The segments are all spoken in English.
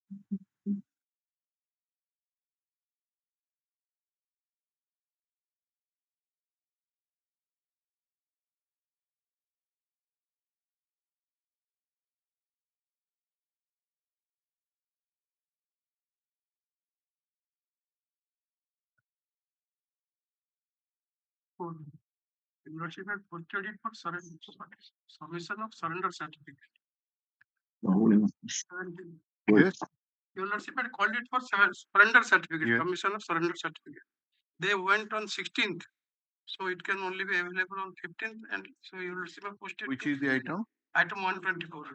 Your Lordship had posted it for submission of surrender certificate. Yes. Your Lordship had called it for surrender certificate, Yes. commission of surrender certificate. They went on 16th, so it can only be available on 15th, and so Your Lordship have posted. Which is the item? Item 124.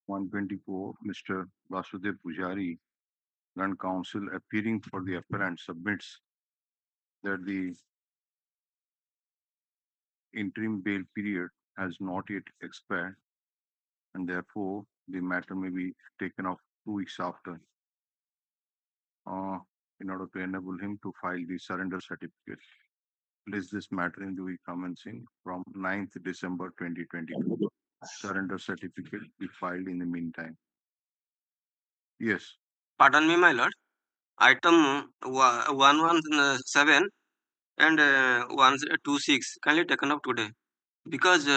124, Mr. Vasudev Pujari, Land Counsel, appearing for the appellant, submits that the interim bail period has not yet expired, and therefore the matter may be taken off 2 weeks after, in order to enable him to file the surrender certificate. Place this matter into the commencing from 9th December 2022. Surrender certificate be filed in the meantime. Yes. Pardon me, my lord. Item 117 and 126 kindly taken up today because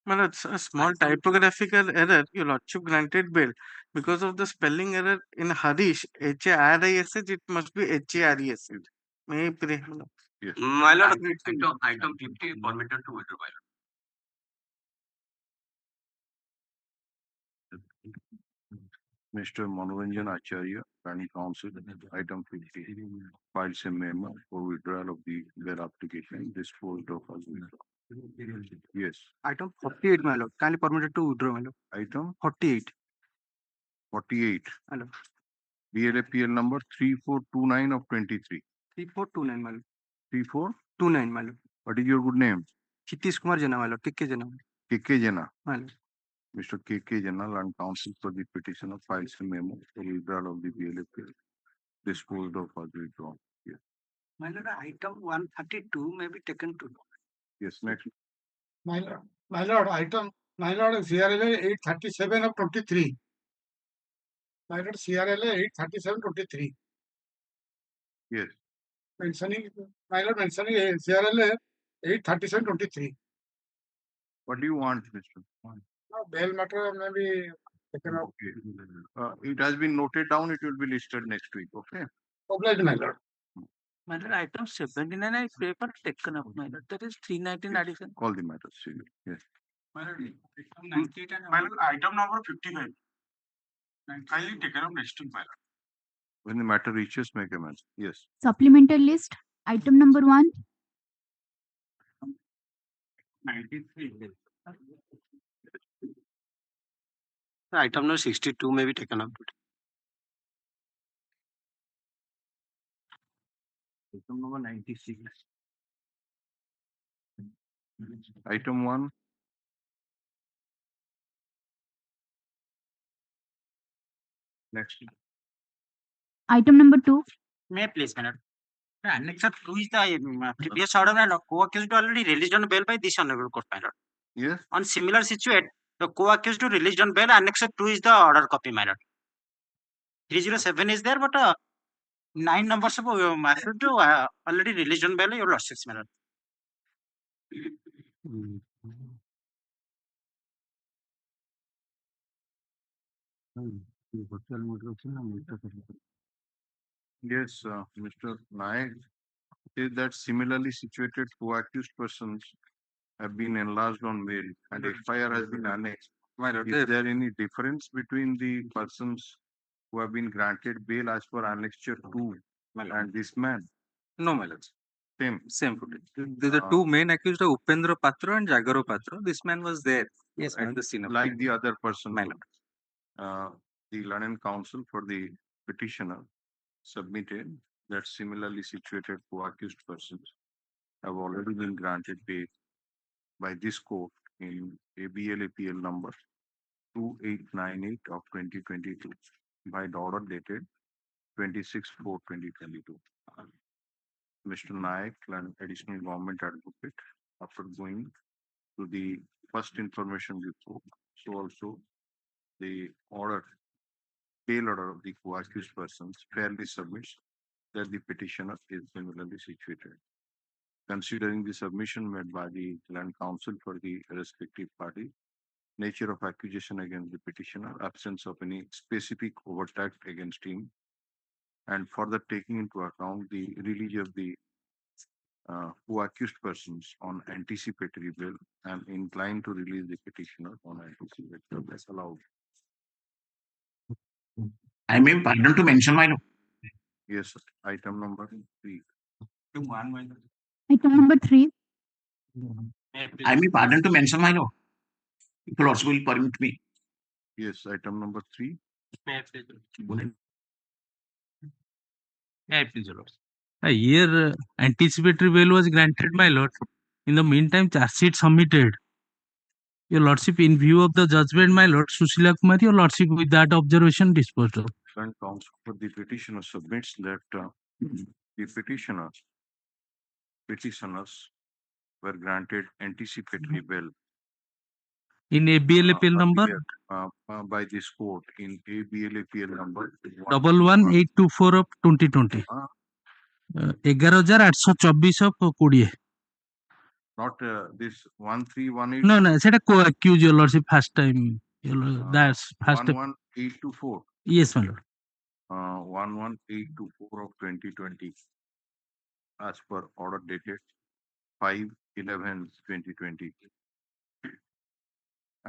Well, it's a small typographical error. Your Lordship granted bail because of the spelling error in Harish, H-A-R-I-S-H, it must be H-A-R-E-S-H. May I pray? Yes. my lord, Item 50 permitted to withdraw, my lord. Mr. Manoranjan Acharya, Planning Council, item 50, files a memo for withdrawal of the bail application disposed of as withdrawn. Yes. Item 48, my lord. Kindly permitted to withdraw, my lord. Item 48. 48. Hello. BLAPL number 3429 of 23. 3429, my lord. 3429, my lord. What is your good name? Kitish Kumar Jana, my lord. KK Jana. KK Jana. My lord. Mr. KK Jana, Land Counsel for the petition of files a memo for withdrawal of the BLAPL disposed of as withdrawn. Yes. My lord, item 132 may be taken to. Yes, next. My lord, CRLA 837 of 23. My lord, CRLA 837 23. Yes. Mentioning CRLA 837 23. What do you want, Mr.? Bail matter may be taken up. Okay. It has been noted down. It will be listed next week. Okay. Obliged, my lord. My lord, item 79 is paper taken up, my lord. That is 319 addition. Call the matter. Yes. My lord, item 98 and my lord, item number 55. Kindly taken up next week, my lord. When the matter reaches, make a mention. Yes. Supplemental list, item number 1. 93. item number 62 may be taken up today. Item number 96. Item 1. Next. Item number 2. May please, my lord. Annex 2 is the previous order and co-accused already released on bail by this honorable court, my lord. Yes. On similar situation, the co-accused released on bail. Annex 2 is the order copy, my lord. 307 is there, but 9 numbers of accused already released on bail. Your lordship, my lord. Yes, Mr. Naik says that similarly situated co-accused persons have been enlarged on bail and FIR has been annexed. Is there any difference between the persons who have been granted bail as per Annexure 2 and this man? No, my lord. Same footage. The two main accused are Upendra Patra and Jagaro Patra. This man was there at the scene of like crime. the other person. My lord. The London Council for the petitioner submitted that similarly situated co-accused persons have already been granted bail by this court in ABLAPL number 2898 of 2022 by the order dated 26/4/2022. Mr. Naik, an additional government advocate, after going to the first information report, so also the order, bail order of the co-accused persons fairly submits that the petitioner is similarly situated. Considering the submission made by the land counsel for the respective party, nature of accusation against the petitioner, absence of any specific overt act against him, and further taking into account the release of the who accused persons on anticipatory bail, I am inclined to release the petitioner on anticipatory bail as allowed. I may pardon to mention my lord. Yes, sir. Item number 3. Item number 3. I may pardon to mention my lord. If your lordship will permit me. Yes, item number 3. Here, anticipatory bail was granted, my lord. In the meantime, charge sheet submitted. Your lordship, in view of the judgment, my lord, Sushila Kumari, your lordship, with that observation, disposed of. Current counsel for the petitioner submits that the petitioners were granted anticipatory bail In ABLAPL number by this court in ABLAPL number 11824 of 2020. 11,824 of 20. Not this 1318. No, সেটা co-accused, your lordship, first time. That's first time. 11824. Yes, my lord. 11824 of 2020 as per order dated 5/11/2020.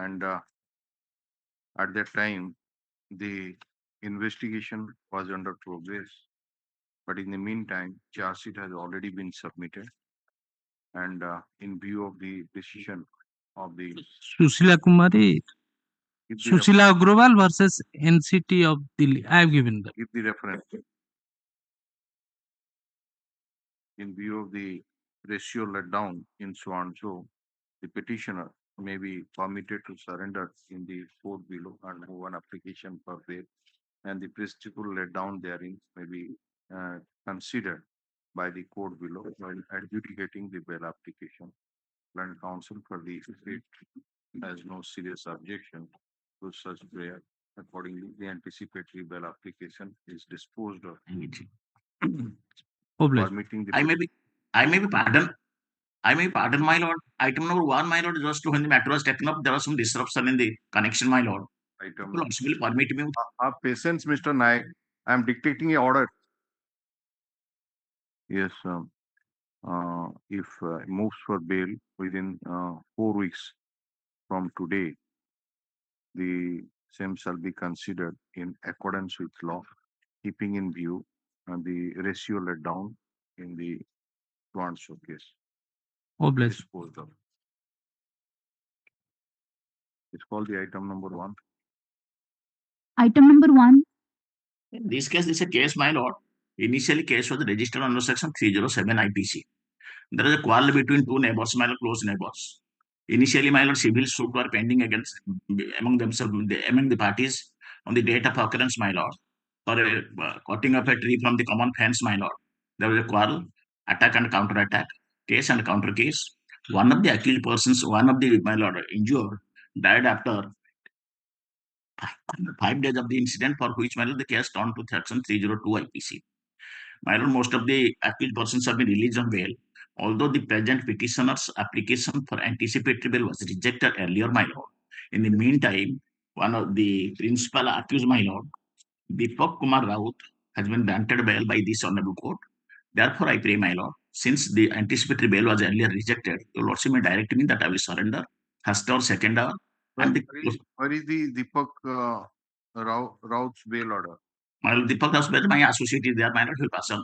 And at that time, the investigation was under progress. But in the meantime, charge sheet has already been submitted. And in view of the decision of the Sushila Kumari, Sushila Agrawal versus NCT of Delhi. I have given them. give the reference. In view of the ratio let down in so and so, the petitioner may be permitted to surrender in the court below and move an application for bail, and the principal let down therein may be considered by the court below while adjudicating the bail application. Land counsel for the state has no serious objection to such prayer. Accordingly, the anticipatory bail application is disposed of. Permitting the I may be pardoned, my lord. Item number 1, my lord, just when the matter was taken up, there was some disruption in the connection, my lord. item. Lordship will permit me. Patience, Mr. Naik. I am dictating a order. Yes, if moves for bail within 4 weeks from today, the same shall be considered in accordance with law, keeping in view the ratio let down in the so case. Oh, bless. Disposed of. It's called the item number 1. Item number 1. In this case, this is a case, my lord. Initially, case was registered under section 307 IPC. There is a quarrel between two neighbors, my lord, close neighbors. Initially, my lord, civil suit were pending against among themselves, among the parties on the date of occurrence, my lord, for cutting of a tree from the common fence, my lord. There was a quarrel, attack and counter attack, case and counter case. One of the accused persons, one of the, my lord, injured, died after 5 days of the incident, for which, my lord, the case turned to section 302 IPC. My lord, most of the accused persons have been released on bail. Although the present petitioner's application for anticipatory bail was rejected earlier, my lord. In the meantime, one of the principal accused, my lord, Deepak Kumar Raut, has been granted bail by this honorable court. Therefore, I pray, my lord, since the anticipatory bail was earlier rejected, your lordship may direct me that I will surrender first or second hour. Where is the Deepak Raut's bail order? My lord, Deepak Raut's bail, my associate is there, my lord, will pass on.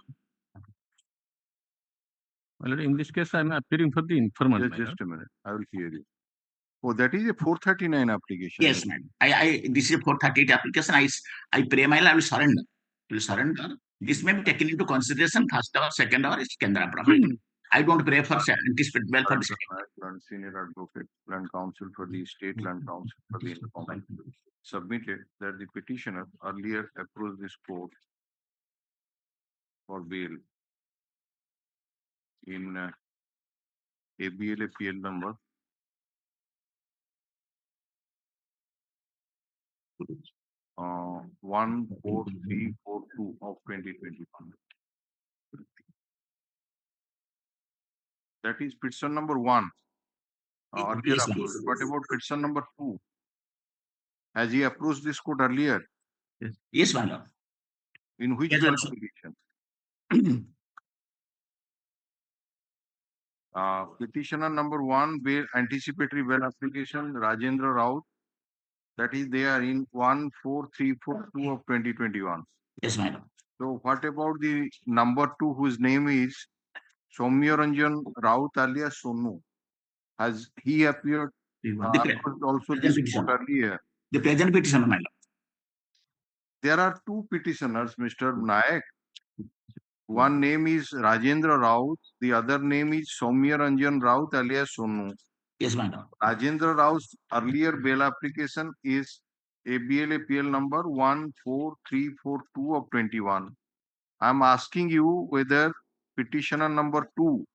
Well, in this case, I am appearing for the informant. Just a minute. I will hear you. Oh, that is a 439 application. Yes, madam. This is a 438 application. I pray, my lord, I will surrender. Will surrender. This may be taken into consideration. First hour, second hour is Kendra problem. I don't pray for anticipate bail for the second. Senior advocate, land counsel for the state, land counsel for the informant, submitted that the petitioner earlier approached this court for bail in ABLA PL number 14342 of 2021. That is petition number 1. Earlier Yes, ma'am. approved. What about petition number 2? Has he approached this court earlier? Yes, my lord. In which Yes, Your Lordship. qualification? Petitioner number 1, bail, anticipatory bail application, Rajendra Raut. That is there in 14342 of 2021. Yes, my lord. So what about the number 2, whose name is Soumya Ranjan Raut alias Sonu? Has he appeared also this court earlier? The present petitioner, my lord. There are 2 petitioners, Mr. Nayak. One name is Rajendra Raut, the other name is Soumya Ranjan Raut alias Sonu. Yes, my lord. Rajendra Raut's earlier bail application is ABLA PL number 14342 of 21. I am asking you whether petitioner number 2,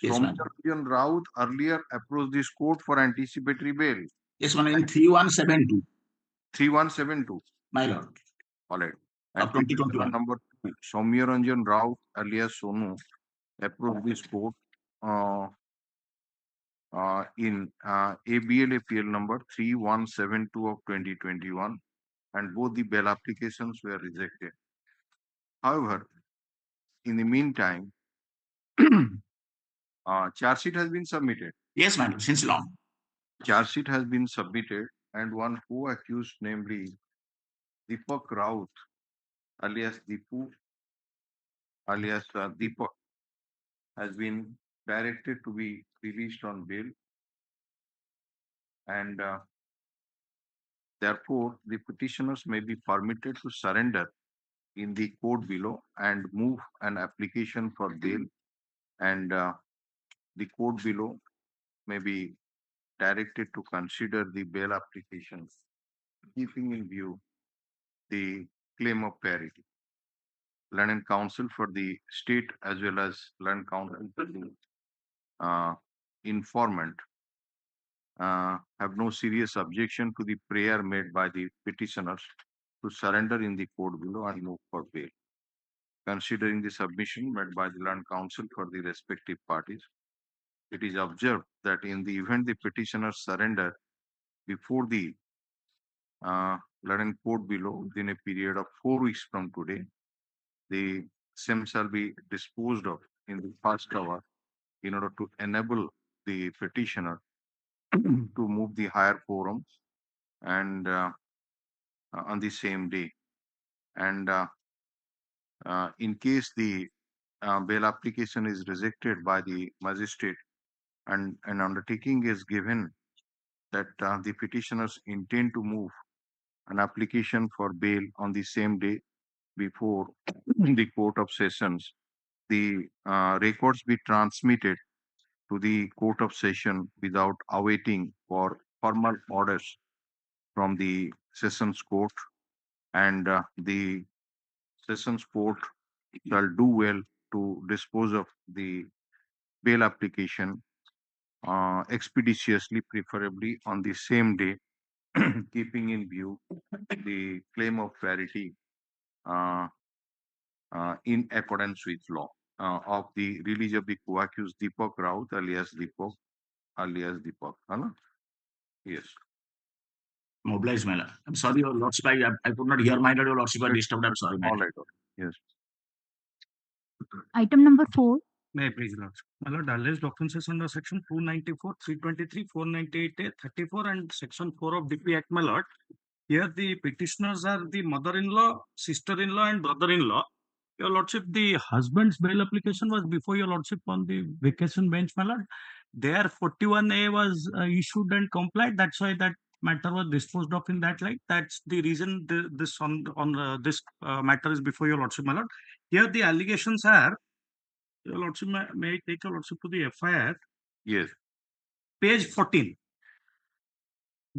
Yes, Soumya ma'am. Ranjan Raut, earlier approached this court for anticipatory bail. Yes, my lord. In 3172. 3172. My lord. All right. Of And petitioner 2021. number 2, Soumya Ranjan Raut alias Sonu, approached this court in ABLA PL number 3172 of 2021, and both the bail applications were rejected. However, in the meantime, charge sheet has been submitted. Yes, my lord. Since long. Charge sheet has been submitted, and one co-accused, namely Deepak Raut, alias Deepu, alias Deepak, has been directed to be released on bail, and therefore the petitioners may be permitted to surrender in the court below and move an application for bail, and the court below may be directed to consider the bail applications, keeping in view the claim of parity. Learned counsel for the state as well as learned counsel for the informant have no serious objection to the prayer made by the petitioners to surrender in the court below and move for bail. Considering the submission made by the learned counsel for the respective parties, it is observed that in the event the petitioners surrender before the learned court below within a period of 4 weeks from today, the same shall be disposed of in the first hour in order to enable the petitioner to move the higher quorum and on the same day. And in case the bail application is rejected by the magistrate and an undertaking is given that the petitioners intend to move an application for bail on the same day before the Court of Sessions, the records be transmitted to the Court of Session without awaiting for formal orders from the Sessions Court, and the Sessions Court shall do well to dispose of the bail application expeditiously, preferably on the same day, keeping in view the claim of parity in accordance with law of the release of the co-accused Deepak Raut alias Deepak. Huh? Yes. Mobilize, my lord. I'm sorry, your lordship. I could not hear my lord. Your lordship are disturbed. I'm sorry, my All lord. right. Yes. Item number 4, May I please, Lord? My Lord, alleged offences under section 294, 323, 498A, 34 and section 4 of DP Act, my Lord. Here the petitioners are the mother-in-law, sister-in-law and brother-in-law. Your Lordship, the husband's bail application was before Your Lordship on the vacation bench, my Lord. There 41A was issued and complied. That's why that matter was disposed of in that light. That's the reason this matter is before Your Lordship, my Lord. Here the allegations are, Your Lordship, may I take Your Lordship to the FIR? Yes. Page 14.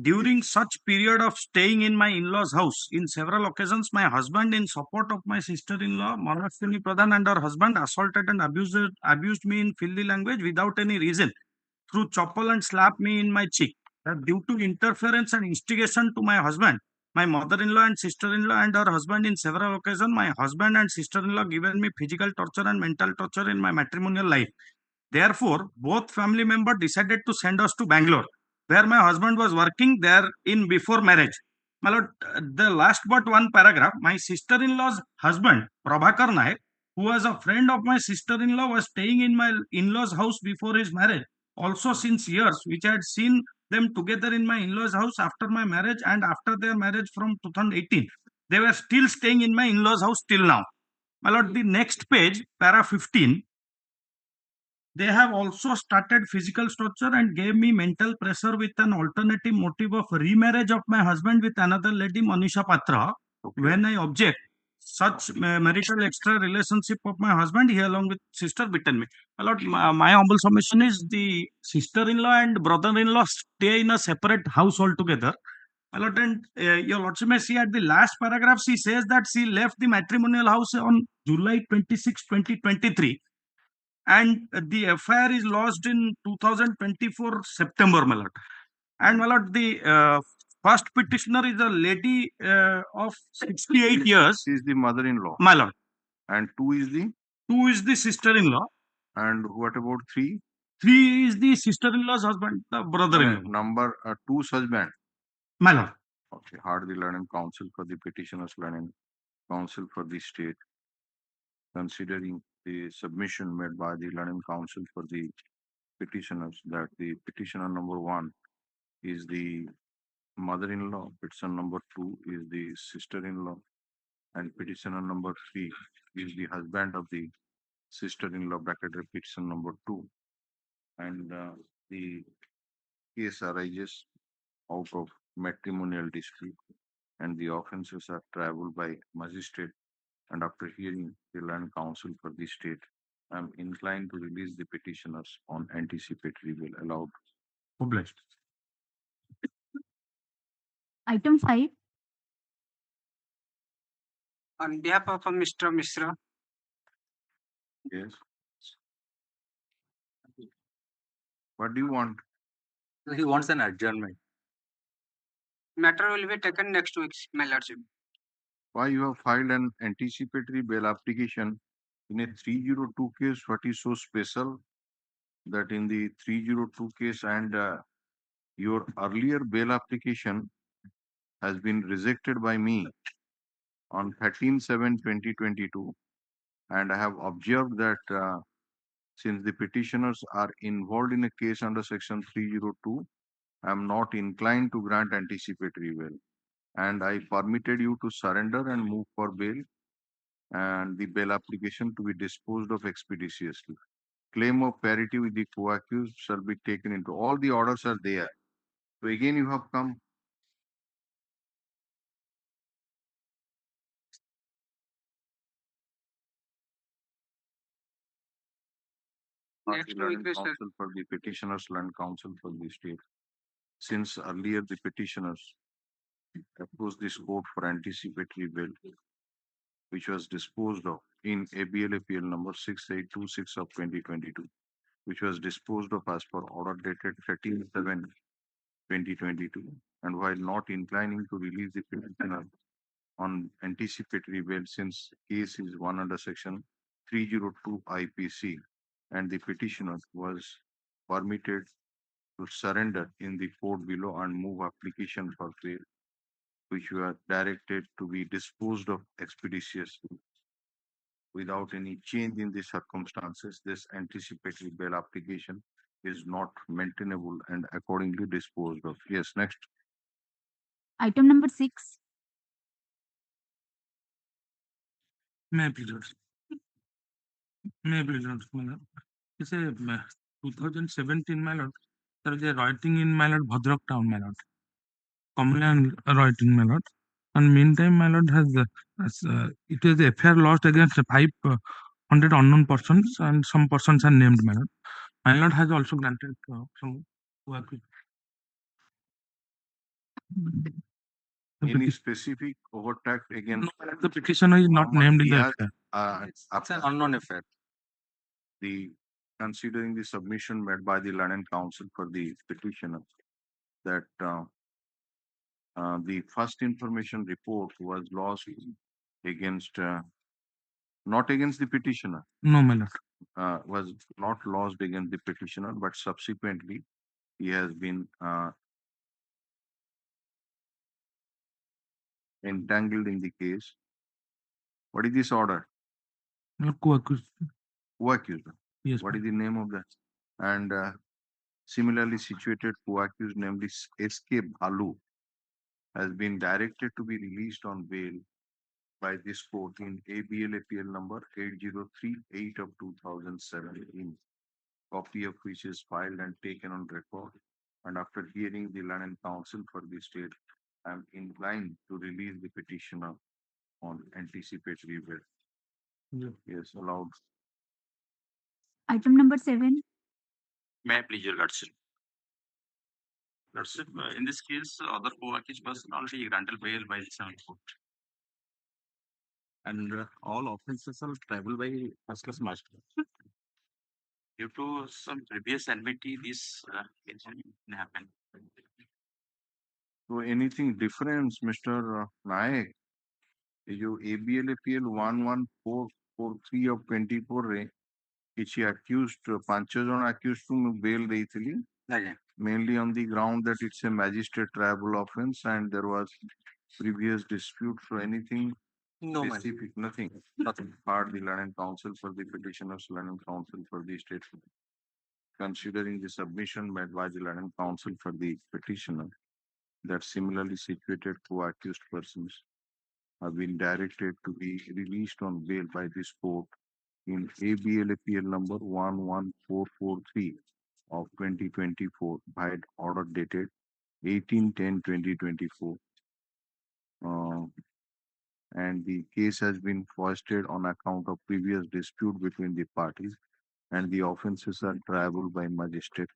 During such period of staying in my in-laws' house, in several occasions, my husband, in support of my sister-in-law, Manaswini Pradhan, and her husband, assaulted and abused me in filthy language without any reason, threw chapel and slapped me in my cheek. That due to interference and instigation to my husband, my mother-in-law and sister-in-law and her husband, in several occasions, my husband and sister-in-law given me physical torture and mental torture in my matrimonial life. Therefore, both family members decided to send us to Bangalore, where my husband was working there in before marriage. My lord, the last but one paragraph, my sister-in-law's husband, Prabhakar Naik, who was a friend of my sister-in-law, was staying in my in-laws' house before his marriage. Also, since years, which I had seen them together in my in-laws' house after my marriage and after their marriage from 2018. They were still staying in my in-laws' house till now. My lord, the next page, para 15, they have also started physical torture and gave me mental pressure with an alternative motive of remarriage of my husband with another lady, Manisha Patra. Okay. When I object such marital extra relationship of my husband, he along with sister bitten me. My lord, my humble submission is the sister-in-law and brother-in-law stay in a separate house altogether. My lord, and your lordship may see at the last paragraph, she says that she left the matrimonial house on July 26, 2023, and the FIR is lodged in 2024 September, my lord. And my lord, the first petitioner is a lady of 68 years, She is the mother-in-law. my lord. And two is the, Two is the sister-in-law. and what about three? Three is the sister-in-law's husband, the brother-in-law, Number two's husband. my lord. Okay. Heard the land and counsel for the petitioner's land and counsel for the state. Considering the submission made by the land and counsel for the petitioners that the petitioner number one is the mother-in-law, petitioner number two is the sister-in-law, and petitioner number three is the husband of the sister-in-law, bracketed petition number two. And the case arises out of matrimonial dispute, and the offences are triable by magistrate. And after hearing the land counsel for the state, I am inclined to release the petitioners on anticipatory bail allowed. Obliged. Item 5. On behalf of Mr. Mishra, Yes. What do you want? He wants an adjournment. matter will be taken next week, my lordship. Why you have filed an anticipatory bail application in a 302 case? What is so special that in the 302 case and your earlier bail application has been rejected by me on 13/7/2022, and I have observed that since the petitioners are involved in a case under section 302, I am not inclined to grant anticipatory bail, and I permitted you to surrender and move for bail, and the bail application to be disposed of expeditiously. Claim of parity with the co-accused shall be taken into. All the orders are there. So again, you have come. Next week, sir. Counsel for the petitioners, land counsel for the state. Since earlier the petitioners approached this court for anticipatory bail, which was disposed of in ABLAPL number 6826 of 2022, which was disposed of as per order dated 13/7/2022, and while not inclining to release the petitioner on anticipatory bail since case is one under section 302 IPC, and the petitioner was permitted to surrender in the court below and move application for bail, which were directed to be disposed of expeditiously without any change in the circumstances. This anticipatory bail application is not maintainable and accordingly disposed of. Yes, next. Item number 6. May I please, Lordship? May I please, Lordship, my lord? It's a 2017, my lord. There is a writing in my lord Bhadrak town, my lord. Communal writing, my lord. And meantime, my lord has it is a FIR lost against 500 unknown persons, and some persons are named, my lord. My lord has also granted some work. Any specific overtax against The petitioner is not Muhammad named in the Diaz, FIR. It's an unknown affair. the considering the submission made by the learned counsel for the petitioner that the first information report was lost against not against the petitioner, No, my lord. was not lodged against the petitioner, but subsequently he has been entangled in the case. What is this order? My lord, co-accused. Who accused? Yes, What my is the name of that? And similarly situated co-accused, namely S.K.Sahoo, has been directed to be released on bail by this court in ABL number 8038 of 2017, copy of which is filed and taken on record. And after hearing the learned counsel for the state, I am inclined to release the petitioner on anticipatory bail. Yeah. Yes, allowed. Item number 7. May I please, your lordship? Lordship, in this case, other co-accused person already granted bail by the Supreme Court. And all offences are triable by first-class magistrate. Due to some previous enmity, this incident may happen. So anything different, Mr. Naik? जो ABLAPL 11443 of 24 रे किसी accused 5 जन accused to bail ଦେଇଥିଲି, mainly on the ground that it's a magistrate tribal offense and there was previous dispute. So anything No, man. specific, nothing. Heard the learned counsel for the petitioner's learned counsel for the state, considering the submission made by the learned counsel for the petitioner that similarly situated co-accused persons have been directed to be released on bail by this court in ABLAPL number 11443 of 2024 by order dated 18/10/2024. And the case has been foisted on account of previous dispute between the parties, and the offences are triable by magistrate.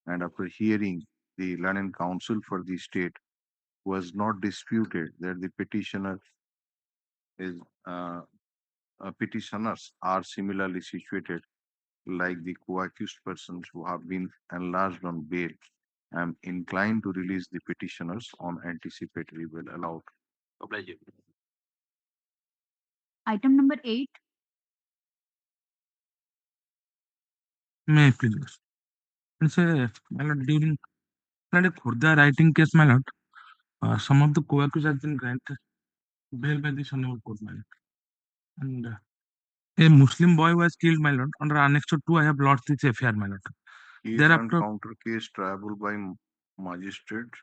And after hearing the learned counsel for the state was not disputed that the petitioner is petitioners are similarly situated like the co-accused persons who have been enlarged on bail. I am inclined to release the petitioners on anticipatory bail allowed. Oblige. Item number 8. May I please? It's a, my lord, during Khurda writing case, my lord, some of the co-accused have been granted bail by the Hon'Ble court, my lord. And a Muslim boy was killed, my lord. Under Annex 2, I have lodged this FIR, my lord. Case Thereafter- and counter case triable by magistrate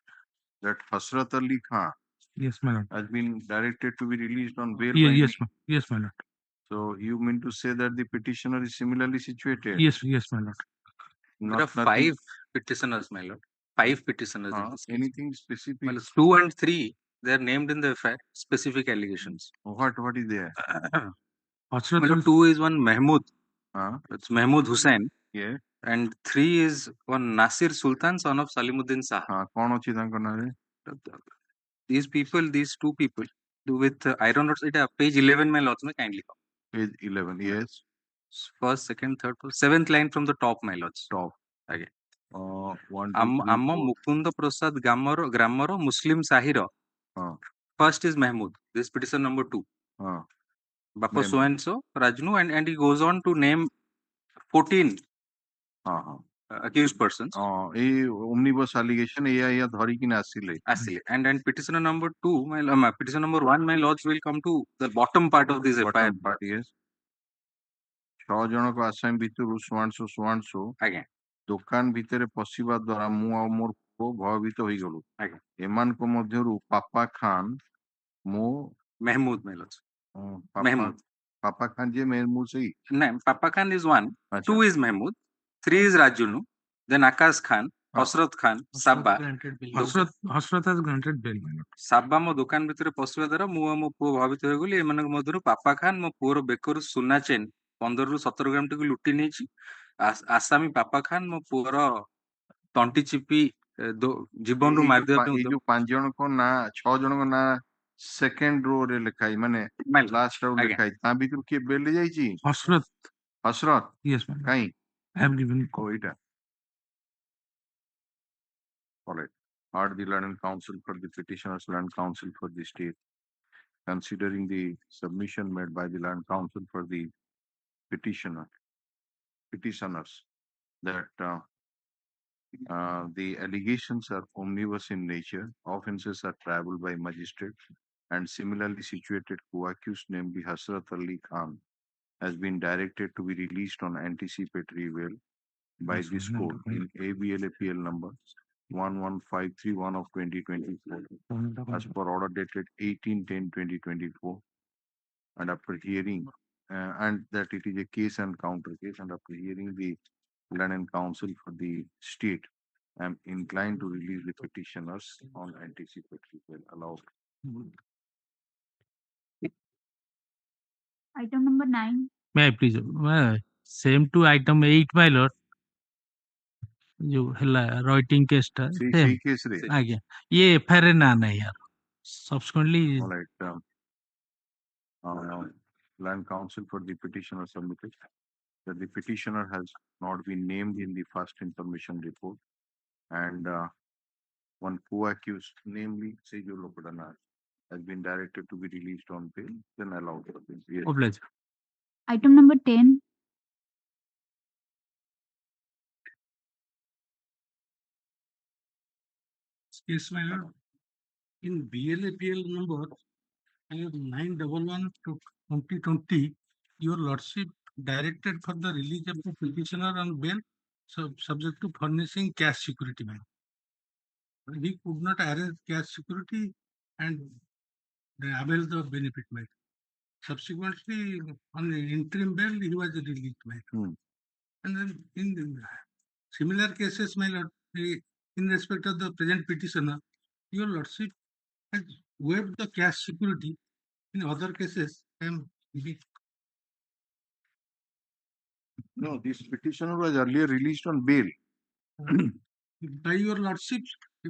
that Hasrat Ali Khan Yes, my lord. has been directed to be released on bail Yeah, by yes, me. yes, my lord. So you mean to say that the petitioner is similarly situated? Yes, my lord. There are five petitioners, my lord. Five petitioners in this case. Anything specific? Well, 2 and 3, they are named in the FIR, specific allegations. What is there? Hasrat My lord, 2 is one Mahmood. It's Mahmood Hussain. Yeah. And 3 is one Nasir Sultan, son of Salimuddin Shah. कौन अच्छी तांको नारे? These two people, do with iron rods. Page 11 my lords, kindly. Page 11, yes. First, second, third, fourth, 7th line from the top, my lords. Top. Okay. 1, 2, 3, Amma 4. Mukunda Prasad Grammaro Muslim Sahiro. First is Mahmood. This petition number 2. Bappa so and so, Rajnu, and he goes on to name 14 accused persons. Omnibus allegation, And petitioner number 2, petitioner number 1, my lords, will come to the bottom part of this FIR. Yes. 6 ଜଣଙ୍କ ଆସାମୀ ଭିତରୁ ସୁଆଂଶୁ ଦୋକାନ ଭିତରେ ପଶିବା ଦ୍ୱାରା ମୁଁ ଆଉ ମୋର ପୁଅ ଭୟଭୀତ ହୋଇଗଲୁ। ଏମାନଙ୍କ ମଧ୍ୟରୁ ପାପା ଖାନ ମୋ Mahmood, my lords. Mahmood. Papa Khan je Mahmood sahi. No, Papa Khan is 1. 2 is Mahmood. 3 is Rajunu. Then Akash Khan, Hasrat Khan, Sabba. Hasrat has granted bail, my lord. Sabba ମୋ ଦୋକାନ ଭିତରେ ପଶିବା ଦ୍ୱାରା ମୁଁ ଆଉ ମୋ ପୁଅ ଭାବିତ ହୋଇଗଲି। ଏମାନଙ୍କ ମଧ୍ୟରୁ ପାପା ଖାନ ମୋ ପୁଅର ବେକରୁ ସୁନା ଚେନ୍ 15 ରୁ 17 ଗ୍ରାମ ଟିକୁ ଲୁଟି ନେଇଛି। ଆସାମୀ ପାପା ଖାନ ମୋ ପୁଅର ତଣ୍ଟି ଚିପି ଜୀବନରୁ ମାରିଦେବା ପାଇଁ ଏଇ ଯୋଉ 5 ଜଣଙ୍କ ନାଁ 6 ଜଣଙ୍କ ନାଁ ସେକେଣ୍ଡ ରୋ ରେ ଲେଖା ହେଇ ମାନେ ଲାଷ୍ଟ ରୁ ଲେଖା ହେଇ ତା ଭିତରୁ କିଏ ବେଲ ଯାଇଛି? Hasrat Yes, madam. କାଇଁ I have given. ଓ ଏଇଟା alright. Heard the land counsel for the petitioners, land counsel for the state, considering the submission made by the land counsel for the petitioners that the allegations are omnibus in nature, offences are triable by magistrate, and similarly situated co-accused, namely Hasrat Ali Khan, has been directed to be released on anticipatory bail by this court in ABLAPL number 11531 of 2024 as per order dated 18/10/2024, and after hearing and that it is a case and counter case, and after hearing the land and counsel for the state, I am inclined to release the petitioners on anticipatory bail. Allowed. Item number 9. May I please? Same to item 8, my lord. जो ହେଲା writing case ଟା ସେଇ case ରେ ଆଜ୍ଞା ये FIR ନା ନାହିଁ यार subsequently all right. Land counsel for the petitioner submitted that the petitioner has not been named in the first information report, and one co-accused, namely Sejo Lopadana, has been directed to be released on bail, then allowed for this. Yes. oblige. Item number 10. Yes, my lord. In BLAPL number 911 to 2020, your lordship directed for the release of the petitioner on bail subject to furnishing cash security. He could not arrange cash security and avail the benefit. Subsequently, on the interim bail, he was released. And then in similar cases, my lord, in respect of the present petitioner, your lordship has waived the cash security. In other cases, No, this petitioner was earlier released on bail. By your lordship, he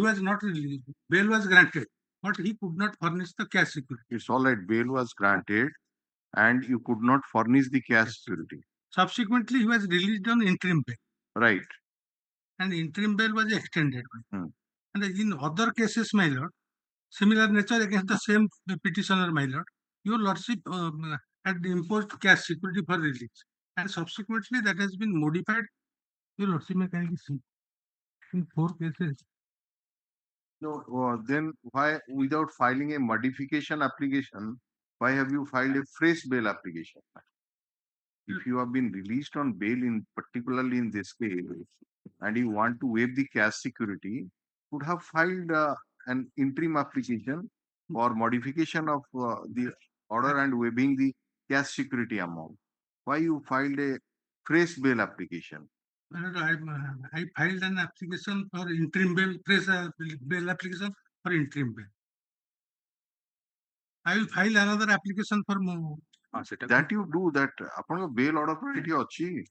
was not released. Bail was granted, but he could not furnish the cash security. It's all right. Bail was granted, and you could not furnish the cash security. Subsequently, he was released on interim bail. Right. And interim bail was extended. And in other cases, my lord, similar nature against the same petitioner, my lord, your lordship had imposed cash security for release. And subsequently, that has been modified. Your lordship may kindly see. In 4 cases. No, then why, without filing a modification application, why have you filed a fresh bail application? If you have been released on bail, particularly in this case, and you want to waive the cash security, could have filed an interim application for modification of the order and waiving the cash security amount. Why you filed a fresh bail application? I filed an application for interim bail, fresh bail application for interim bail. I will file another application for more. That you do that. आपनको bail order पर एठी अछि.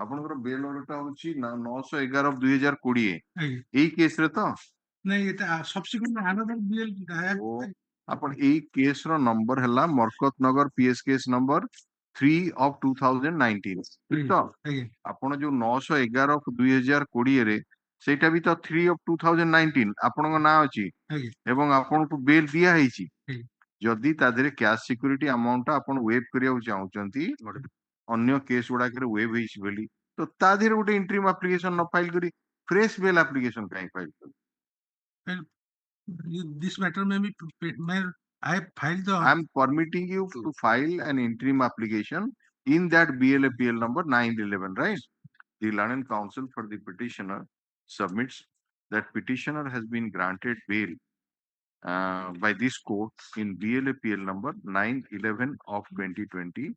आपनको bail order टा अछि 911/2020. एई case रे तो नहीं एटा subsequent another bail आपण एई case रो number हला मरकत नगर PS केस नंबर 3 of 2019. ठीक तो आपण जो 911/2020 रे सेटा भी तो 3 of 2019 आपनको ना अछि एवं आपनको bail दिया हेछि. जदि तादेरे कैश सिक्योरिटी अमाउंट आपण वेब करिया चाहउचंती अन्य केस गुडा करे वेब हेछि बोली तो तादेरे गोटे इंटरिम एप्लीकेशन न फाइल करी फ्रेश बेल एप्लीकेशन काई फाइल कर. This matter may be I filed the. I am permitting you to file an interim application in that BLAPL number 911, right? The London Council for the petitioner submits that petitioner has been granted bail by this court in BLAPL number 911 of 2020,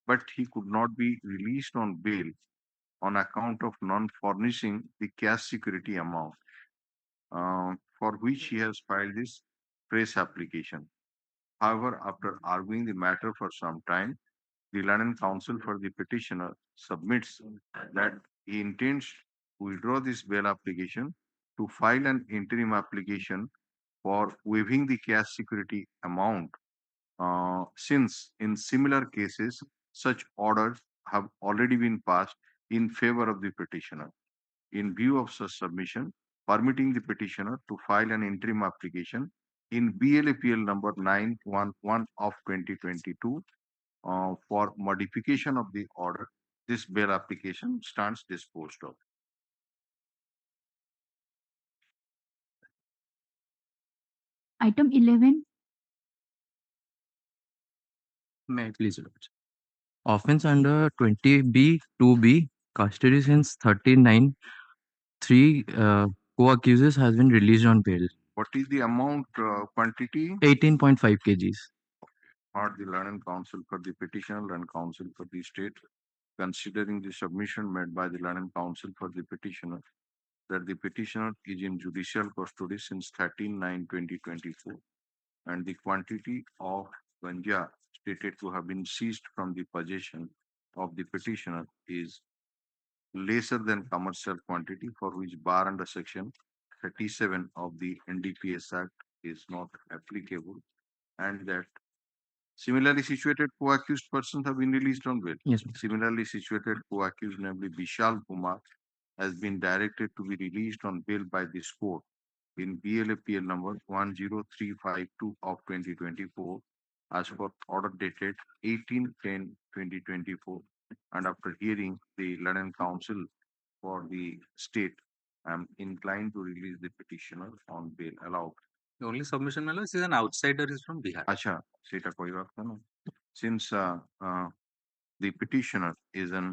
but he could not be released on bail on account of non-furnishing the cash security amount for which he has filed this fresh application. However, after arguing the matter for some time, the London Council for the petitioner submits that he intends to withdraw this bail application to file an interim application for waiving the cash security amount, since in similar cases, such orders have already been passed in favor of the petitioner. In view of such submission, permitting the petitioner to file an interim application in BLAPL number 911 of 2022 for modification of the order, this bail application stands disposed of. Item 11. May I please lodge? Offense under 20B 2B, custody since 39. Three co-accusers has been released on bail. What is the amount quantity? 18.5 kgs. Heard the learned counsel for the petitioner and counsel for the state, considering the submission made by the learned counsel for the petitioner that the petitioner is in judicial custody since 13/9/2024 and the quantity of ganja stated to have been seized from the possession of the petitioner is lesser than commercial quantity for which bar under section 37 of the NDPS Act is not applicable, and that similarly situated co-accused persons have been released on bail. Yes. Similarly situated co-accused, namely Vishal Kumar, has been directed to be released on bail by this court in BLAPL number 10352 of 2024 as per order dated 18/10/2024, and after hearing the learned counsel for the state, I am inclined to release the petitioner on bail allowed. The only submission, my lord, is an outsider is from Bihar. Acha, seta koi baat nahi. Since the petitioner is a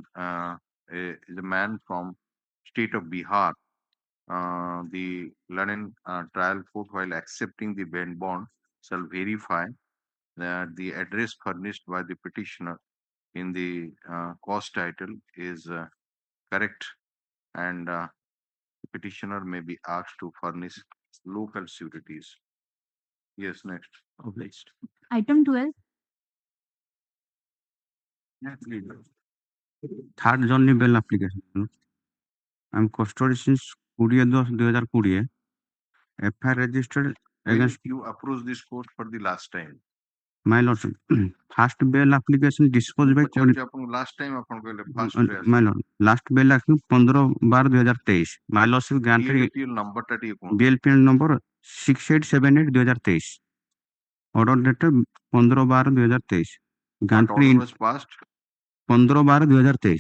man from state of Bihar, the London trial court, while accepting the bail bond, shall verify that the address furnished by the petitioner in the cause title is correct, and the petitioner may be asked to furnish local sureties. Yes, next. Obliged. Item 12. Third only bail application. I'm custody since 20/10/2020. FIR registered against You approach this court for the last time. my lordship. First bail application disposed by last time first my lord. Last bail application 15/12/2023. My lordship granted number BLPL number 6878/2023. Order dated 15/12/2023. Order was passed. 15/12/2023.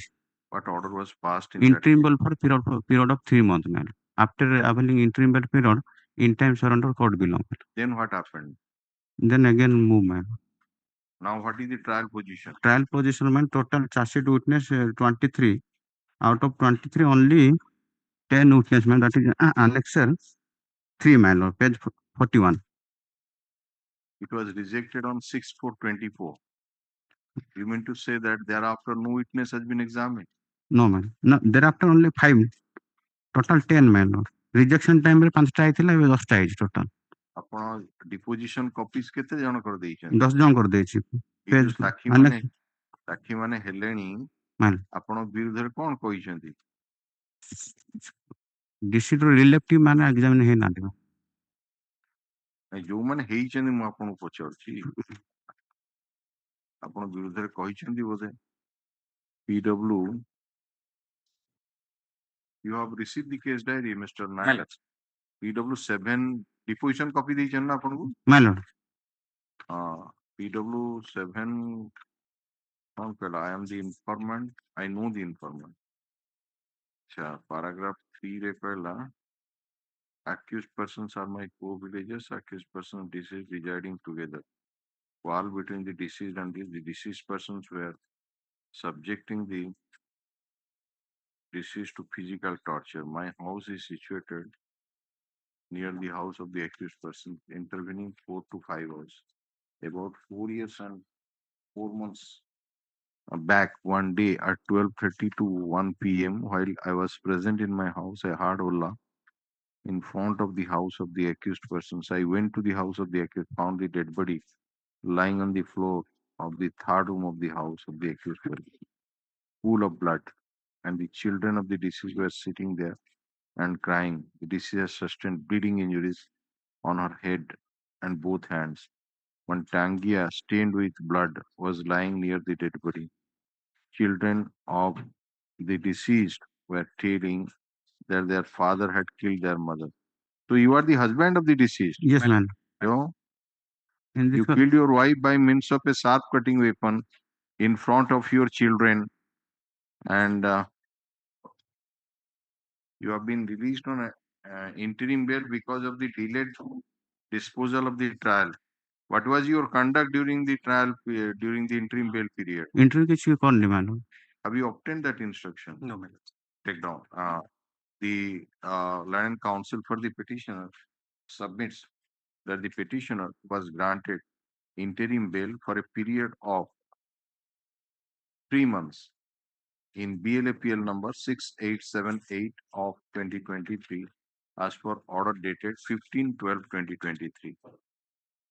What order was passed in interim bail for period of 3 months, man. After availing interim bail period, in time surrender court belong. Then what happened? Then again move, man. Now what is the trial position? Trial position, man, total charge sheet witness 23. Out of 23, only 10 witness, man. That is annexer 3, man, or page 41. It was rejected on 6/4/24. You mean to say that thereafter no witness has been examined? No, man. No, thereafter only 5. Total 10, man. Rejection time रे 5टा आइथिला ए 10टा आइछ total. आपण deposition copies केते जण कर देइछन? 10 जण कर देछि. Page साक्षी माने हेलेनी मान आपण विरुद्ध कोन कहिसंती? डिसिट रिलेटिव माने एग्जामिन हे ना दिबो. जो माने हेइछन मु आपण पचारछि. आपण विरुद्ध कहिसंती बोधे. PW, you have received the case diary, Mr. Nayak. PW 7 deposition copy देइछन ना आपण को? My lord. PW 7 I am the informant. I know the informant. Paragraph 3 रे कहला accused persons are my co-villagers. Accused persons deceased residing together. Quarrel between the deceased and the deceased persons were subjecting the deceased to physical torture. My house is situated near the house of the accused person, intervening 4 to 5 hours. About 4 years and 4 months back, one day at 12:30 to 1 p.m., while I was present in my house, I heard Ola in front of the house of the accused persons. I went to the house of the accused, found the dead body lying on the floor of the third room of the house of the accused person, full of blood, and the children of the deceased were sitting there and crying. The deceased sustained bleeding injuries on her head and both hands. One tangia stained with blood was lying near the dead body. Children of the deceased were telling that their father had killed their mother. So you are the husband of the deceased. Yes, man. You, In this you killed your wife by means of a sharp cutting weapon in front of your children, and you have been released on interim bail because of the delayed disposal of the trial. What was your conduct during the trial period, during the interim bail period? interview किसी को नहीं मालूम. Have you obtained that instruction? No, my lords. Take down. The Land and Counsel for the petitioner submits that the petitioner was granted interim bail for a period of 3 months in BLAPL number 6878 of 2023 as per order dated 15/12/2023.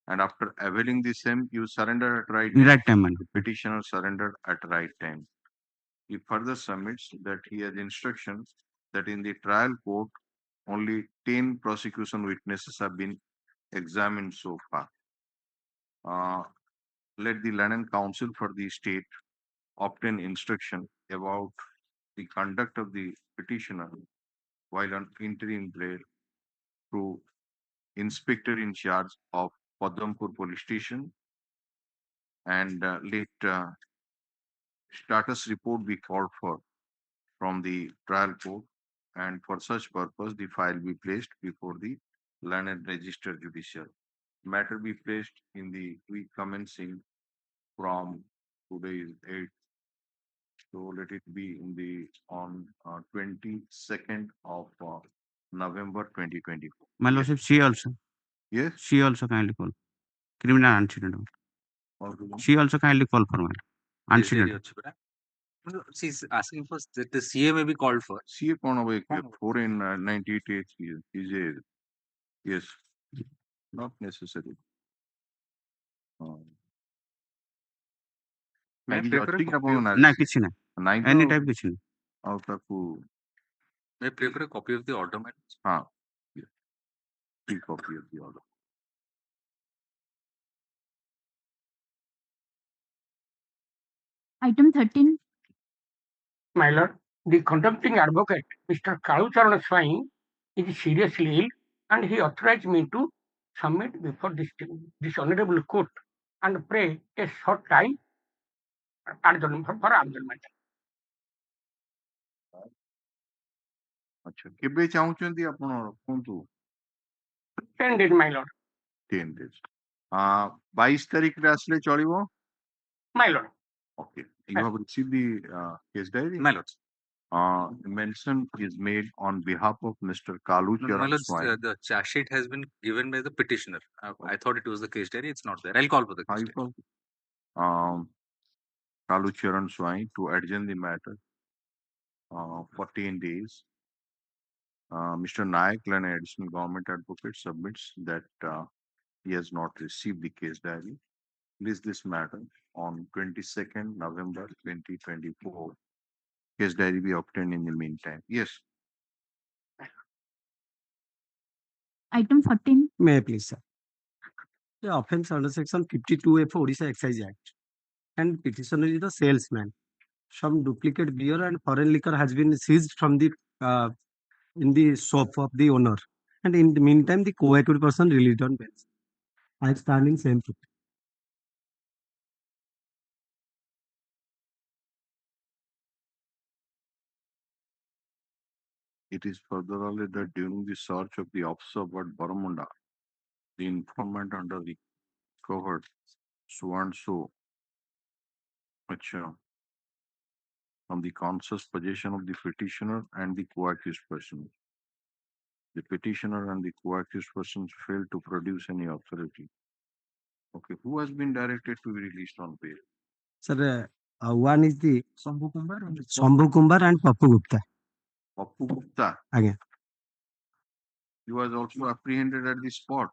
And after availing the same, you surrender at right time. Right time, man. The petitioner surrendered at right time. He further submits that he has instructions that in the trial court, only 10 prosecution witnesses have been examined so far. Let the Land and Counsel for the state obtain instruction about the conduct of the petitioner while on interim bail to Inspector in charge of Padampur Police Station, and let status report be called for from the trial court, and for such purpose the file be placed before the Land and Register Judicial. Matter be placed in the week commencing from today is 8. So let it be in the on 22nd of November 2024. My lordship, she also. Yes. She also kindly call. Criminal antecedent. She also kindly call for my antecedent. No, she's asking for the CA may be called for. CA कौन होगा? 4 in 98 is a yes, not necessary. May I prefer a copy of ना किसी ने. Any type किसी ने. ଆଉ ତାକୁ may I prefer a copy of the order, my lords? हाँ, free copy of the order. Item 13. My lord, the conducting advocate, Mr. Kalucharan Swai, is seriously ill, and he authorized me to submit before this honorable court and pray a short time adjournment for adjournment. ଆଚ୍ଛା, କେବେ ଚାହୁଁଛନ୍ତି ଆପଣ କୁହନ୍ତୁ? 10 days, my lord. 10 days. 22 ତାରିଖରେ ଆସିଲେ ଚଳିବ? My lord. Okay. You have received the case diary? My lords. Mention is made on behalf of Mr. Kalu My Charan lords, Swai. the charge sheet has been given by the petitioner. I thought it was the case diary. It's not there. I'll call for the case diary. Kalu Charan Swai to adjourn the matter 14 days. Mr. Naik, an additional government advocate, submits that he has not received the case diary. List this matter on 22nd November 2024. Case diary be obtained in the meantime. Yes. Item 14. May I please, sir? The offense under section 52F Odisha Excise Act, and petitioner is the salesman. Some duplicate beer and foreign liquor has been seized from the in the shop of the owner, and in the meantime the co-accused person released on bail. I stand in same truth. It is further alleged that during the search of the office of Baramunda, the informant under the covered so and so from the conscious possession of the petitioner and the co-accused person. The petitioner and the co-accused persons failed to produce any authority. Okay, who has been directed to be released on bail? Sir, one is the Shambhu Kumbar and Pappu Gupta. Pappu Gupta? Again. He was also apprehended at the spot.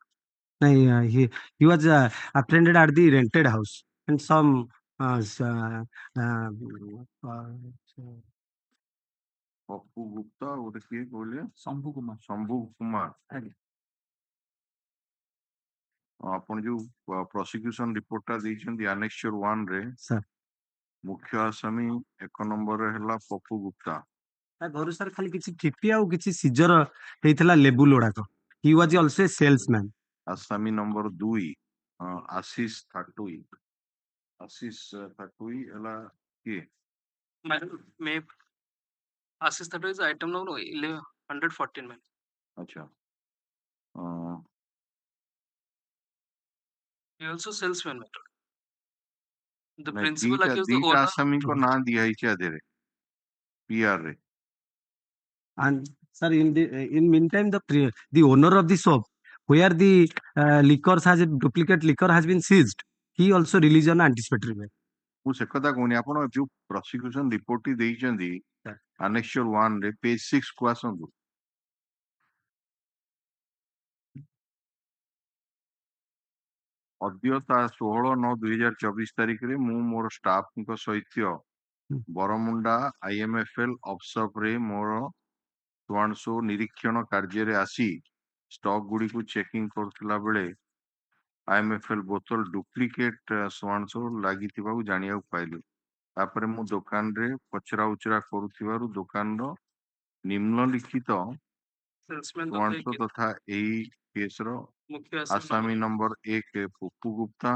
He was apprehended at the rented house, and some Pappu Gupta और किए बोले शंभु कुमार शंभु कुमार आज्ञा आपण जो prosecution report टा ଦେଇଛନ୍ତି annexure 1 रे Sir. मुख्य आसामी एक नंबर रे हला पप्पू गुप्ता ତା ଘରୁ ସାର୍ ଖାଲି କିଛି ଠିପି ଆଉ କିଛି ସିଜର ହେଇଥିଲା ଲେବୁଲ ଗୁଡାକ ହି was also A salesman Asami number 2 आशीष थाटुई हला किए may assist that is item number 114 man. अच्छा He also salesman matter. The नहीं principal दीटा accused the दीटा owner. आसामी को ना दिया ही क्या दे रे पीआर रे and sir in meantime the owner of the shop where the liquors has duplicate liquor has been seized he also released on anticipatory bail. ମୁଁ ସେ କଥା କହୁନି ଆପଣ ଯୋଉ ପ୍ରୋସିକ୍ୟୁସନ ରିପୋର୍ଟ ଟି ଦେଇଛନ୍ତି Sir. annexure 1 ରେ पेज 6 को आसନ୍ତୁ ଅଦ୍ୟତା 16/9/2024 ତାରିଖରେ ମୁଁ ମୋର ଷ୍ଟାଫଙ୍କ ସହିତ ବରମୁଣ୍ଡା IMFL ଅଫସପ ରେ ମୋର ସୁଆଂଶୁ ନିରୀକ୍ଷଣ କାର୍ଯ୍ୟରେ ଆସି ଷ୍ଟକ୍ ଗୁଡିକୁ ଚେକିଂ କରୁଥିଲା ବେଳେ IMFL ବୋତଲ ଡୁପ୍ଲିକେଟ ସୁଆଂଶୁ ଲାଗିଥିବାକୁ ଜାଣିବାକୁ ପାଇଲି ତାପରେ ମୁଁ ଦୋକାନରେ ପଚରା ଉଚରା କରୁଥିବାରୁ ଦୋକାନର ନିମ୍ନଲିଖିତ Salesman ସୁଆଂଶୁ ତଥା ଏହି କେସର मुख्य आसामी नंबर 1 पप्पू गुप्ता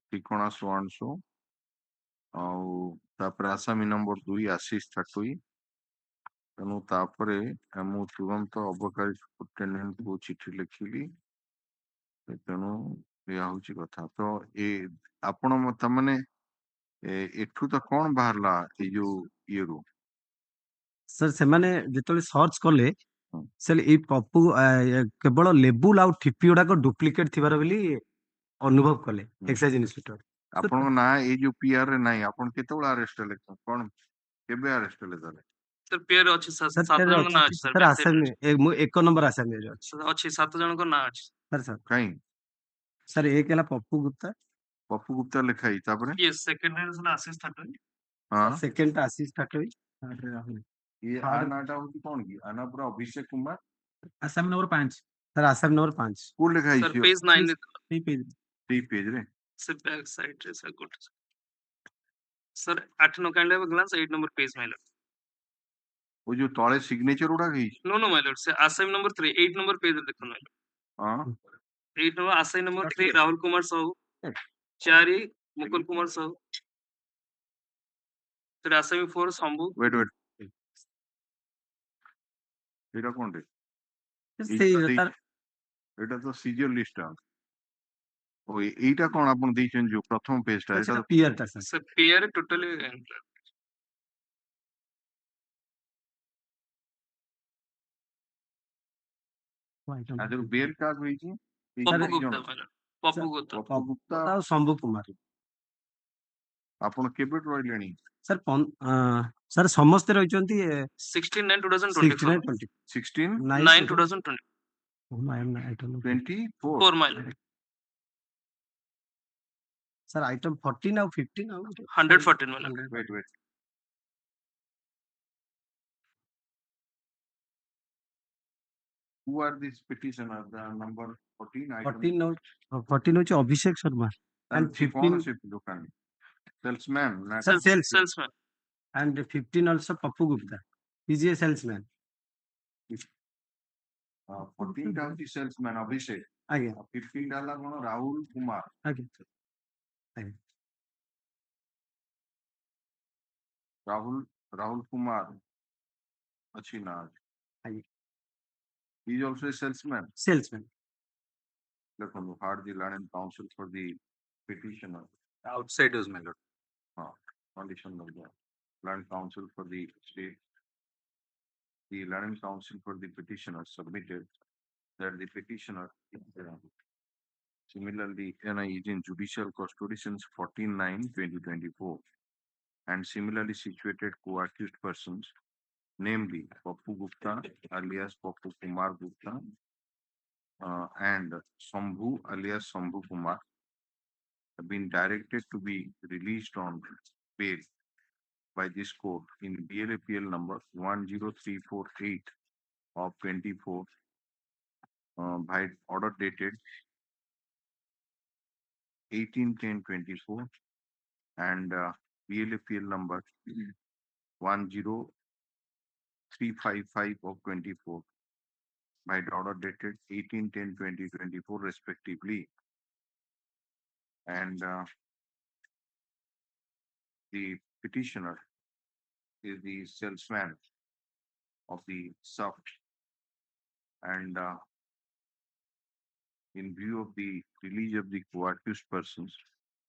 ठिकଣା सुआंशु ଆଉ ତାପରେ ଆସାମୀ ନମ୍ବର 2 ଆଶିଷ ଥାଟୁଇ ତେଣୁ ତାପରେ ମୁଁ ତୁରନ୍ତ ଅବକାରୀ ସୁପରିଟେଣ୍ଡେଣ୍ଟକୁ ଚିଠି ଲେଖିଲି ତେଣୁ ଏହା ହଉଛି କଥା ତ ଆପଣ ତାମାନେ ଏଠୁ ତ କଣ ବାହାରିଲା ଏଇ ଯୋଉ ଇଏରୁ sir ସେମାନେ ଯେତେବେଳେ ସର୍ଚ୍ଚ କଲେ ସେ ଏଇ ପପୁ କେବଳ ଲେବୁଲ ଆଉ ଠିପି ଗୁଡାକ ଡୁପ୍ଲିକେଟ ଥିବାର ବୋଲି ଅନୁଭବ କଲେ ଏକ୍ସାଇଜ ଇନ୍ସପେକ୍ଟର ଆପଣଙ୍କ ନାଁ ଏଇ ଯୋଉ ପିଆର ରେ ନାହିଁ ଆପଣ କେତେବେଳେ ଆରେଷ୍ଟ ହେଲେ କଣ କେବେ ଆରେଷ୍ଟ ହେଲେ ତାହେଲେ सर पेयर अछि Sir, सात pair जन ଅଛି ना କି? अछि सर Sir, बैक ଆସାମୀ ମୁଁ 1 ନମ୍ବର ଆସାମୀରେ ଅଛି साइड अछि 7 जन को ना अछि sir sir କାଇଁ sir ଏକ ହେଲା ପପୁ ଗୁପ୍ତା ପପୁ ଗୁପ୍ତା ଲେଖା ହେଇଛି ତାପରେ ये सेकंड है सर आशीष ठाकुर ହଁ ସେକେଣ୍ଡ ଟା ଆଶିଷ ଠାଟୋଇ ଇଏ ଆ ନାଁଟା ହଉଛି କଣ କି ଆ ନାଁ ପୁରା ଅଭିଷେକ କୁମାର ଆସାମୀ ନମ୍ବର 5 sir ଆସାମୀ ନମ୍ବର 5 କୋଉ ଲେଖା सर ହେଇଛି पेज 9 ସେଇ ପେଜ ସେଇ ପେଜ ରେ से बैक साइड रे sir good sir 8 no kind of glance 8 number page माइलर वो जो तले सिग्नेचर गुड़ा ହେଇଛି नो नो माइलर से आसामी नंबर 3 8 नंबर पेज देखो माइलर ହଁ 8 नंबर आसामी नंबर 3 राहुल कुमार साहू 4 मुकुल कुमार साहू सर आसामी 4 शंभू वेट ଏଇଟା କଣ ରେ ସେଇ ତାର ଏଇଟା ତ ସିଜିଓ ଲିଷ୍ଟ ଓ ଏଇଟା କଣ ଆପଣ ଦେଇଛନ୍ତି ଯୋଉ ପ୍ରଥମ ପେଜ ଟା ସେଟା ଏଟା ପିଆର ଟା sir सर पेयर टोटली ଆଜିରୁ ବେଲ କାହାକୁ ହେଇଛି ଏଇ पप्पू ଦି गुप्ता ଜଣ माइलर पप्पू गुप्ता ପପୁ ଗୁପ୍ତା ଆଉ ଶମ୍ଭୁ କୁମାର ଆପଣ କେବେଠୁ ରହିଲେଣି ସାର୍ ସାର୍ ସମସ୍ତେ ରହିଛନ୍ତି 16 9 69 2024 20 16 9 2020 24 4 माइलर ସାର୍ ଆଇଟମ 14 ଆଉ 15 ଆଉ 114 Mylar wait who are these petitioners the number 14 item 14 ହଉଛି ଅଭିଷେକ ଶର୍ମା and 15 ସେ ଦୋକାନ ସେଲ୍ସମ୍ୟାନ ନା sir sales salesman and 15 also Pappu Gupta he is a salesman 14 ଟା ହଉଛି ସେଲ୍ସମ୍ୟାନ ଅଭିଷେକ ଆଜ୍ଞା 15 ଟା ହେଲା କଣ ରାହୁଲ କୁମାର ଆଜ୍ଞା ରାହୁଲ କୁମାର ଅଛି ନା ଆଜ୍ଞା he is also a salesman salesman ଦେଖନ୍ତୁ hard the land and counsel for the petitioner outside was my lord condition of the land counsel for the state the land and counsel for the petitioner submitted that the petitioner similarly NI is in judicial custody since 14/9/2024 and similarly situated co-accused persons namely Pappu Gupta alias Pappu Kumar Gupta and Shambhu alias Shambhu Kumar have been directed to be released on bail by this court in BLAPL number 10348 of 24 by order dated 18/10/24 and BLAPL number 10355 of 24 by the order dated 18/10/2024 respectively, and the petitioner is the salesman of the sub, and in view of the release of the co-accused persons,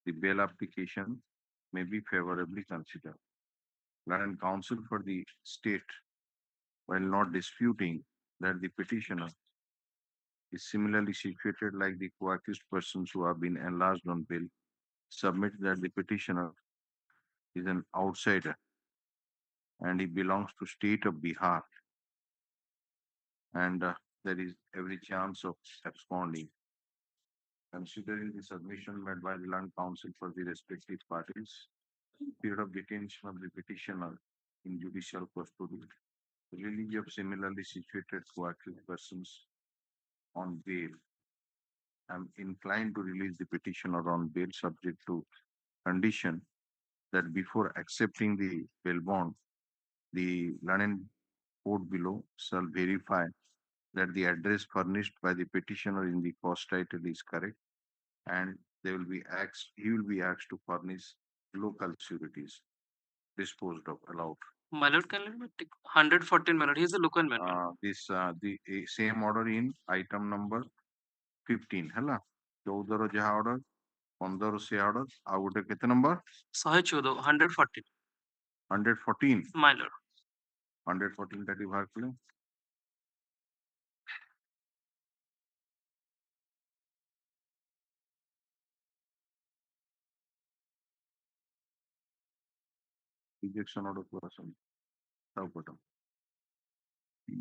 the bail application may be favorably considered. Learned counsel for the state, while not disputing that the petitioner is similarly situated like the co-accused persons who have been enlarged on bail, submit that the petitioner is an outsider and he belongs to state of Bihar, and there is every chance of absconding. Considering the submission made by the learned counsel for the respective parties, period of detention of the petitioner in judicial custody, release of similarly situated co-accused persons on bail, I'm inclined to release the petitioner on bail subject to condition that before accepting the bail bond, the learned court below shall verify that the address furnished by the petitioner in the cause title is correct, and he will be asked to furnish local sureties disposed of allowed. My lord, can you take 114, my lord? He is a local man. The same order in item number 15 ହେଲା 14 ର ଯାହା order 15 ସେ order ଆଉ ଗୋଟେ କେତେ number 114, 114. 114 My lord. 114 ଟା ଟିକେ ବାହାର କଲେ rejection order को आसन सब button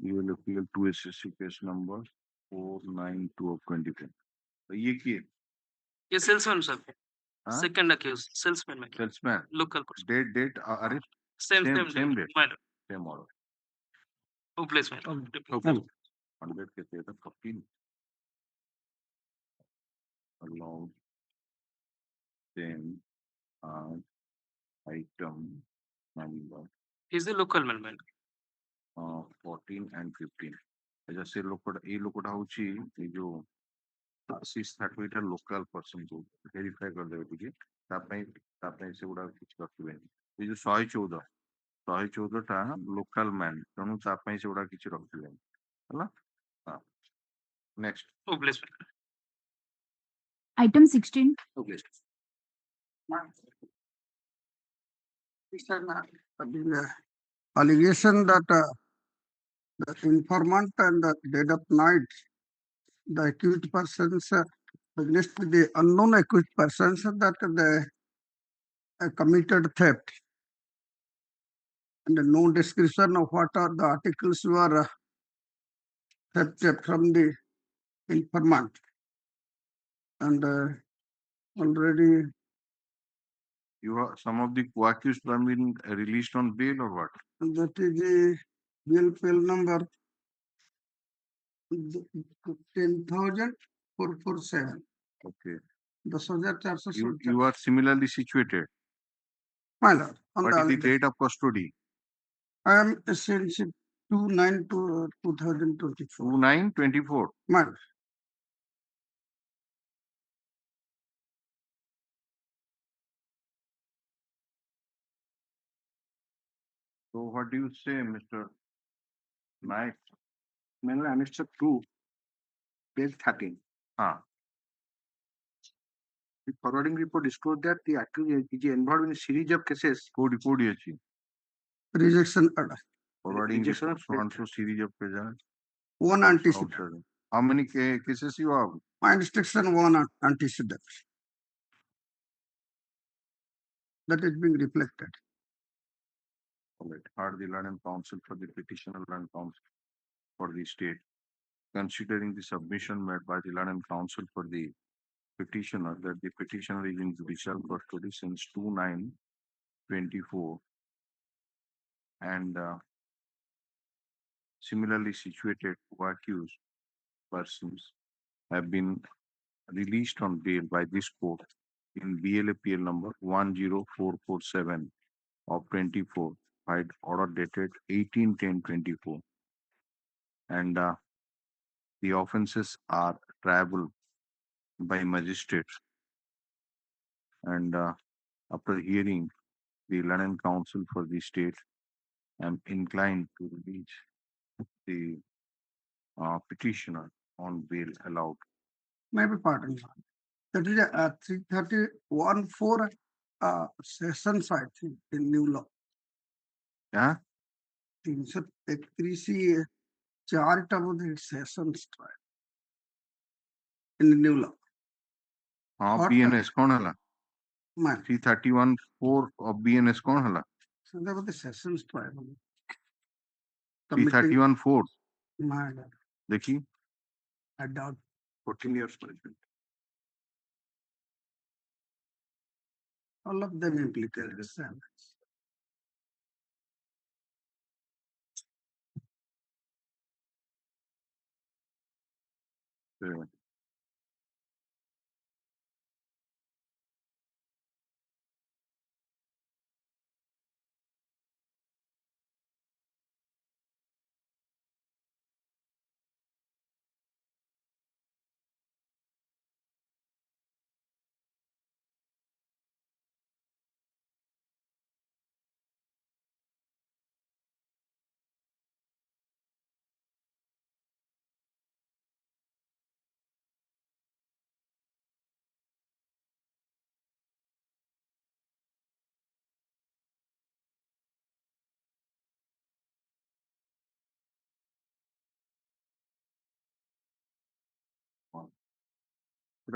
BLAPL 2 SSC case number 492 of 24 तो ये की है ये salesman sir. Second accused, salesman. salesman Local person. date arrest Same date my lord. same order Hopeless man. 100 के थे 14 allowed same item number He's a local man. 14 and 15 ऐसा से लोकड़ा ये लोकड़ा होची ये जो आशीष ठाकुर लोकल पर्सन को वेरीफाई कर देवे टिके तापई से गुडा कुछ रखिबे ये जो 114 टा लोकल मैन तनु तापई से गुडा किछ रखिबे हला हां next Hopeless man. Item 16. Okay The allegation that the informant and the dead of night, the accused persons against the unknown accused persons that they committed theft, and no description of what are the articles were theft from the informant, and already you are some of the co-accused have been released on bail or what that is the BLPL number 10,447. okay 10,447. you are similarly situated My lord, on what the is the date of custody I am essentially 2/9/2024. 29/24 My lord. so what do you say Mr. Naik Manual Annexure 2, page 13. The forwarding report disclosed that the accused is involved in a series of cases. Code ଅଛି Rejection order. forwarding Rejection of report so series of cases One antecedent. how many cases you have My instruction one antecedent. That is being reflected. Heard the learned counsel for the petitioner learned counsel for the state, considering the submission made by the learned counsel for the petitioner that the petitioner is in judicial custody since 2/9/24 and similarly situated co-accused persons have been released on bail by this court in BLAPL number 10447 of 24 by order dated 18/10/24, and the offences are triable by magistrates, and after hearing the London Council for the State, I am inclined to release the petitioner on bail allowed. Maybe pardon. That is a 331(4) sessions, I think, in new law. Yeah, 331 charitable sessions in the new law. What BNS कौन हला? Man, 331(4) of BNS कौन हला? so there was the sessions trial. 331(4) Man, देखिए I doubt 14 years punishment. all of them implicated. Yeah.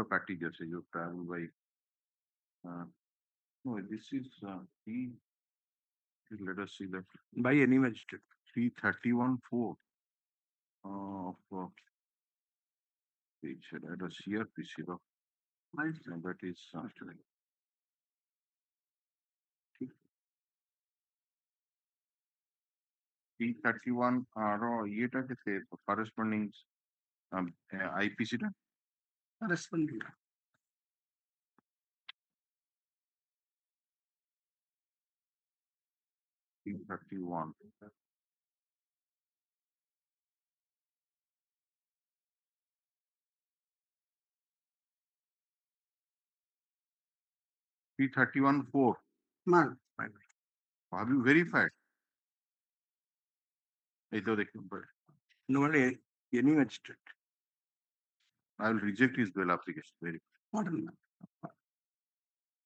Practice जैसे जो travel by no, this is let us see that by any magistrate 331(4) of at a CRPC law. That is actually 331 yearটাকে corresponding IPC টা Corresponding. 331. (331)(4). Man, Have you verified? No, any magistrate. I will reject his bail application. Very. pardon.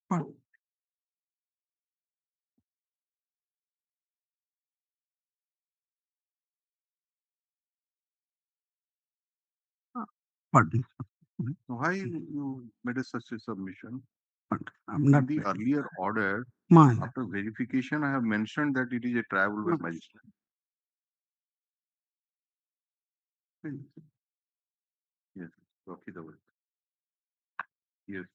Pardon. Pardon. Why you made such a submission? I'm not. In the earlier order, Man, after verification, I have mentioned that it is a tribal by magistrate. Yes, okay, the way. Yes.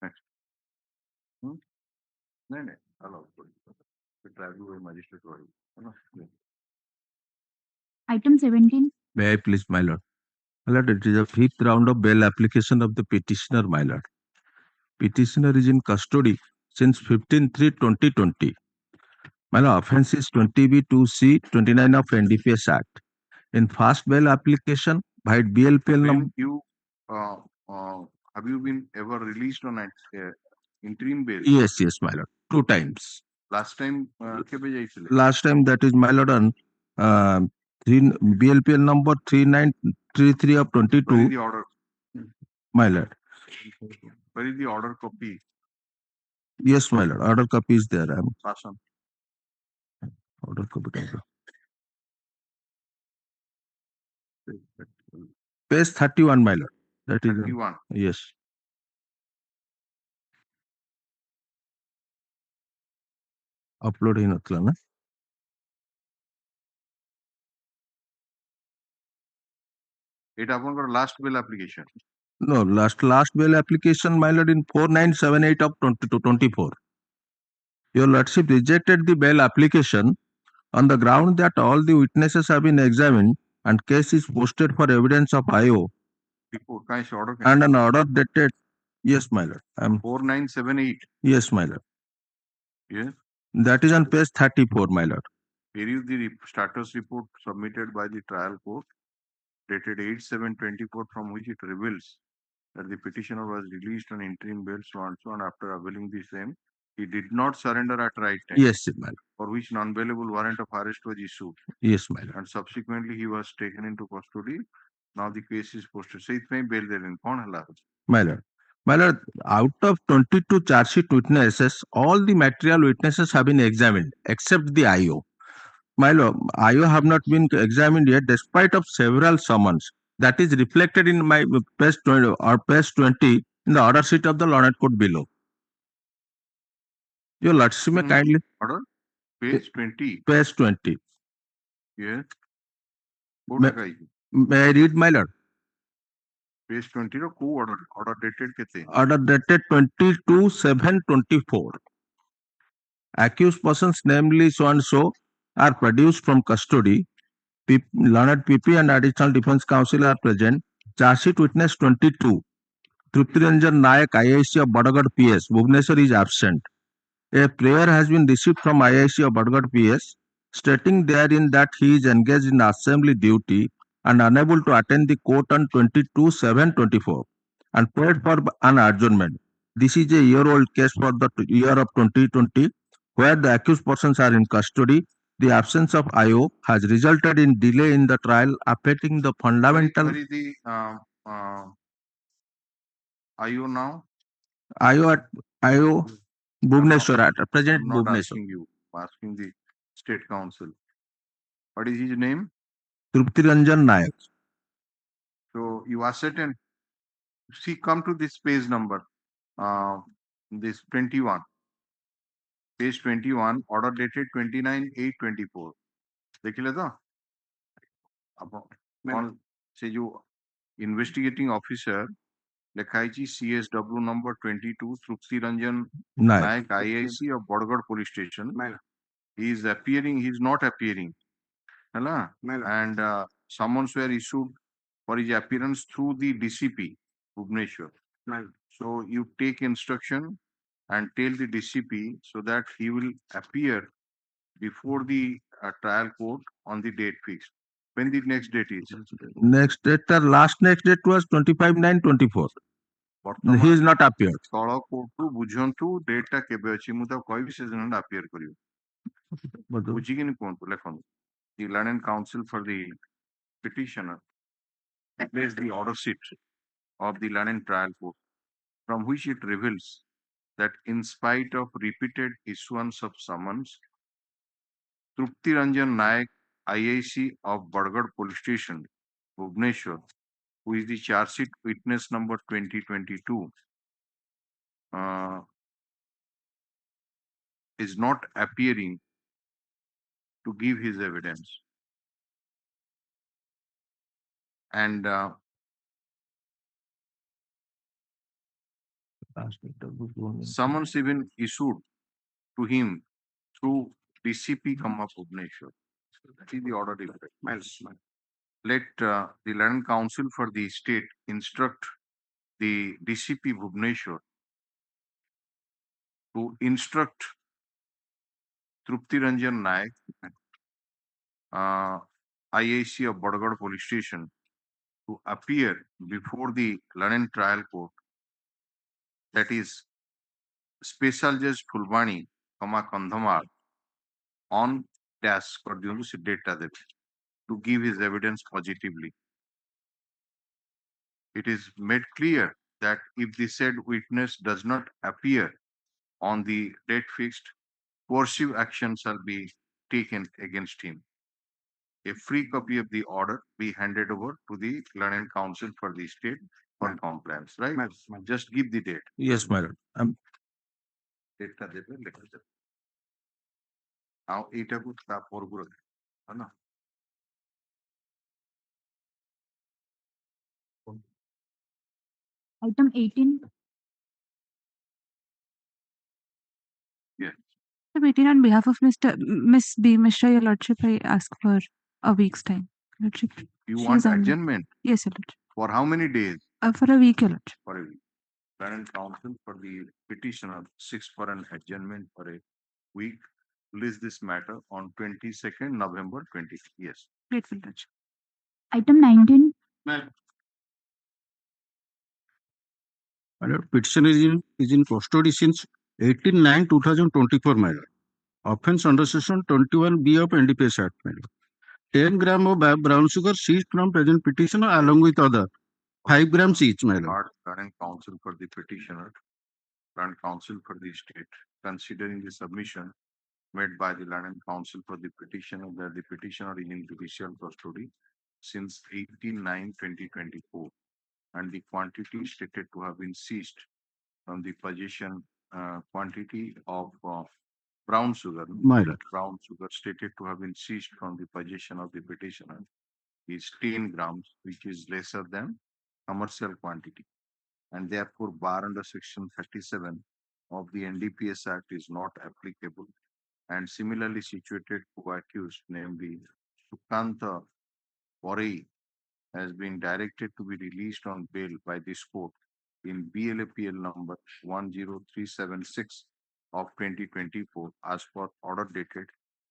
Next. No, no, allow. The tribal by magistrate. No, no. Item 17. May I please, my lord? My lord, it is a fifth round of bail application of the petitioner, my lord. Petitioner is in custody since 15/3/2020. My lord, offense is 20B2C 29 of NDPS Act. In first bail application, by BLPL number. You have you been ever released on an interim bail? Yes, yes, my lord. 2 times. Last time, Last time, that is, my lord, on BLPL number 3933 of 22. Where is the order? My lord. Where is the order copy? Yes, my lord. Order copy is there. Pass on. Order copy. Page 31, my lord. That is 31. Yes. Upload ହେଇନଥିଲା ନା? এটা ଆପଣଙ୍କର last bill application. No, last bail application, my lord, in 4978 of 2024. Your lordship rejected the bail application on the ground that all the witnesses have been examined and case is posted for evidence of IO Report, kind order. and an order dated. Yes, my lord. 4978. Yes, my lord. Yes. That is on page 34, my lord. Review the status report submitted by the trial court dated 8/7/24, from which it reveals that the petitioner was released on interim bail so and after availing the same, he did not surrender at right time. Yes, my lord. For which non-bailable warrant of arrest was issued. Yes, my lord. And subsequently he was taken into custody. Now the case is posted. So it may bail there in My lord. My lord, out of 22 charge sheet witnesses, all the material witnesses have been examined except the IO. My lord, IO have not been examined yet despite of several summons. That is reflected in my page 20 or page 20 in the order sheet of the Lornet Court below. Your lordship may kindly. Order? Page 20. Page 20. Yes. May I read, my lord? Page 20 ro order dated kete? Order dated 22/7/24. Accused persons, namely so and so, are produced from custody. Learned PP and Additional Defense Counsel are present. Charge sheet witness 22. Truptiranjan Nayak, IIC of Badagad PS, Bhubaneswar is absent. A prayer has been received from IIC of Badagad PS, stating therein that he is engaged in assembly duty and unable to attend the court on 22/7/24 and prayed for an adjournment. This is a year-old case for the year of 2020, where the accused persons are in custody. The absence of IO has resulted in delay in the trial, affecting the fundamental. Where is the IO now? IO Bhubaneswar at present. I'm not Bhubaneswar. asking you. I'm asking the state council. What is his name? Truptiranjan Nayak. So you ascertain. See, come to this page number. This 21. Page 21, order dated 29/8/24. देखिले तो अब से जो investigating officer लिखा है CSW number 22 Trupti Ranjan Nayak IIC of Bodhgad police station. He is appearing, he is not appearing. And summons were issued for his appearance through the DCP Bhubaneswar. So you take instruction and tell the DCP so that he will appear before the trial court on the date fixed. When the next date is? Next date, last next date was 25/9/24. He is not appeared. ତଳ କୋର୍ଟରୁ ବୁଝନ୍ତୁ ଡେଟଟା କେବେ ଅଛି ମୁଁ ତାକୁ କହିବି ସେ ଦିନ appear କରିବ ବୁଝିକିନି କୁହନ୍ତୁ ଲେଖନ୍ତୁ the learned counsel for the petitioner place the order sheet of the learned trial court from which it reveals that in spite of repeated issuance of summons, Trupti Ranjan Nayak, IIC of Badgad police station, Bhubaneswar, who is the charge sheet witness number 2022, is not appearing to give his evidence. And summons even issued to him through DCP Bhubaneswar. That is the order. Let the learned counsel for the state instruct the DCP Bhubaneswar to instruct Trupti Ranjan Nayak, IIC of Badgad police station, to appear before the learned trial court, that is Special Judge Fulbani, Kandhamal, on task or data to give his evidence positively. It is made clear that if the said witness does not appear on the date fixed, coercive action shall be taken against him. A free copy of the order be handed over to the learned counsel for the state for compliance, right? Just give the date. Yes, my lord. Date now, ଏଇଟାକୁ ତା ପରକୁ ରଖ ନା Item 18. Yes. Item 18 on behalf of Miss B. Mishra, Your Lordship, I ask for a week's time. Lordship. You She want is on leave. adjournment? Yes, Your Lordship. For how many days? For a week, Your Lordship. For a week. Current counsel for the petitioner seeks for an adjournment for a week. List this matter on 22nd November 20. Yes. Grateful, Lordship. Item 19. My lord, petitioner is in custody since 18/9/2024, my lord. Offense under section 21B of NDPS Act, my lord. 10 gram of brown sugar seized from present petitioner along with other 5 grams each, my lord. Current counsel for the petitioner, current counsel for the state, considering the submission made by the land and counsel for the petitioner that the petitioner is in judicial custody since 18/9/2024, and the quantity stated to have been seized from the possession quantity of brown sugar. My lord. Brown sugar stated to have been seized from the possession of the petitioner is 10 grams, which is lesser than commercial quantity, and therefore bar under section 37 of the NDPS Act is not applicable. And similarly situated co-accused, namely Sukanta Parity, has been directed to be released on bail by this court in BLAPL number 10376 of 2024 as per order dated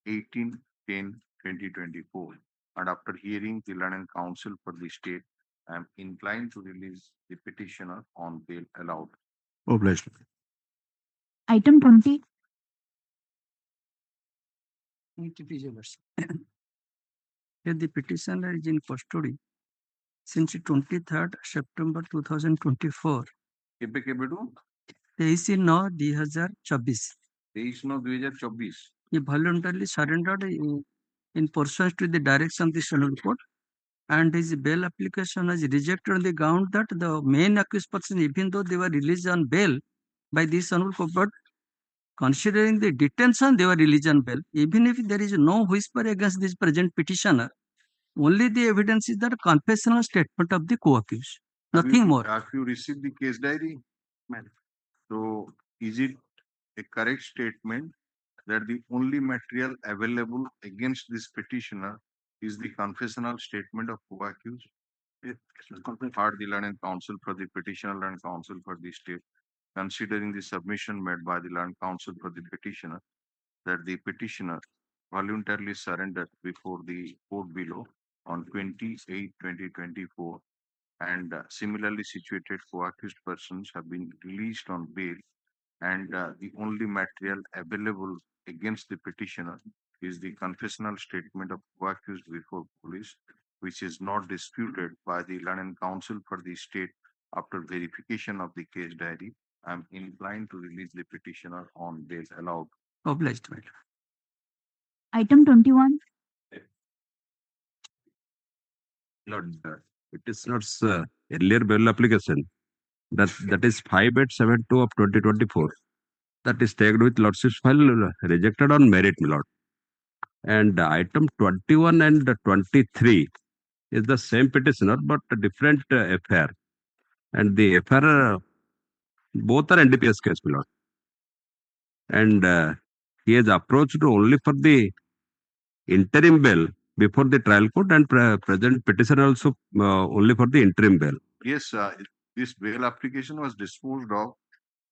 18/10/2024. And after hearing the land and counsel for the state, I am inclined to release the petitioner on bail allowed. Obliged. Item 20. Here the petitioner is in custody since 23rd September 2024. केबे केबेडू 23/9/2024. 23/9/2024. He voluntarily surrendered in pursuance to the direction of the Honorable Court, and his bail application was rejected on the ground that the main accused person, even though they were released on bail by this Honorable Court, but considering the detention, they were released on bail. Even if there is no whisper against this present petitioner, only the evidence is that confessional statement of the co-accused, nothing more. Have you received the case diary? So is it a correct statement that the only material available against this petitioner is the confessional statement of co-accused? Heard the land and counsel for the petitioner and counsel for the state, considering the submission made by the land counsel for the petitioner that the petitioner voluntarily surrendered before the court below on 28/2024, and similarly situated co-accused persons have been released on bail, and the only material available against the petitioner is the confessional statement of co-accused before police, which is not disputed by the land and counsel for the state. After verification of the case diary, I am inclined to release the petitioner on bail allowed. Obliged, madam. Item 21. Lord, petitioner's earlier bail application, that is 5872 of 2024, that is tagged with lordship's file rejected on merit, my lord. And item 21 and 23 is the same petitioner but a different affair, and the affair both are NDPS case, my lord. And he has approached only for the interim bail before the trial court, and present petition also only for the interim bail. Yes, this bail application was disposed of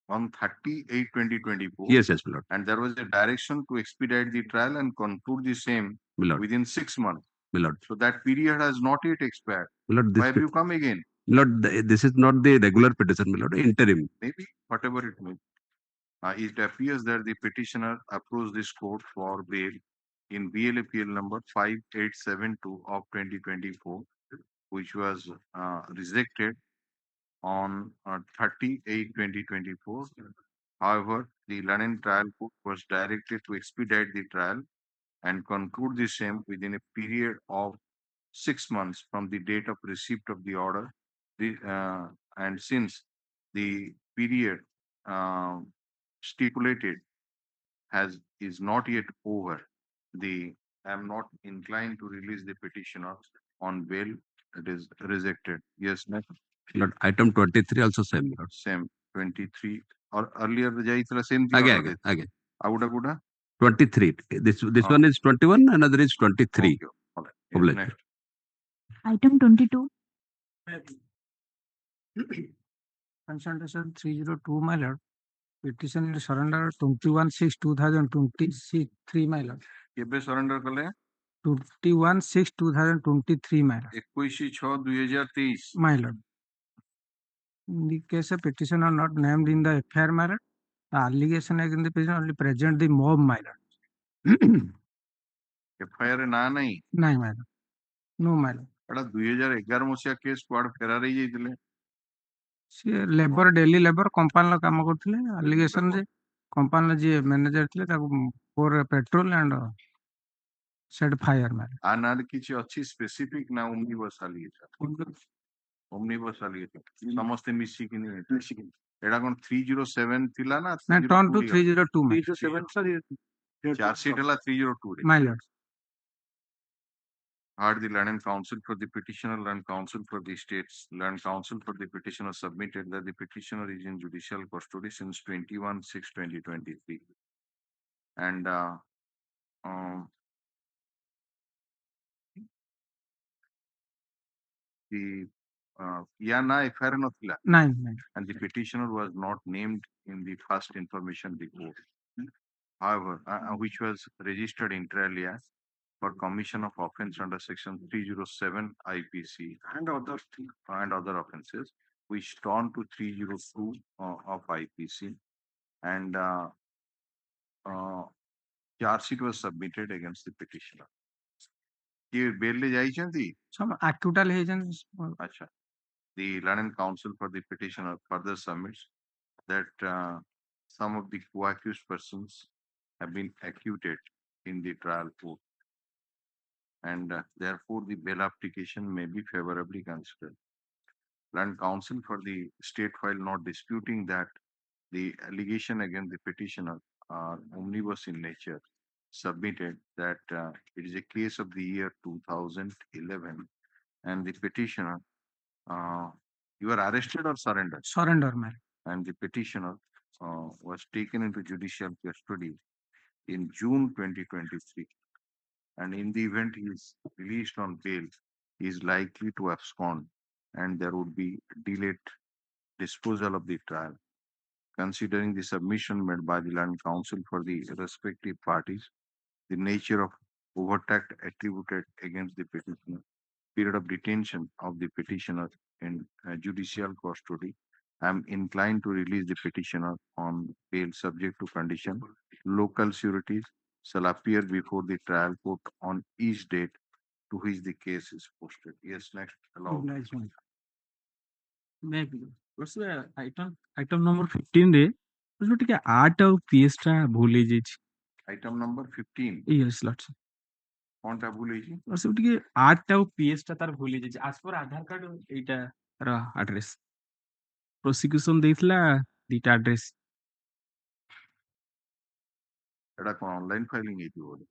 on 30/8/2024. Yes, my lord. And there was a direction to expedite the trial and conclude the same My lord. within 6 months. My lord. So that period has not yet expired. My lord, Why have you come again? My lord, this is not the regular petition, my lord, interim. Maybe, whatever it may be. It appears that the petitioner approached this court for bail in BLAPL number 5872 of 2024, which was rejected on 30/8/2024. However, the London trial court was directed to expedite the trial and conclude the same within a period of 6 months from the date of receipt of the order. And since the period stipulated is not yet over, I am not inclined to release the petitioner on bail. It is rejected. Yes, next. Lord, item 23 also same. Lord. Same 23 or earlier jaitila same thing. Again. Kuda 23. This one is 21, another is 23. Okay. All right. Yes, next. Item 22. Concentration 302, my lord. Petition will surrender 21/6/2023, my lord. କେବେ surrender କଲେ 21/6/2023, my lord. 21/6/2023 My lord. In the case of petitioner not named in the FIR, my lord, the allegation against the petitioner only present the mob, my lord. FIR ରେ ନାଁ ନାହିଁ ନାଇଁ my lord. No, my lord. ଏଟା 2011 ମସିହା case କୁଆଡେ ଫେରାର ହେଇଯାଇଥିଲେ ସିଏ ଲେବର ଡେଲି ଲେବର କମ୍ପାନୀର କାମ କରୁଥିଲେ ଆଲିଗେସନ ଯେ କମ୍ପାନୀର ଯିଏ ମ୍ୟାନେଜର ଥିଲେ ତାକୁ four petrol and set fire ମାରେ ଆ ନାଁରେ କିଛି ଅଛି ସ୍ପେସିଫିକ ନା ଓମନିବସ୍ ଆଲିଗେସନ ସମସ୍ତେ ମିଶିକିନି ଏଟା କଣ 307 ଥିଲା ନା ଟର୍ନ ଟୁ 302 ଚାର୍ଜସିଟ୍ ହେଲା 302 ରେ my lord. Heard the land counsel for the petitioner, land counsel for the states, land counsel for the petitioner submitted that the petitioner is in judicial custody since 21/6/2023 and the Yana FIR nathila Nine. and the petitioner was not named in the first information report, however which was registered inter alia for commission of offense under section 307 IPC and other offenses, which turned to 302 of IPC, and charge sheet was submitted against the petitioner. Ye bail le jayichanti? Some acquittal ହେଇଛନ୍ତି. Acha. The London Council for the petitioner further submits that some of the co-accused persons have been acquitted in the trial court, and therefore the bail application may be favorably considered. Land Council for the state file not disputing that the allegation against the petitioner are omnibus in nature, submitted that it is a case of the year 2011 and the petitioner you were arrested or surrendered? Surrender, man. And the petitioner was taken into judicial custody in June 2023. And in the event he is released on bail, he is likely to abscond and there would be delayed disposal of the trial. Considering the submission made by the Land Council for the respective parties, the nature of overtact attributed against the petitioner, period of detention of the petitioner in judicial custody, I am inclined to release the petitioner on bail subject to condition. Local sureties shall appear before the trial court on each date to which the case is posted. Yes, next. Allow. Maybe. What's the item number 15 ରେ ଯୋଉ ଟିକେ art ଆଉ PS ଟା ଭୁଲ ହେଇଯାଇଛି. Item number 15. Yes, Lord. କଣଟା ଭୁଲ ହେଇଛି? ସବୁ ଟିକେ ଆର୍ଟ ଆଉ ପିଏସ୍ ଟା ତାର ଭୁଲ ହେଇଯାଇଛି. ଆଜ ପର ଆଧାର କାର୍ଡ ଏଇଟା ତାର ଆଡ୍ରେସ. ପ୍ରୋସିକ୍ୟୁସନ ଦେଇଥିଲା ଦିଟା ଆଡ୍ରେସ. ଏଟା କଣ ଅନଲାଇନ ଫାଇଲିଂ ହେଇଥିବ ବୋଧେ?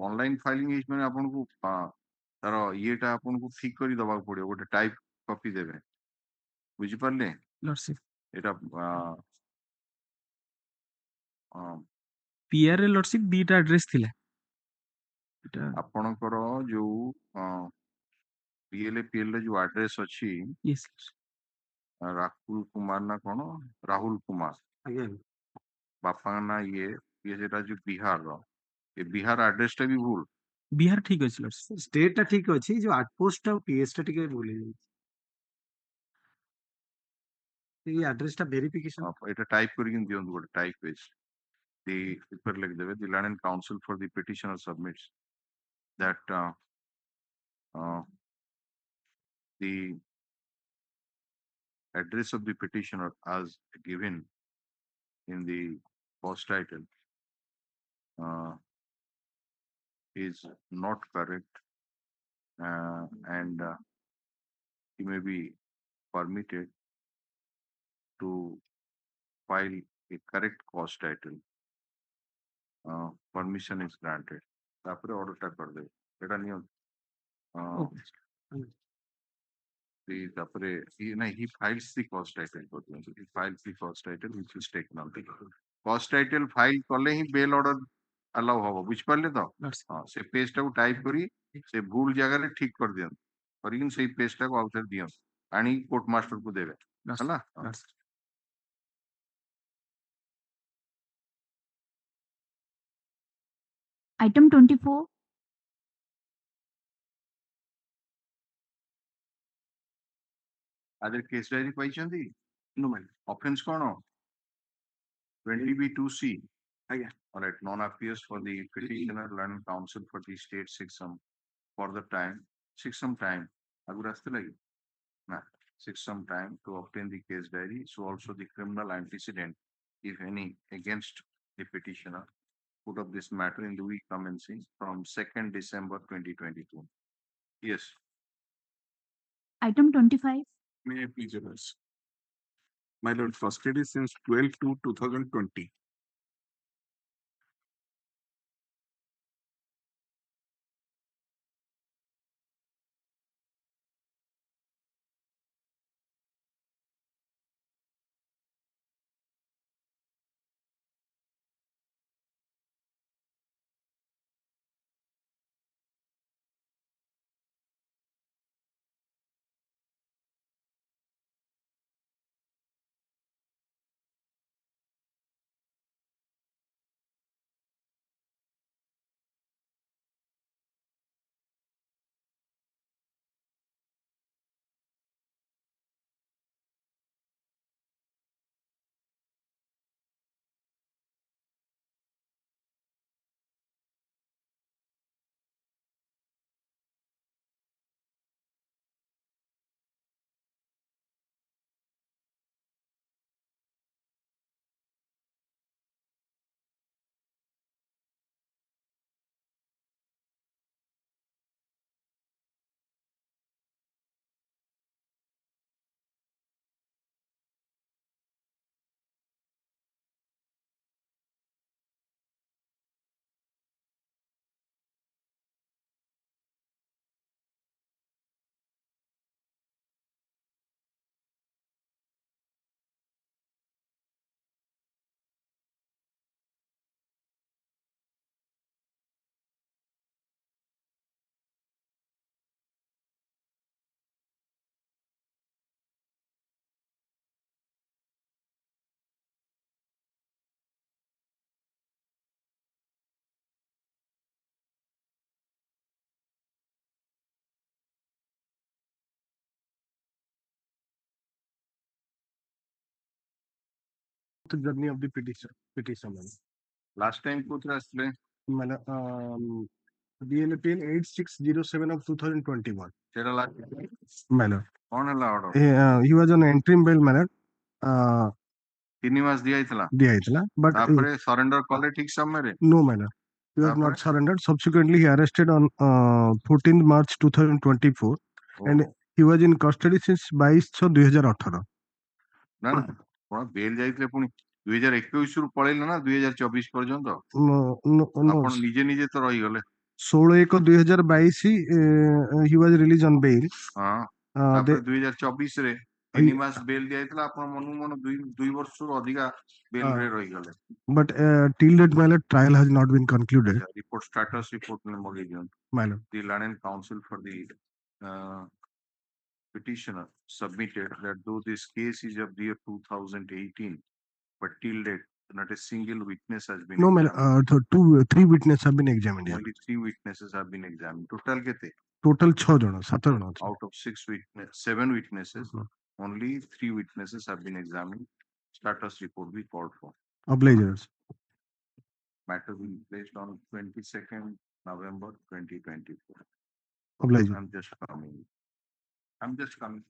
ଅନଲାଇନ ଫାଇଲିଂ ହେଇଛି ମାନେ ଆପଣଙ୍କୁ ତାର ଇଏଟା ଆପଣଙ୍କୁ ଠିକ କରି ଦବାକୁ ପଡିବ, ଗୋଟେ ଟାଇପ କପି ଦେବେ, ବୁଝିପାରିଲେ? ଏଟା ପିଆର ରେ ଲର୍ଡସିପ ଦିଟା ଆଡ୍ରେସ ଥିଲା. ଆପଣଙ୍କର ଯୋଉ PLA ରେ ଯୋଉ ଆଡ୍ରେସ ଅଛି ରାହୁଲ କୁମାର ନା କଣ, ରାହୁଲ କୁମାର, ବାପାଙ୍କ ନା ଇଏ ସେଟା ଯୋଉ ବିହାରର, ଏ ବିହାର ଆଡ୍ରେସ ଟା ବି ଭୁଲ. ବିହାର ଠିକ ଅଛି ଲର୍ଡ. ଷ୍ଟେଟ ଟା ଠିକ ଅଛି, ଯୋଉ ଆଉଟପୋଷ୍ଟ ଆଉ ପିଏସ୍ ଟା ଟିକେ ଭୁଲ ହେଇଯାଇଛି. এই আড্রেসটা ভেরিফিকেশন এটা টাইপ করে কিন্তু দিଅନ୍ତୁ, ଗୋଟେ type page the paper লিখଦେବେ the Land and Council for the petitioner submits that the address of the petitioner as given in the post title is not correct, and he may be permitted to file a correct post title. Permission is granted. ତାପରେ ଅର୍ଡରଟା କରିଦେବେ, ଏଟା ନିଅନ୍ତୁ. he files the cost title. He files the cost title which is taken out. Cost title file कले ही bail order allow होगा बुझ पाले तो हाँ से पेज टाको टाइप करी से भूल जगह रे ठीक कर दियन और इन से पेज टाको आउटर दियन आनी कोर्ट मास्टर को देवे है ना Item 24. आदर केस डायरी पाइछंती नो मैन ऑफेंस कौन 20B2C again all right non appears for the petitioner learned counsel for the state seeks some for the time seeks some time agu raste lagi na seeks some time to obtain the case diary so also the criminal antecedent if any against the petitioner put up this matter in the week commencing from 2nd December 2022 yes Item 25. May I please yours? My lord, custody since 12/2/2020. The journey of the petitioner. last time कुछ रास्ते DLPN 8607 of 2021. तेरा last Manner. कौन है order He was on interim bail manner. 3 मास दिया इतला But तापरे surrender कले ठीक समय रे no manner. He was not surrendered. Subsequently, he arrested on 14th March 2024, and he was in custody since 22/6/2018. ନା ନା କଣ ବେଲ ଯାଇଥିଲେ ପୁଣି 2021 ରୁ ପଳେଇଲେ ନା 2024 ପର୍ଯ୍ୟନ୍ତ ଆପଣ ନିଜେ ନିଜେ ତ ରହିଗଲେ 16/1/2022 he was released on bail. ହଁ ତାପରେ 2024 ରେ 3 ମାସ ବେଲ ଦିଆଯାଇଥିଲା ଆପଣ ମନକୁ ମନ 2 ବର୍ଷରୁ ଅଧିକା ବେଲ ରେ ରହିଗଲେ But till date, my lord, trial has not been concluded. report status report ମଗେଇ ଦିଅନ୍ତୁ My lord. The learned counsel for the petitioner submitted that though this case is of the year 2018, but till date not a single witness has been No, my lord, 3 witnesses have been examined. Only 3 witnesses have been examined. Total kete? Total 6 jana, 7 jana. Out of 7 witnesses, only 3 witnesses have been examined. Status report be called for. Obligers. Matter will be placed on 22nd November 2024. Obligers. I'm just coming.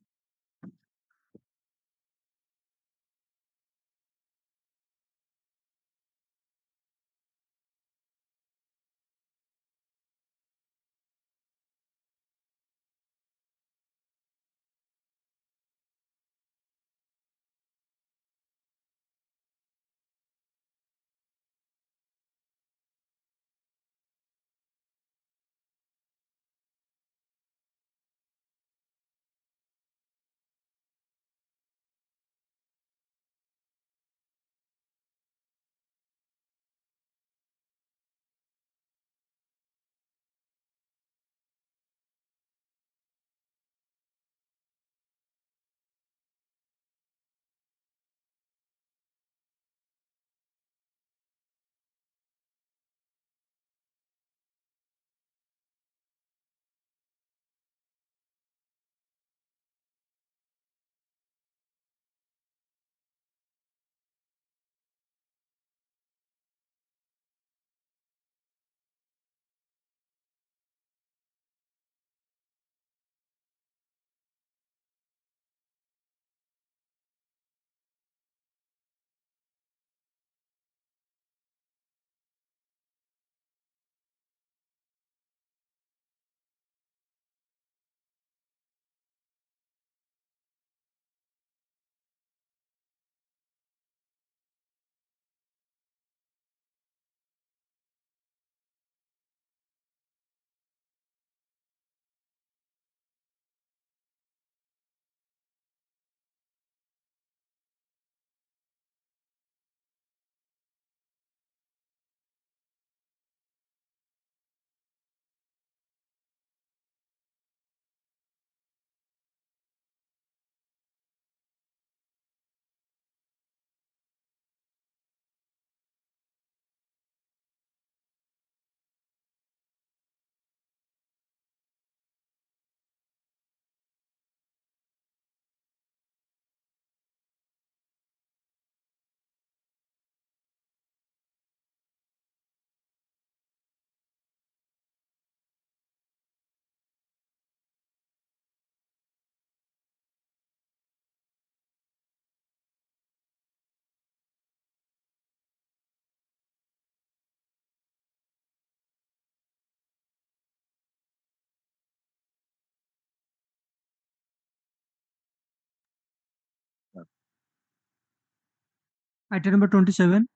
Item number 27.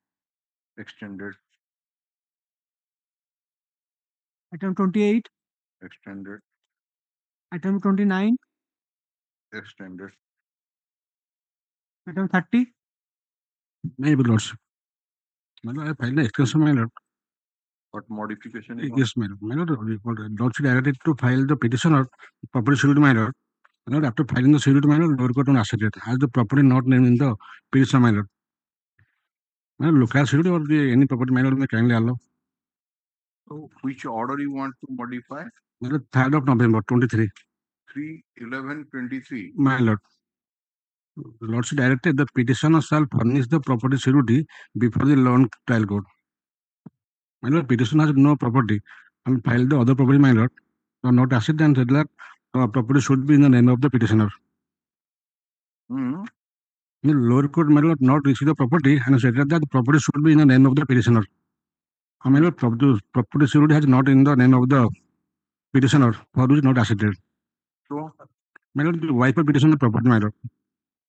Extended. Item 28. Extended. Item 29. Extended. Item 30. Maybe lordship. I filed an extension, my lord. What modification is Yes, my lord. My lord, lordship directed to file the petition or property surety, my lord. My lord, after filing the surety, my lord, lower court on accepted as the property not named in the petition, my lord. My lord, local surety or any property, my lord, may kindly allow. So which order you want to modify? My lord, 3rd of November 23. 3/11/23. My lord. The lordship directed the petitioner shall furnish the property surety before the loan trial court. My lord, petitioner has no property and filed the other property, my lord. So not asset and said that property should be in the name of the petitioner. The lower court, my lord, not receive the property and said that the property should be in the name of the petitioner. My lord, property surety has not in the name of the petitioner, for which not asserted. So, my lord, the wife of petitioner property, my lord.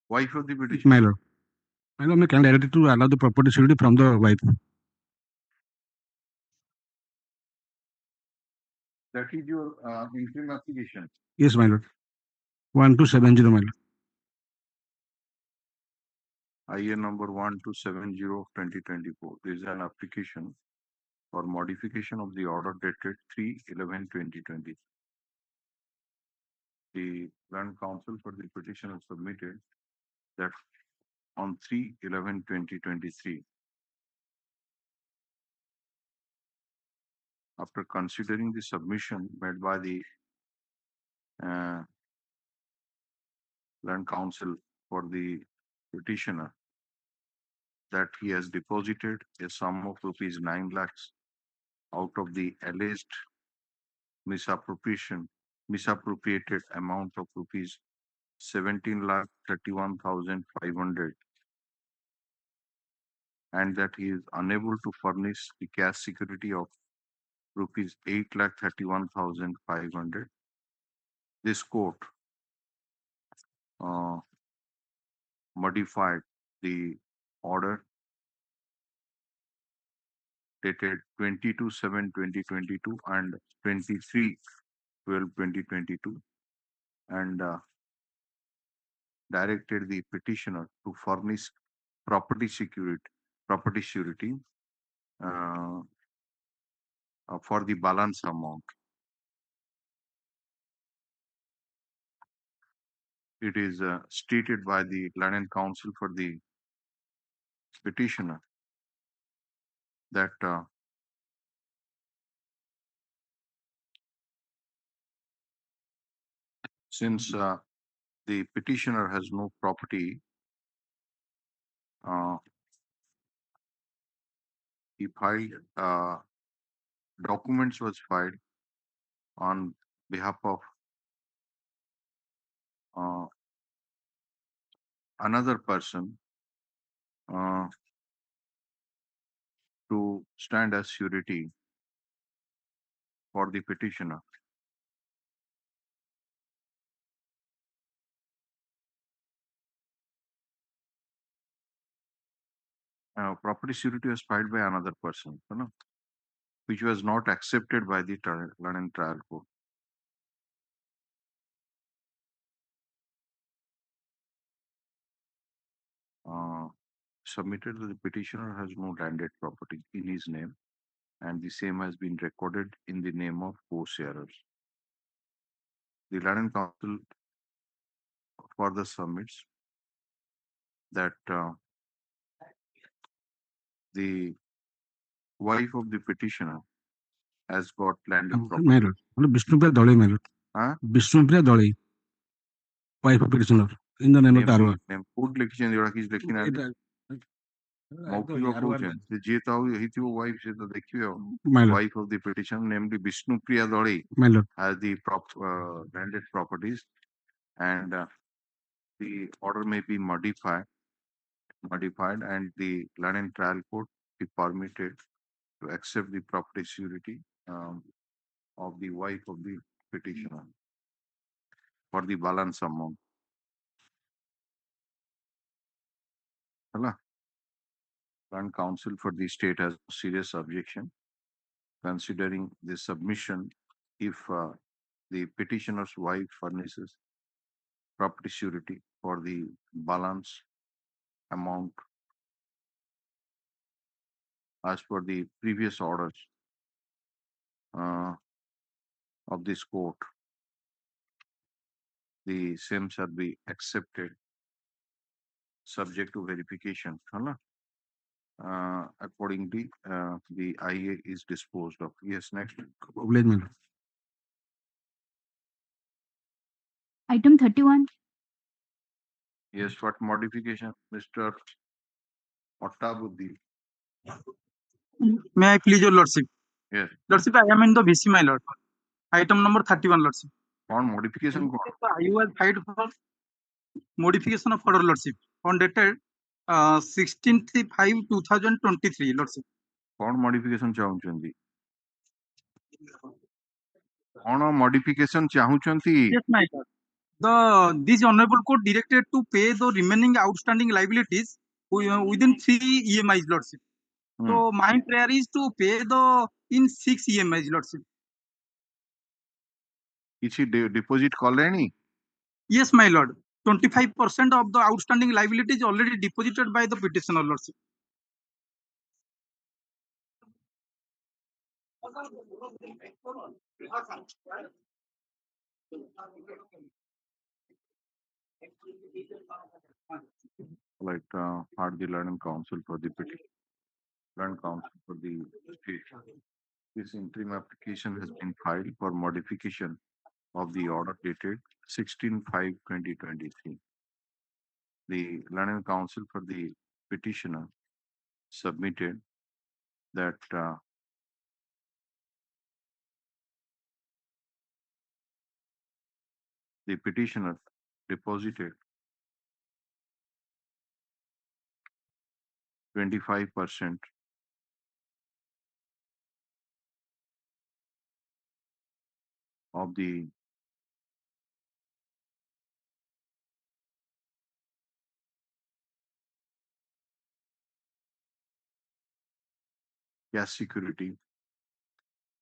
Wife of the petitioner. My lord. My lord, may can directed to allow the property surety from the wife. That is your interim application. Yes, my lord. 1270, my lord. IA number 1270/2024. There is an application for modification of the order dated 3/11/2020. The Land Council for the petitioner submitted that on 3/11/2023. After considering the submission made by the Land Council for the petitioner, that he has deposited a sum of rupees 9 lakhs out of the alleged misappropriated amount of rupees 17,31,500, and that he is unable to furnish the cash security of rupees 8,31,500. This court modified the order dated 22/7/2022 and 23/12/2022, and directed the petitioner to furnish property surety for the balance amount. It is stated by the Land Council for the petitioner that since the petitioner has no property, he filed documents was filed on behalf of another person to stand as surety for the petitioner. Property surety was filed by another person, which was not accepted by the London trial court. Submitted that the petitioner has no landed property in his name, and the same has been recorded in the name of co-sharers. The London Council further submits that the wife of the petitioner has got landed property. My lord, Vishnupriya Dole, my lord. Vishnupriya Dole, wife of petitioner, in the name of Tarwa. Court election, you are his election. Wife of the petitioner, namely Vishnupriya Dole, my lord, has the landed properties, and the order may be modified, and the London trial court be permitted to accept the property surety of the wife of the petitioner for the balance amount. Learned counsel for the state has serious objection. Considering the submission, if the petitioner's wife furnishes property surety for the balance amount as per the previous orders of this court, the same shall be accepted subject to verification. Accordingly, the IA is disposed of. Yes, next. Item 31. Yes, what modification, Mr. Ottabuddin? May I please your lordship? Yes. Lordship, I am in the VC, my lord. Item number 31, lordship. On modification. I was filed for modification of order, lordship, on dated 16/5/2023, lordship. कौन modification चाहूचंती? कौन modification चाहूचंती? Yes, my lord. This honorable court directed to pay the remaining outstanding liabilities within 3 EMIs, lordship. So my prayer is to pay in 6 EMIs, lordship. किसी deposit colony? Yes, my lord. 25% of the outstanding liability is already deposited by the petitioner, lordship. Like had the learning counsel for the petition. Learning counsel for the state. This interim application has been filed for modification of the order dated 16/5/2023. The learning counsel for the petitioner submitted that the petitioner deposited 25% of the cash security,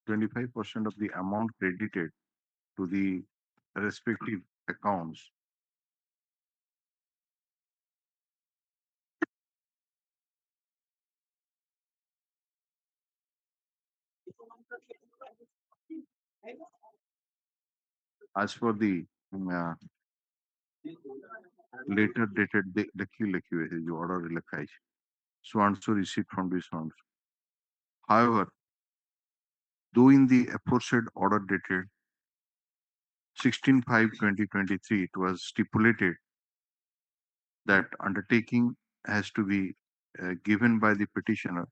25% of the amount credited to the respective accounts as for the later dated the order so and so received from this funds. However, though in the aforesaid order dated 16/5/2023, it was stipulated that undertaking has to be given by the petitioner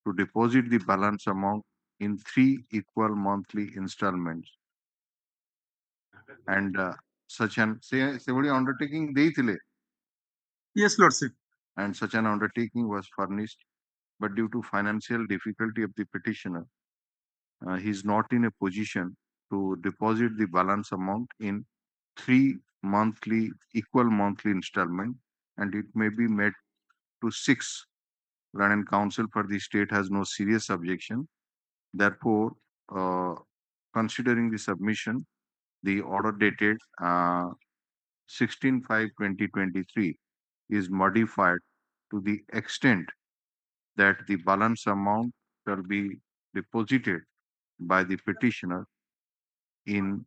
to deposit the balance amount in 3 equal monthly installments, and such an undertaking ଦେଇଥିଲେ. Yes, lordship. And such an undertaking was furnished, but due to financial difficulty of the petitioner, he is not in a position to deposit the balance amount in 3 equal monthly installment, and it may be made to 6. Learned counsel for the state has no serious objection. Therefore, considering the submission, the order dated 16/5/2023 is modified to the extent that the balance amount shall be deposited by the petitioner in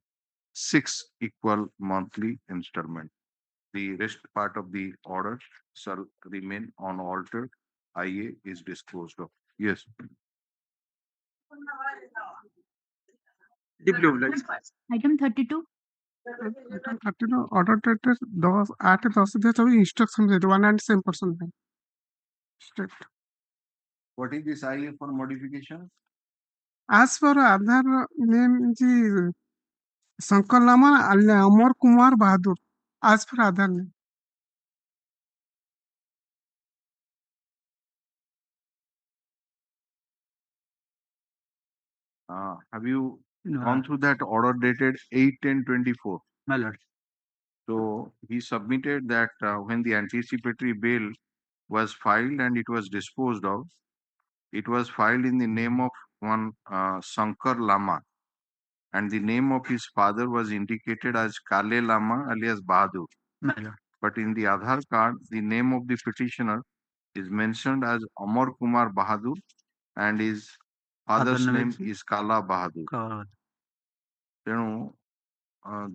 6 equal monthly installments. The rest part of the order shall remain unaltered. IA is disposed of. Yes. Item 32. Order dated 10/8/2024 instruction dated one and same person. Straight. What is this IA for modification? As per Aadhaar name is Shankar Lama Amar Kumar Bahadur. As per Aadhaar name. Have you gone through that order dated 8/10/24? My lord. So he submitted that when the anticipatory bail was filed and it was disposed of. It was filed in the name of one Shankar Lama, and the name of his father was indicated as Kale Lama alias Bahadur. But in the Aadhaar card, the name of the petitioner is mentioned as Amar Kumar Bahadur and his father's name is Kala Bahadur.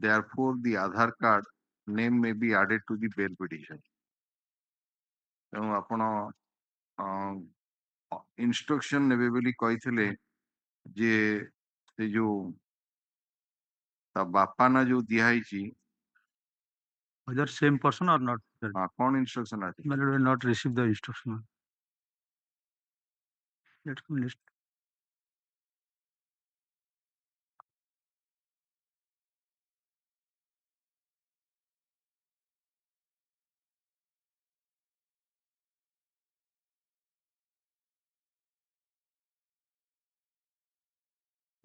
Therefore, the Aadhaar card name may be added to the bail petition. Instruction ନେବେ ବୋଲି କହିଥିଲେ ଯେ ସେ ଯୋଉ ତା ବାପା ନା ଯୋଉ ଦିଆ ହେଇଛି Whether same person or not. କଣ instruction ଅଛି? But will not receive the instruction. Let me list.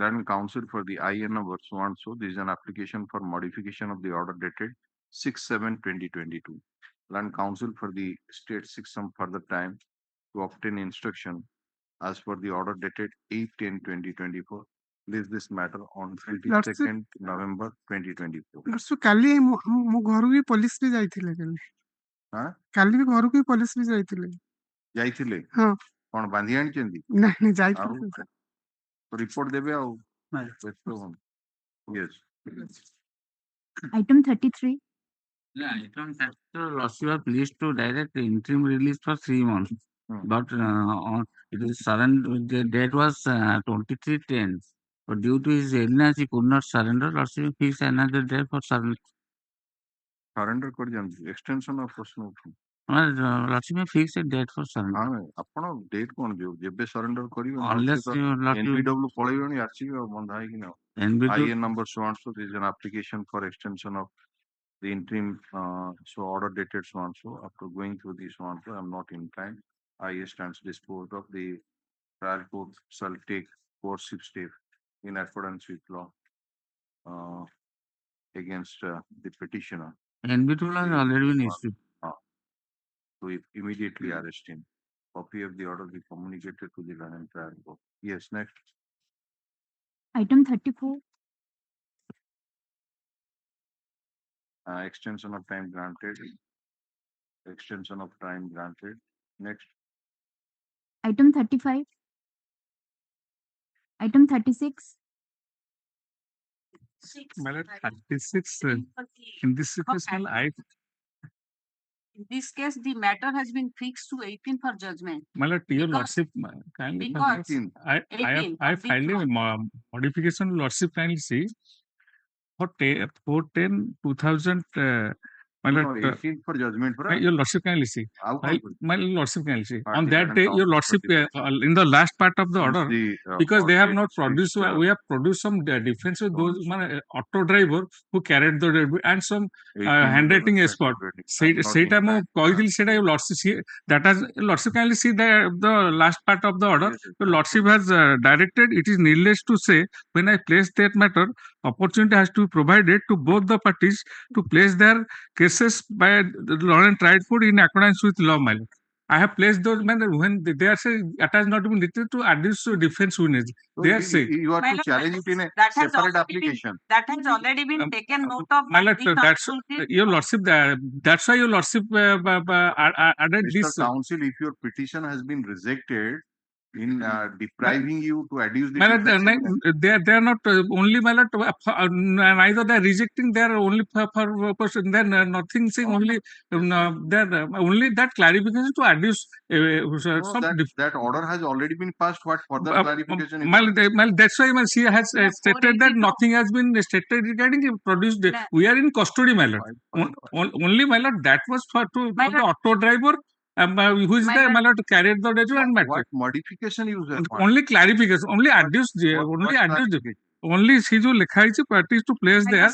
Then counsel for the IN number so and so. This is an application for modification of the order dated 6/7/2022. Land counsel for the state seeks some further time to obtain instruction as per the order dated 8/10/2024. Leaves this matter on 22nd November 2024. କାଲି ମୁଁ ଘରକୁ ବି police ବି ଯାଇଥିଲେ କାଲି ବି ଘରକୁ ବି police ବି ଯାଇଥିଲେ ହଁ କଣ ବାନ୍ଧି ଆଣିଛନ୍ତି? ନାଇଁ ଯାଇଥିଲେ report देवे आओ yes Item 33. Yeah, item that loss you are pleased to direct interim release for 3 months. But it is surrender. The date was 23/10. But due to his illness, he could not surrender. Loss you fix another date for surrender. Surrender कर जान extension of प्रश्न Loss you fix a date for surrender. हाँ अपन date कौन जो जेबे surrender करियो Unless you NPW पळेयोनी RC बंद है कि ना IN number so and so. This is an application for extension of the interim so order dated so and so. After going through this so and so, I am not inclined. I stands disposed of. The trial court shall take coercive step in accordance with law against the petitioner. NBT has already been issued. To immediately arrest him. Copy of the order be communicated to the London trial court. Yes, next. Item 34. Extension of time granted. Extension of time granted. Next. Item 35. Item 36. My lord, 36. In this case, in this case, the matter has been fixed to 18 for judgment. My lord, your lordship, kindly, I filed a modification. Lordship, kindly see for 4/10/2000. My lord, 18 for judgment. Your lordship, kindly see. My lordship, kindly see. On that day, your lordship, in the last part of the order, because they have not produced, we have produced some difference with those auto driver who carried the and some handwriting expert. Say time your lordship see that has lordship kindly see the last part of the order. Your lordship has directed. It is needless to say when I place that matter, opportunity has to be provided to both the parties to place their cases by the law and tried court in accordance with law. My lord, I have placed those men when they are saying it has not been written to adduce defense witness. They are saying you are to challenge it in a separate application. That has already been taken note of. My lord, that's your lordship. That's why your lordship added Mr. this. Counsel, if your petition has been rejected in depriving you to adduce the My lord, they are not only, my lord, neither they are rejecting, they are only for person, then nothing saying only only that clarification to adduce that order has already been passed. What further clarification? My lord, that's why she has stated that nothing has been stated regarding produced. We are in custody, my lord. Only, my lord, that was for the auto driver. Who is the my lord to carry the data and matter? What modification you have? Only clarification, only adduced, only adduced. Only ସେ ଯୋଉ ଲେଖା ହେଇଛି parties to place there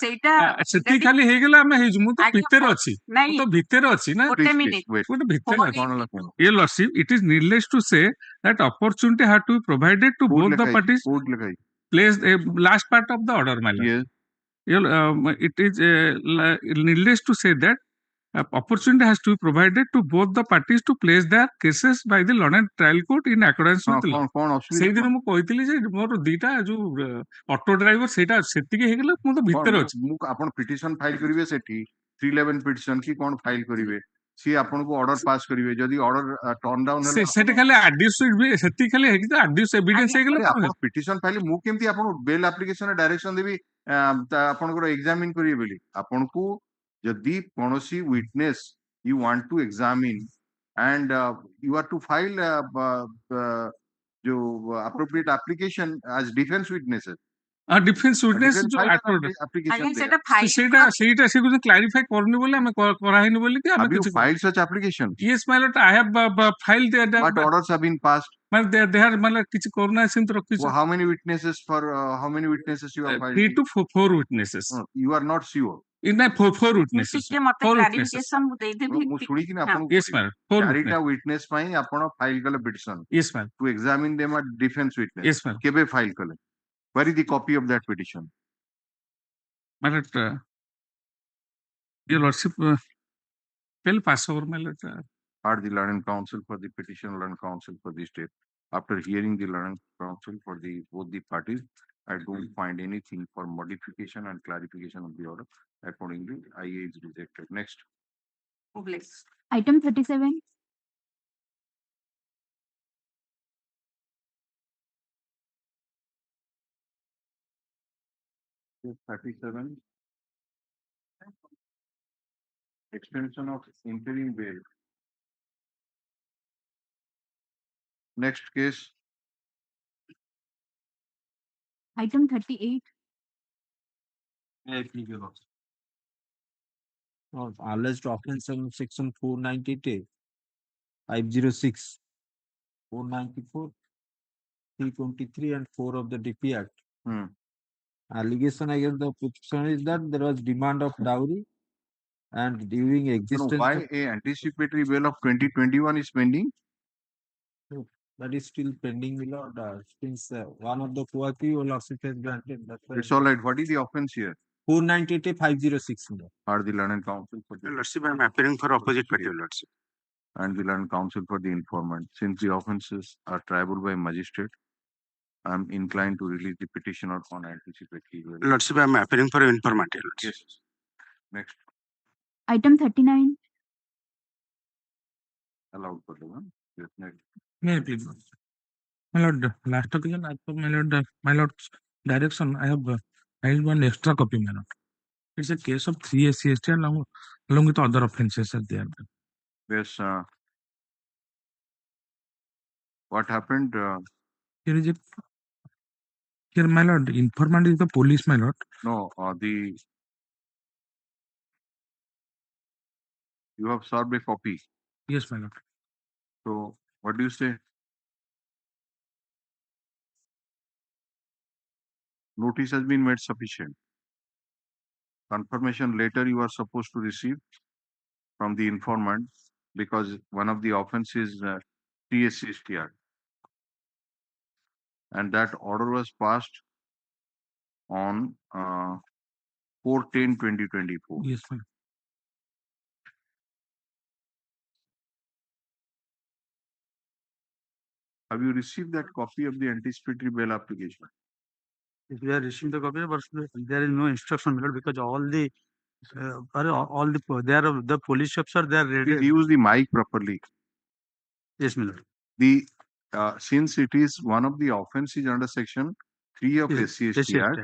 ସେତିକି ଖାଲି ହେଇଗଲା ଆମେ ହେଇଛୁ ମୁଁ ତ ଭିତରେ ଅଛି ନା ଗୋଟେ ଭିତରେ ଅଛି ये lordship it is needless to say that opportunity had to be provided to both the parties place a last part of the order my lord. It is needless to say that opportunity has to be provided to both the parties to place their cases by the learned trial court in accordance with law. ସେଇଦିନ ମୁଁ କହିଥିଲି ଯେ ମୋର ଦିଟା ଯୋଉ auto driver ସେଇଟା ସେତିକି ହେଇଗଲେ ମୁଁ ତ ଭିତରେ ଅଛି। ମୁଁ ଆପଣ ପିଟିସନ ଫାଇଲ କରିବେ ସେଠି 311 ପିଟିସନ କି କଣ ଫାଇଲ କରିବେ ସିଏ ଆପଣଙ୍କୁ ଅର୍ଡର ପାସ୍ କରିବେ ଯଦି ଅର୍ଡର ଟର୍ନ ଡାଉନ ହେଲା ସେଠି ଖାଲି ଆଡ୍ୟୁସ ସେତିକି ଖାଲି ହେଇକି ଆଡ୍ୟୁସ ଏଭିଡେନ୍ସ ହେଇଗଲେ ଆପଣ ପିଟିସନ ଫାଇଲ ମୁଁ କେମିତି ଆପଣଙ୍କୁ ବେଲ ଆପ୍ଲିକେସନ ଡାଇରେକ୍ସନ ଦେବି ଆପଣଙ୍କର ଏକ୍ସାମିନ କରିବେ ବୋଲି ଆପଣଙ୍କୁ ଯଦି କୌଣସି witness you want to examine and you are to file जो appropriate application as defense witnesses. Defence witness जो application ସେଇଟା ସେ କିଛି କ୍ଲାରିଫାଇ କରୁନି ବୋଲି ଆମେ କରାହେଇନି ବୋଲି କି ଆମେ have you କିଛି filed such application? yes my lord I have filed that what orders have been passed? ମାନେ they are ମାନେ କିଛି କରୁନା ସେମିତି ରଖିଛୁ how many witnesses how many witnesses you have filed? 3 to 4 witnesses. You are not sure. In that 4 witnesses. ଟିକେ ମତେ clarification ମୁଁ ଦେଇଦେବି ମୁଁ ଶୁଣିକିନି ଆପଣଙ୍କୁ yes ma'am 4 ଚାରିଟା witness ପାଇଁ ଆପଣ ଫାଇଲ କଲେ petition yes ma'am to examine them as defense witness. yes ma'am କେବେ ଫାଇଲ କଲେ? where is the copy of that petition? my lord your lordship will pass over my lord Heard the learned counsel for the petition, learned counsel for the state. After hearing the learned counsel for the both the parties, I don't find anything for modification and clarification of the order. Accordingly, IA is rejected. Next. Item 37. Yes, 37. Extension of interim bail. Next case. Item 38. Alleged offense in section 498, 506, 494, 323 and 4 of the DP Act. Allegation against the petitioner is that there was demand of dowry and during existence why a anticipatory bail of 2021 is pending? That is still pending, my lord, since one of the co-accused lawsuit has granted. It's all right. What is the offense here? 498 506. Are the learned counsel for the Lordship, I am appearing for opposite party, Lordship. And the learned counsel for the informant. Since the offences are triable by magistrate, I am inclined to release the petitioner on anticipatory bail. Lordship, I am appearing for informant. Yes. Next. Item 39. Allowed for the one. Yes, next. may I please my lord last occasion as per my lord's direction I have filed one extra copy my lord. It's a case of 3 SCST along with other offenses are there. Yes. What happened? Here is it. Here, my lord, informant is the police, my lord. No, you have served a copy. Yes, my lord. So, what do you say? Notice has been made sufficient. Confirmation later you are supposed to receive from the informant because one of the offenses is TSCSTR. And that order was passed on 4/10/2024. Yes, ma'am. Have you received that copy of the anticipatory bail application? If we are issuing the copy, but there is no instruction because all the the police officer they are ready. Please use the mic properly. Yes, my lord. The since it is one of the offenses under section 3 of SCST Act,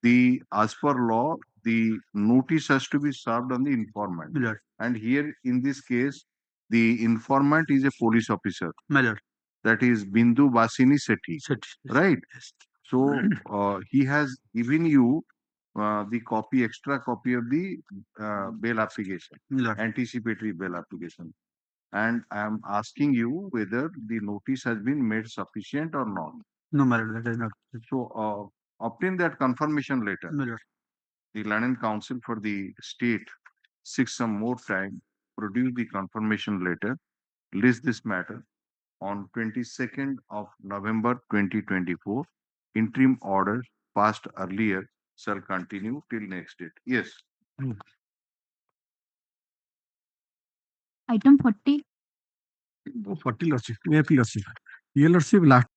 the as per law the notice has to be served on the informant. My lord. And here in this case, the informant is a police officer. My lord. That is Bindu Basini Sethi. Right? Yes. So he has given you the extra copy of the bail application, anticipatory bail application. And I am asking you whether the notice has been made sufficient or not. No, my lord, that is not. So obtain that confirmation later. My lord. The learned counsel for the state seeks some more time, produce the confirmation letter, list this matter on 22nd of November 2024. Interim order passed earlier shall continue till next date. Yes. Item 40. 40 lordship, AFP lordship. Your lordship, last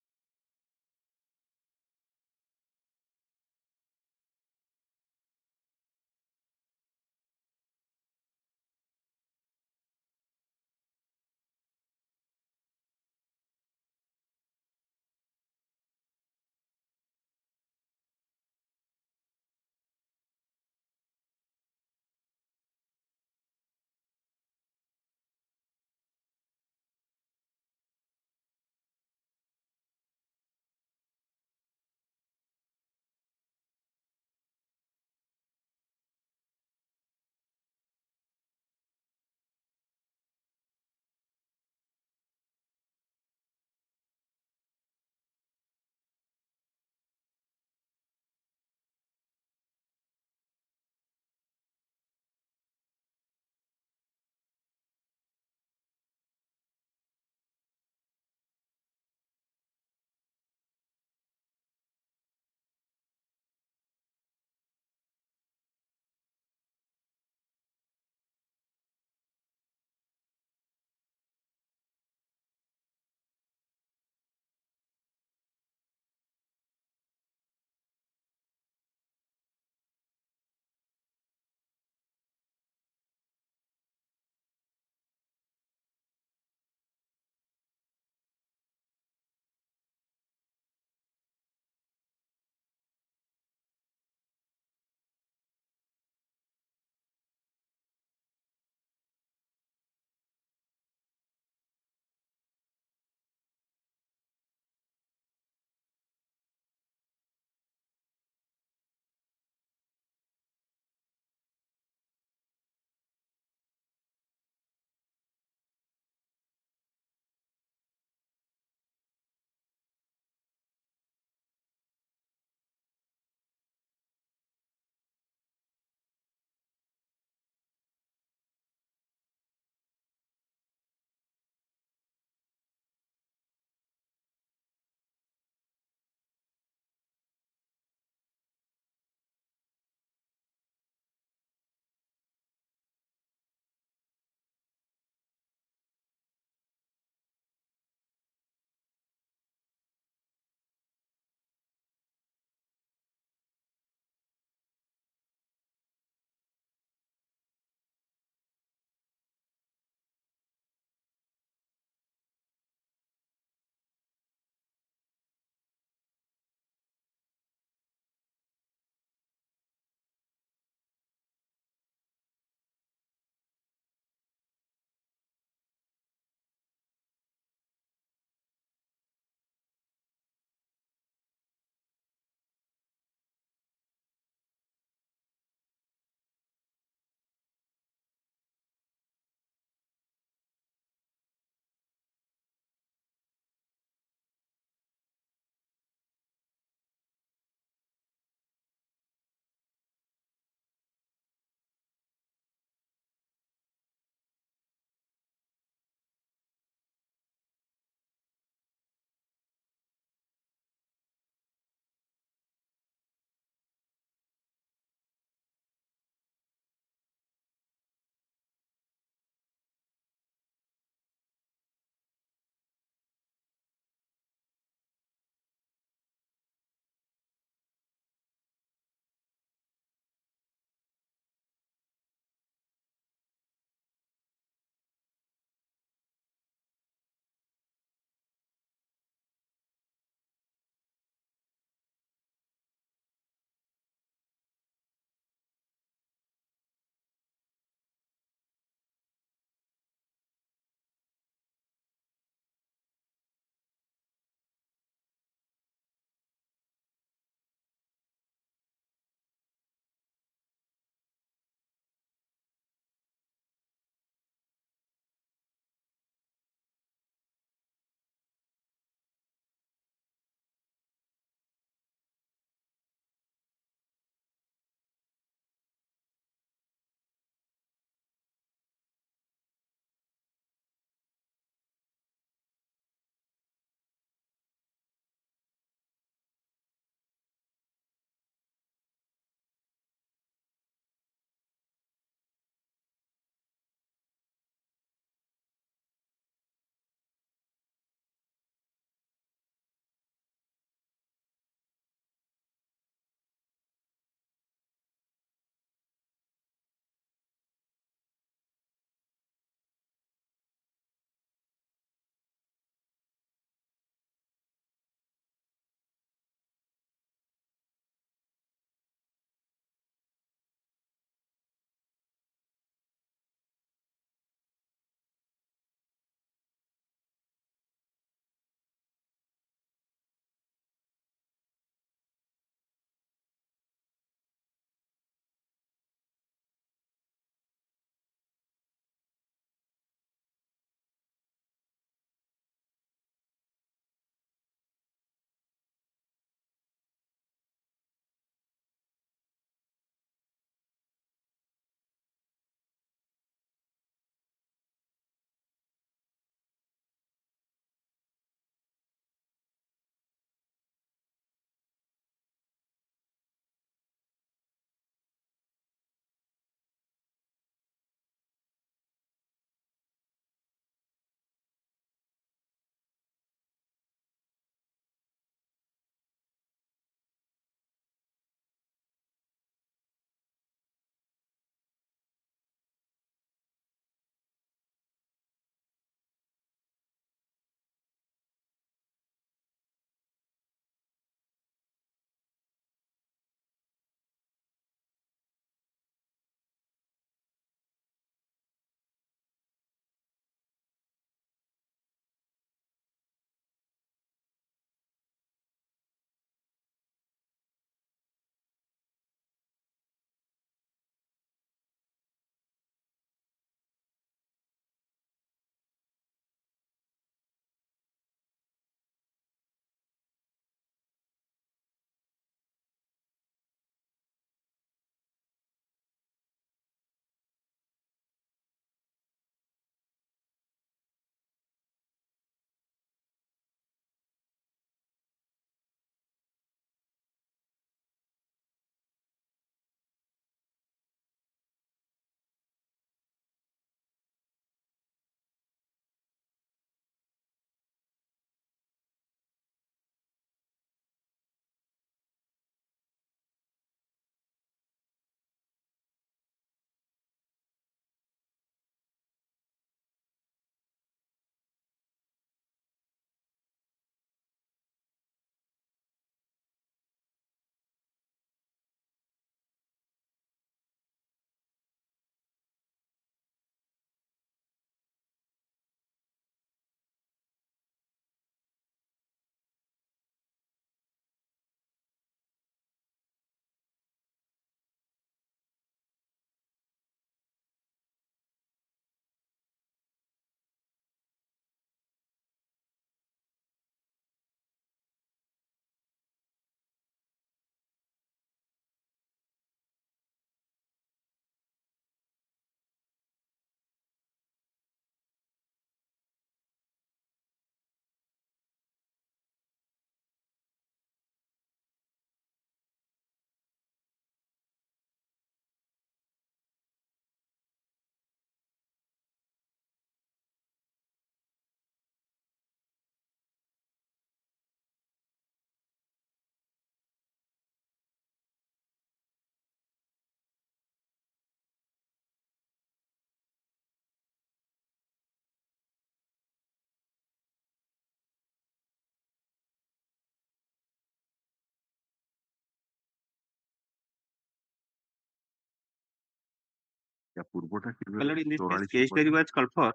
या पूर्वटा केबे My lord, in this case, 44 case diary was called for.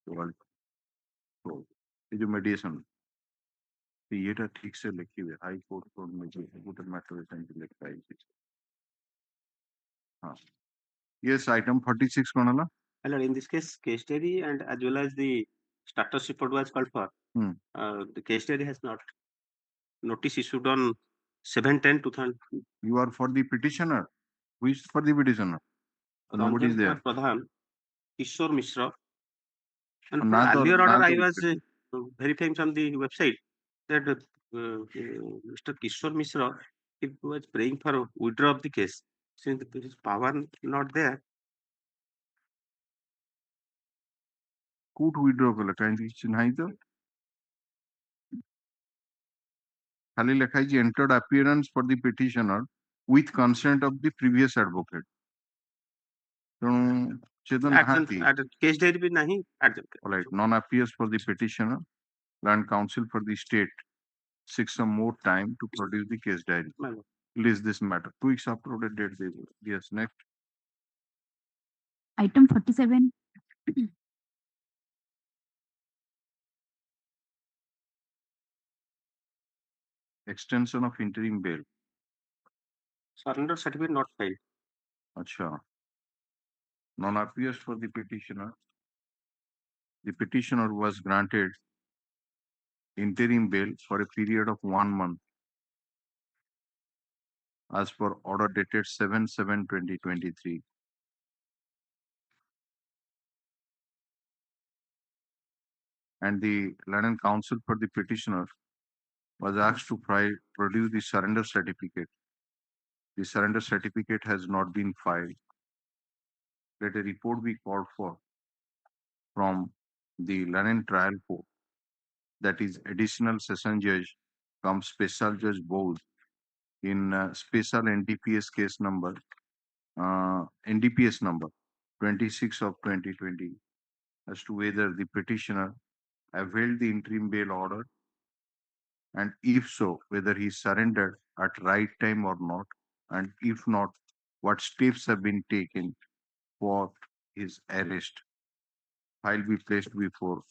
44 तो ये जो मेडिएशन तो येटा ठीक से लिखी हुई हाई कोर्ट में जो गुड मैटर एसेंट लिखा है हाँ yes item 46 कोणाला My lord, in this case, case diary and as well as the status report was called for. The case diary has not notice issued on 7/10/2000. you are for the petitioner who is for the petitioner so nobody is there Pradhan, Kishore Mishra. And Na to- earlier na order, I to- was verifying from the website that Mr. Kishore Mishra, he was praying for withdrawal of the case. Since there is power not there, court withdraw कला काहे କିଛି ନାହିଁ ତ ଖାଲି ଲେଖା ହେଇଛି entered appearance for the petitioner with consent of the previous advocate ତେଣୁ ସେ ତ ନାହାନ୍ତି case diary भी नहीं adjourned. all right non appears for the petitioner land counsel for the state seeks some more time to produce the case diary My lord. release this matter 2 weeks after the date they will yes next Item 47. extension of interim bail Surrender certificate not filed. acha non appears for the petitioner was granted interim bail for a period of 1 month as per order dated 7/7/2023 and the London counsel for the petitioner was asked to produce the surrender certificate. The surrender certificate has not been filed. Let a report be called for from the London trial court, that is additional session judge cum special judge both in special NDPS case number NDPS number 26 of 2020 as to whether the petitioner availed the interim bail order and if so, whether he surrendered at right time or not, and if not, what steps have been taken for his arrest. File be placed before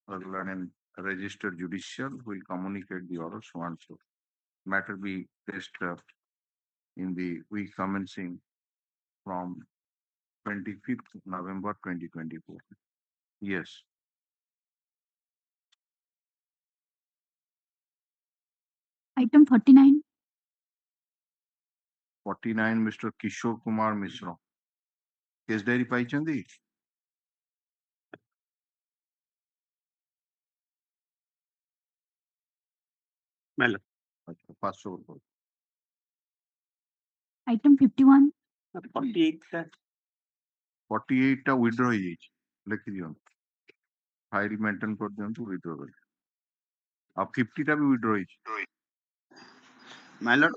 and registered judicial will communicate the order so and so. Matter be placed in the week commencing from 25th November 2024. Yes. Item 49. 49 Mr. Kishore Kumar Mishra. Case diary पाइचंदी My lord. अच्छा 500 Item 51. 48 48 टा withdraw ହେଇଯାଇଛି ଲେଖି ଦିଅନ୍ତୁ file maintain କରିଦିଅନ୍ତୁ withdraw କରି ଆଉ 50 ଟା ବି withdraw ହେଇଛି My lord,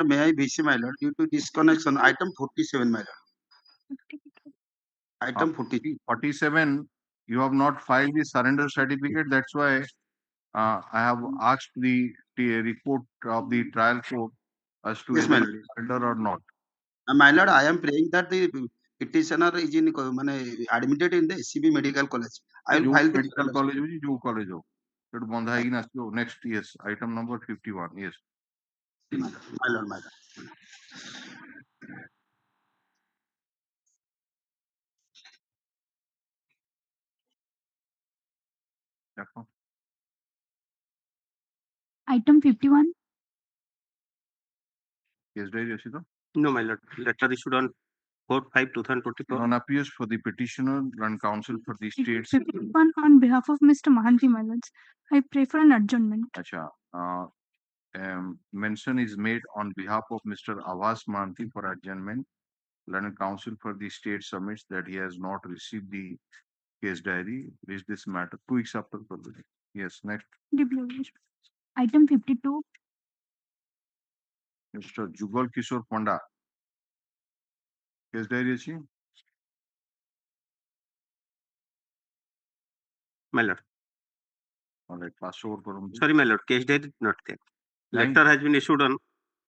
may I VC, my lord, due to disconnection, item 47, my lord. Item 47, you have not filed the surrender certificate. That's why I have asked the report of the trial court as to Yes, whether my lord. surrender or not. My lord, I am praying that the petitioner is admitted in the SCB Medical College. I will file the medical college hoji jo college ho setu banda hegi na aslo next yes item number 51 yes my lord देखो Item 51. case diary ଅଛି ତ No, my lord. Letter issued on 4/5/2024. non appears for the petitioner and counsel for the states 51 on behalf of Mr. Mahanti, my lords. I pray for an adjournment. acha mention is made on behalf of Mr. Avas Manti for adjournment. London Council for the State submits that he has not received the case diary. Reach this matter 2 weeks after publication. Yes, next. Item 52. Mr. Jugal Kishore Panda. Case diary is My lord. All right, pass over for him. Sorry, my lord. Case diary not there. Letter has been issued on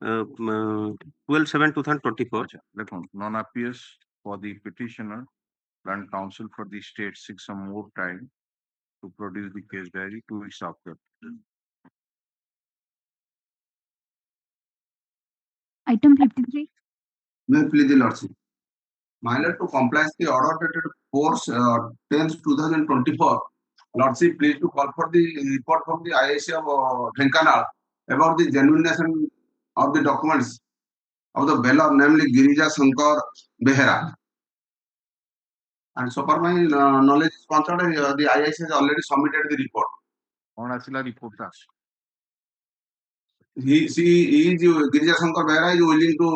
12/7/2024. Non appears for the petitioner, and counsel for the state seeks some more time to produce the case diary 2 weeks after. Item 53. May I plead the lordship. My lord, to comply with the order dated 4/10/2024, 2024, lordship please to call for the report from the IAC of Dhenkanal about the genuineness of the documents of the bailor, namely Girija Shankar Behera. And so far my knowledge is concerned, the IAC has already submitted the report. On asila report as. He is Girija Shankar Behera is willing to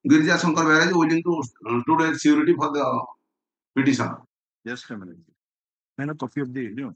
do the surety for the petition. Just a minute. And a copy of the video.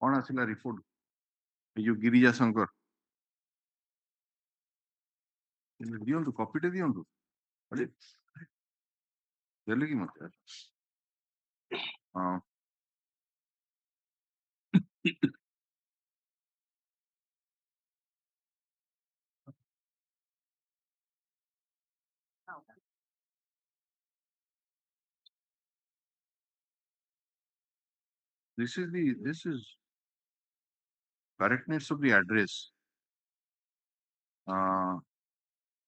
On asila report. You Girija Shankar. दियंतु copy टे दियंतु अरे देले कि मत यार हां this is correctness of the address.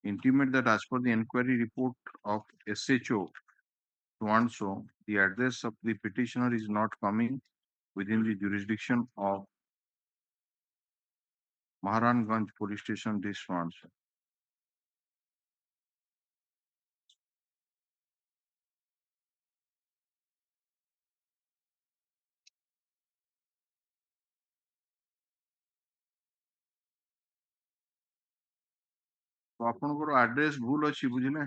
Intimate that as per the inquiry report of SHO to and so, the address of the petitioner is not coming within the jurisdiction of Maharanganj police station, this one. ଆପଣଙ୍କର address ଭୁଲ ଅଛି ବୁଝିଲେ।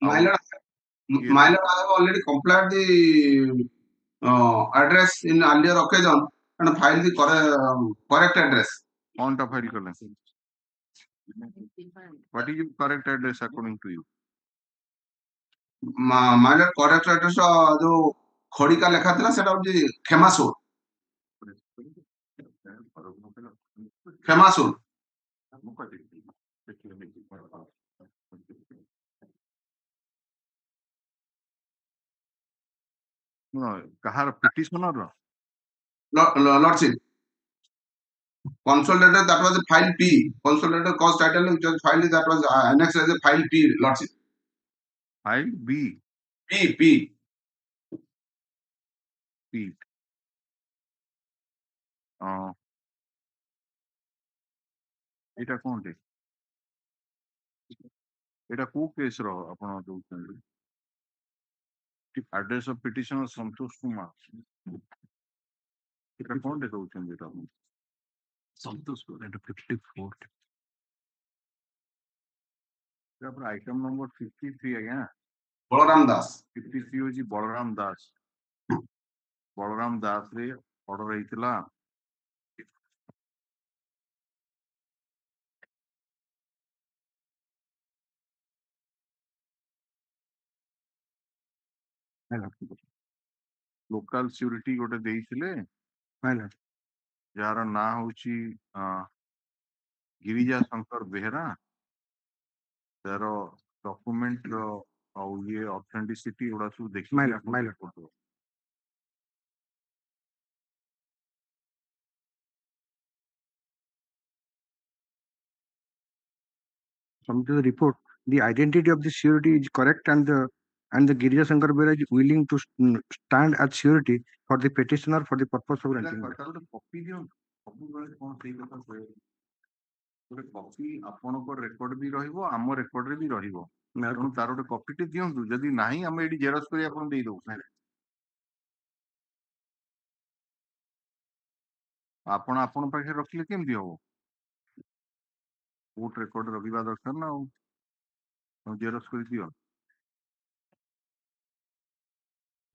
My lord, my lord, I have already complied the address in earlier occasion and filed the correct address. कौन टा file कले? What is the correct address according to you? My lord, correct address जो खड़िका लेखा थिला सेटा होची खेमासोल। खेमासोल। कहार petitioner Lordship. Consolidated, that was the file P. Consolidated cause title which was filed that was annexed as a file P, Lordship. File B. P. एटा कौन टे? एटा को case रो आपण दउछन? Address of petitioner Santosh Kumar. एटा कौन टे दउछन एटा? संतोष को एटा 54। तापर आइटम नंबर 53 आज्ञा बलराम दास 53 होची बलराम दास। बलराम दास रे ऑर्डर आइतला लोकल सिक्योरिटी गोटे देइथिले यार ना होची गिरिजा शंकर बेहरा तारो डॉक्यूमेंट रो और ये ऑथेंटिसिटी उड़ा सब देखि Come to the report. The identity of the surety is correct, and the Girija Shankar Bera is willing to stand as surety for the petitioner for the purpose of renting. Copy दियो सब बेले कोन सही कथा कहै गोटे copy आपनको record भी रहिबो आम रेकॉर्ड रे भी रहिबो तेणु तार गोटे कॉपी टे दियंतु जदि नाही हम एडी जेरक्स करी आपन देई दउ आपण आपण पाखे रखले केमदी हो कोर्ट रेकॉर्ड रखिबा दरकार ना जेरक्स करी दियो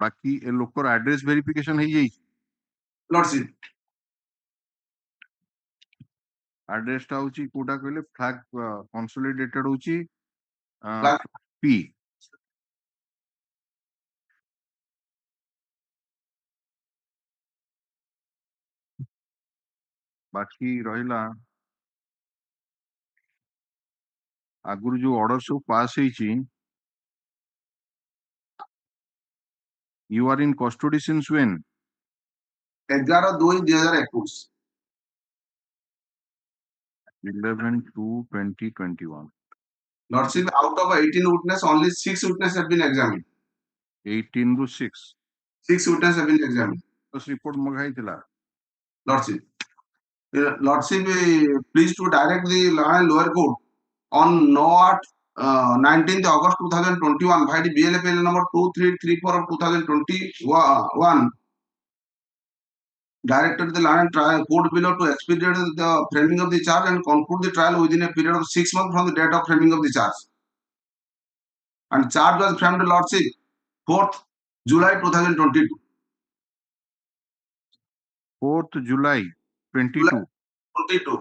बाकी ए लोकर एड्रेस वेरिफिकेशन हे जाई लॉर्डशिप एड्रेस टा होची कोडा कहले फ्लैग कंसोलिडेटेड होची Flag. पी बाकी रहिला आगुर जो ऑर्डर सब पास हेची you are in custody since when 11/2/2021 11/2/2021 Lordship, out of 18 witnesses, only 6 witnesses have been examined. 18 to 6 6 witnesses have been examined. बस रिपोर्ट मगाई थिला Lordship, Lordship, please to direct the lower court on 19th August 2021 by the BLFL number 2334 of 2021 directed the land trial court below to expedite the framing of the charge and conclude the trial within a period of 6 months from the date of framing of the charge. And charge was framed, Lordship, 4th July 2022. 4th July 22 22.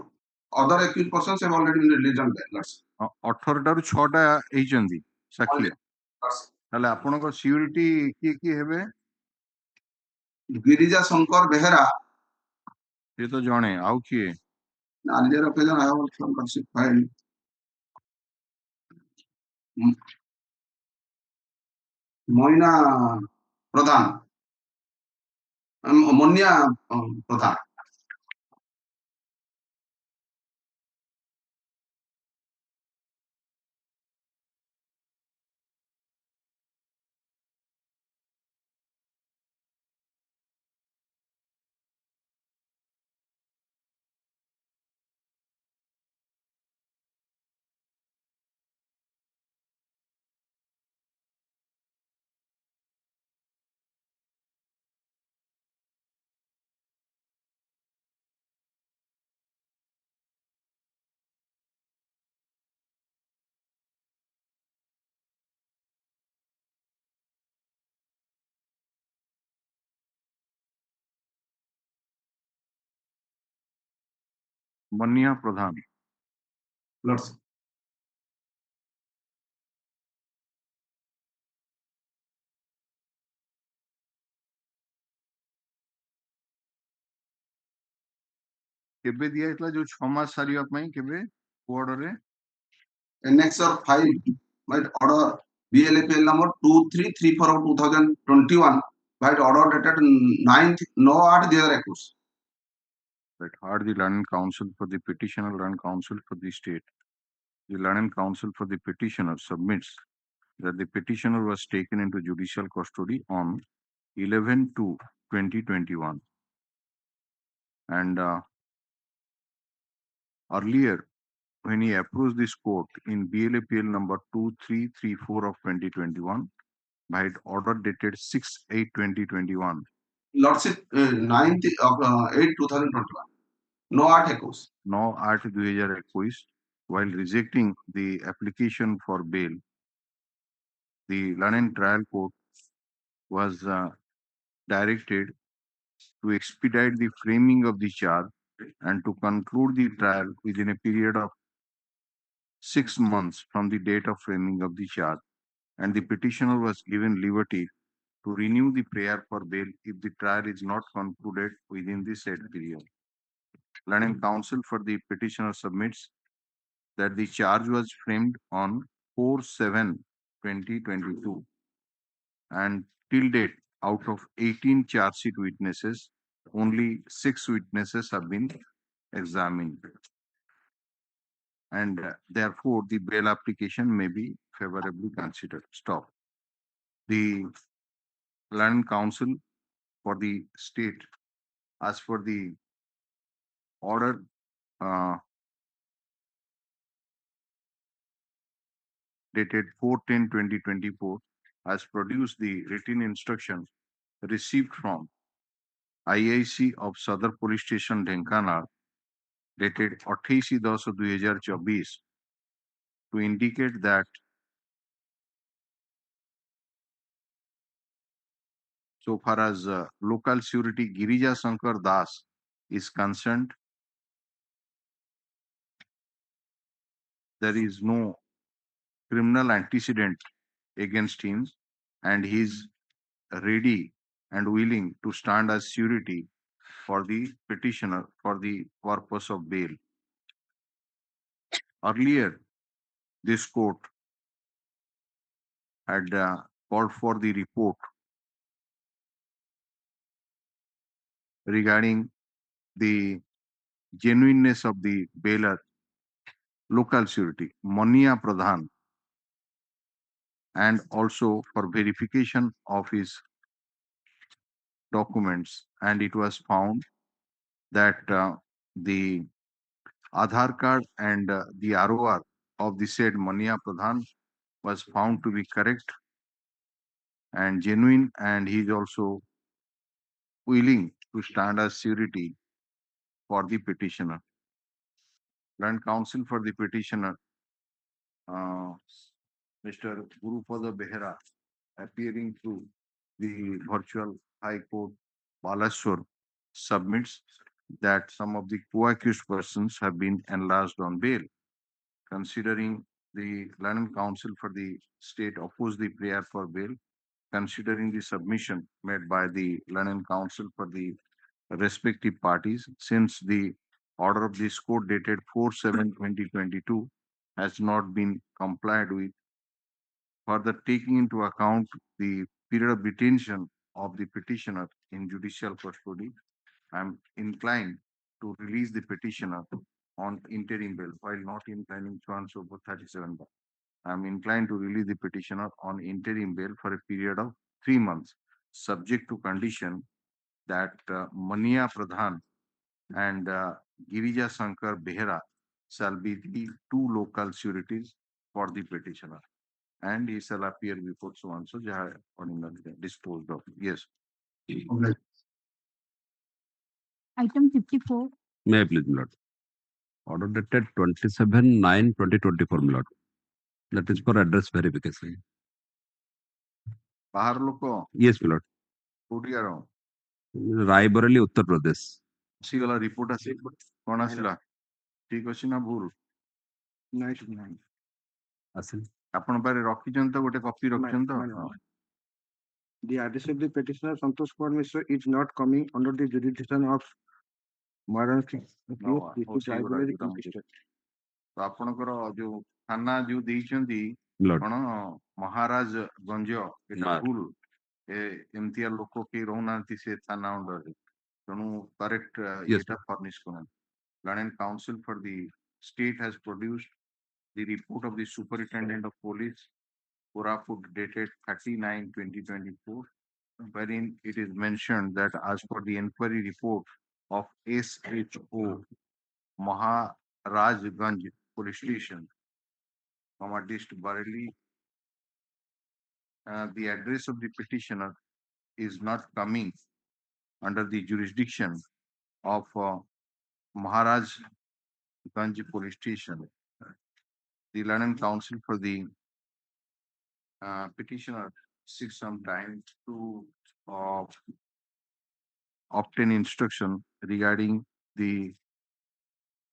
Other accused persons have already been released on bail, Lordship. 18 ଟାରୁ 6ଟା ହେଇଛନ୍ତି ସାକ୍ଷୀ Only, Lordship. ତାହେଲେ ଆପଣଙ୍କ security କିଏ କିଏ ହେବେ Girija Shankar Behera, ସେ ତ ଜଣେ ଆଉ କିଏ earlier occasion I have also Lordship filed. Moina Pradhan, Monia Pradhan. Mania Pradhan. Lordship. केबे दिया इतला जो 6 मास सारिया पई केबे ऑर्डर रे Annexure 5 by order BLAPL number 2334 of 2021 by order dated 9th no 8/2021. that heard the Learned Counsel for the petitioner, Learned Counsel for the state. The Learned Counsel for the petitioner submits that the petitioner was taken into judicial custody on 11/2/2021 and earlier when he approached this court in BLAPL number 2334 of 2021 by order dated 6/8/2021. Lordship 9th of 8 2021. No 8/21. 9/8/2021 while rejecting the application for bail. The Learned Trial Court was directed to expedite the framing of the charge and to conclude the trial within a period of 6 months from the date of framing of the charge, and the petitioner was given liberty to renew the prayer for bail if the trial is not concluded within the said period. Learned Counsel for the petitioner submits that the charge was framed on 4/7/2022 and till date, out of 18 charge sheet witnesses, only 6 witnesses have been examined. And therefore, the bail application may be favorably considered. Stop. The Learned Counsel for the state, as for the order dated 4/10/2024, has produced the written instruction received from IIC of Sadar Police Station, Dhenkanal, dated 28/10/2024, to indicate that so far as local surety Girija Shankar Das is concerned, there is no criminal antecedent against him, and he is ready and willing to stand as surety for the petitioner for the purpose of bail. Earlier, this court had called for the report regarding the genuineness of the bailer, local surety, Mania Pradhan, and also for verification of his documents. And it was found that the Aadhaar card and the ROR of the said Mania Pradhan was found to be correct and genuine, and he is also willing to stand as surety for the petitioner. Learned Counsel for the petitioner, Mr. Gurupada Behera, appearing through the virtual High Court Balaswar, submits that some of the co-accused persons have been enlarged on bail. Considering the Learned Counsel for the state opposed the prayer for bail, considering the submission made by the Learned Counsel for the respective parties, since the order of this court dated 4/7/2022 has not been complied with, further taking into account the period of detention of the petitioner in judicial custody, I am inclined to release the petitioner on interim bail, while not inclining to answer for 37. I am inclined to release the petitioner on interim bail for a period of 3 months, subject to condition that Mania Pradhan and Girija Shankar Behera shall be the 2 local sureties for the petitioner, and he shall appear before so and so jaha ordinarily disposed of. Yes. Item 54. May I please, my lord. Order dated 27/9/2024, my lord. That is for address verification. Bahar loko. Yes, my lord. Koodiaro. Raebareli, Uttar Pradesh. Sigala report asi. Kon asila? ठीक अछि ना भूल ନାଇଁ ଆସିଲି। ଆପଣ ପାଖରେ ରଖିଛନ୍ତି ତ ଗୋଟେ କପି ରଖିଛନ୍ତି ତ? ହଁ। The address of the petitioner Santosh Kumar Mishra is not coming under the jurisdiction of modern tribunal consisted. ତ ଆପଣଙ୍କର ଯୋଉ ଥାନା ଯୋଉ ଦେଇଛନ୍ତି Lord. କଣ ମହାରାଜଗଞ୍ଜ ଏଟା ଭୁଲ ଏମିତିଆ ଲୋକ କେହି ରହୁନାହାନ୍ତି ସେ ଥାନା ଅଣ୍ଡରରେ ତେଣୁ କରେକ୍ଟ ଏଟା ଫର୍ନିଶ କରନ୍ତୁ. Learned Counsel for the state has produced the report of the Superintendent of Police, Koraput, dated 39/2024, wherein it is mentioned that as per the inquiry report of S.H.O. Maharajganj Police Station, District Bareilly, the address of the petitioner is not coming under the jurisdiction of Maharajganj Police Station. The Learned Counsel for the petitioner seeks some time to obtain instruction regarding the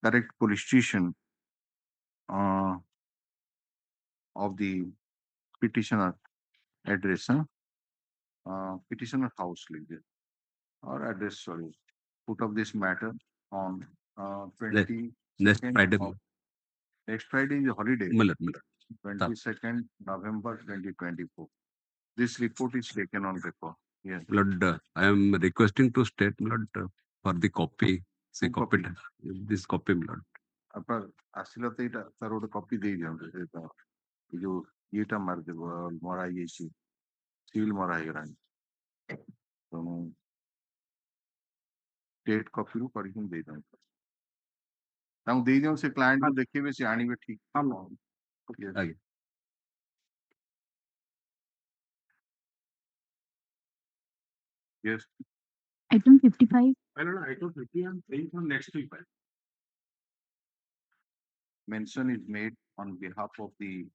correct police station of the petitioner address, petitioner house like that, or address, sorry, put up this matter on 22nd Next Friday. Next Friday is a holiday. Miller. 22nd November 2024. This report is taken on record. Yes. Lord, I am requesting to state, Lord, for the copy. See copy. This copy, Lord. আপনার আসলে তো এটা তার ওটা copy দিয়ে দিন এটা এই যে ইয়েটা মার দেব মরা গেছি সিভিল মরা ହେଇଗଲାଣି ତେଣୁ ଷ୍ଟେଟ୍ କପିରୁ କରିକି ଦେଇ ଦିଅନ୍ତୁ ତାଙ୍କୁ ଦେଇ ଦିଅନ୍ତୁ ସେ କ୍ଲାଏଣ୍ଟକୁ ଦେଖେଇବେ ସେ ଆଣିବେ ଠିକ. ଆଜ୍ଞା. Yes. Item 55. Item 50 I'm saying from next week. Mention is made on behalf of the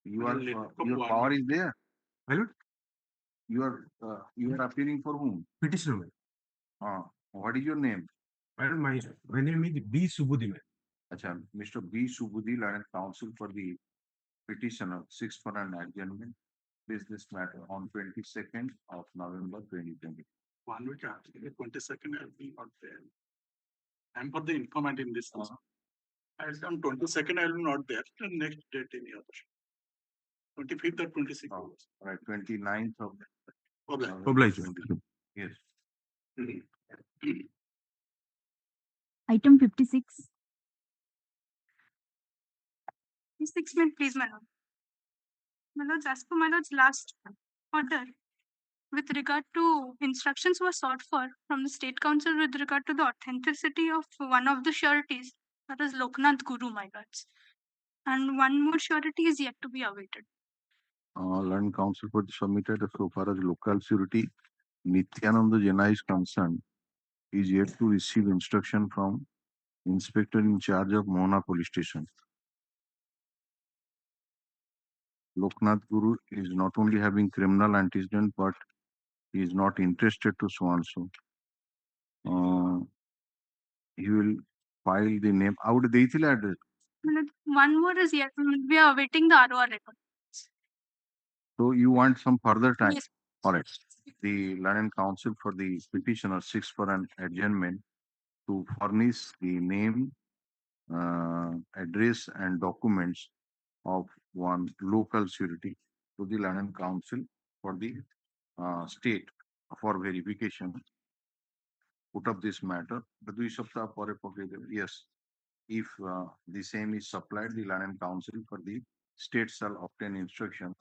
your power is there. You are appealing for whom? Petitioner. What is your name? My name is B. Subudhi. Acha, Mr. B. Subudhi, Learned Counsel for the petitioner, 6 for an adjournment. Business matter on 22nd of November 2020. 1 week after the 22nd, I will be not there. I'm for the informant in this case. On 22nd, I will be not there. The next date any other. 25th or 26th. Right, 29th of Yes. Item 56. 6 minutes, please, my lord. My lord, as per my lord's last order, with regard to instructions were sought for from the State Council with regard to the authenticity of one of the sureties, that is Loknath Guru, my lords. And one more surety is yet to be awaited. Learned Counsel for the submitted so far as local surety Nityananda Jena is concerned, is yet to receive instruction from Inspector in charge of Mohana Police Station. Loknath Guru is not only having criminal antecedent, but he is not interested to so and so. He will file the name. Out the address. One more is yet. We are awaiting the ROR record. So you want some further time? Yes. All right. The Learned Counsel for the petitioner seeks for an adjournment to furnish the name, address, and documents of one local surety to the Learned Counsel for the state for verification. Put up this matter. Yes. If the same is supplied, the Learned Counsel for the state shall obtain instruction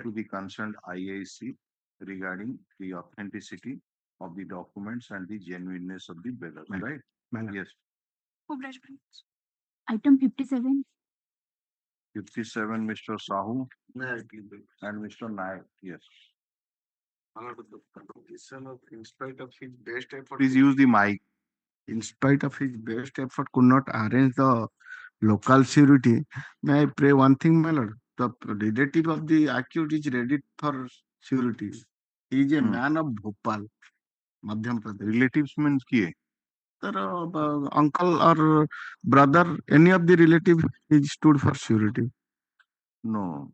to the concerned IAC regarding the authenticity of the documents and the genuineness of the bearer. Right? Yes. Item 57. 57, Mr. Sahoo and Mr. Naik. Yes. In spite of his best effort, Please use the mic. In spite of his best effort, could not arrange the local surety. May I pray one thing, my lord? The relative of the accused is ready for surety. He is a man of Bhopal, Madhya Pradesh. Relatives means kiye? uncle or brother, any of the relative is stood for surety. No.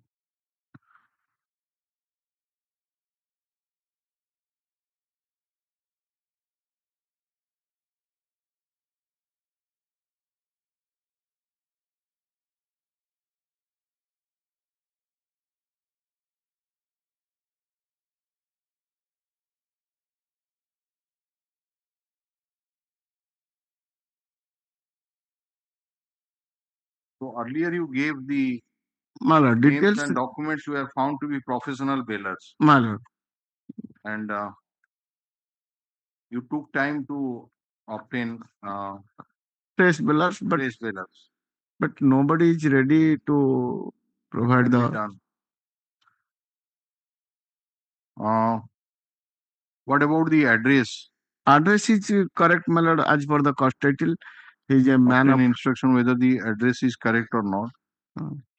So earlier you gave the names details. and documents were found to be professional bailers. And you took time to obtain Trace bailers, trace bailers. but nobody is ready to provide Can be the done. What about the address? address is correct, my lord, as per the cost title. He is a man Obtain of instruction whether the address is correct or not.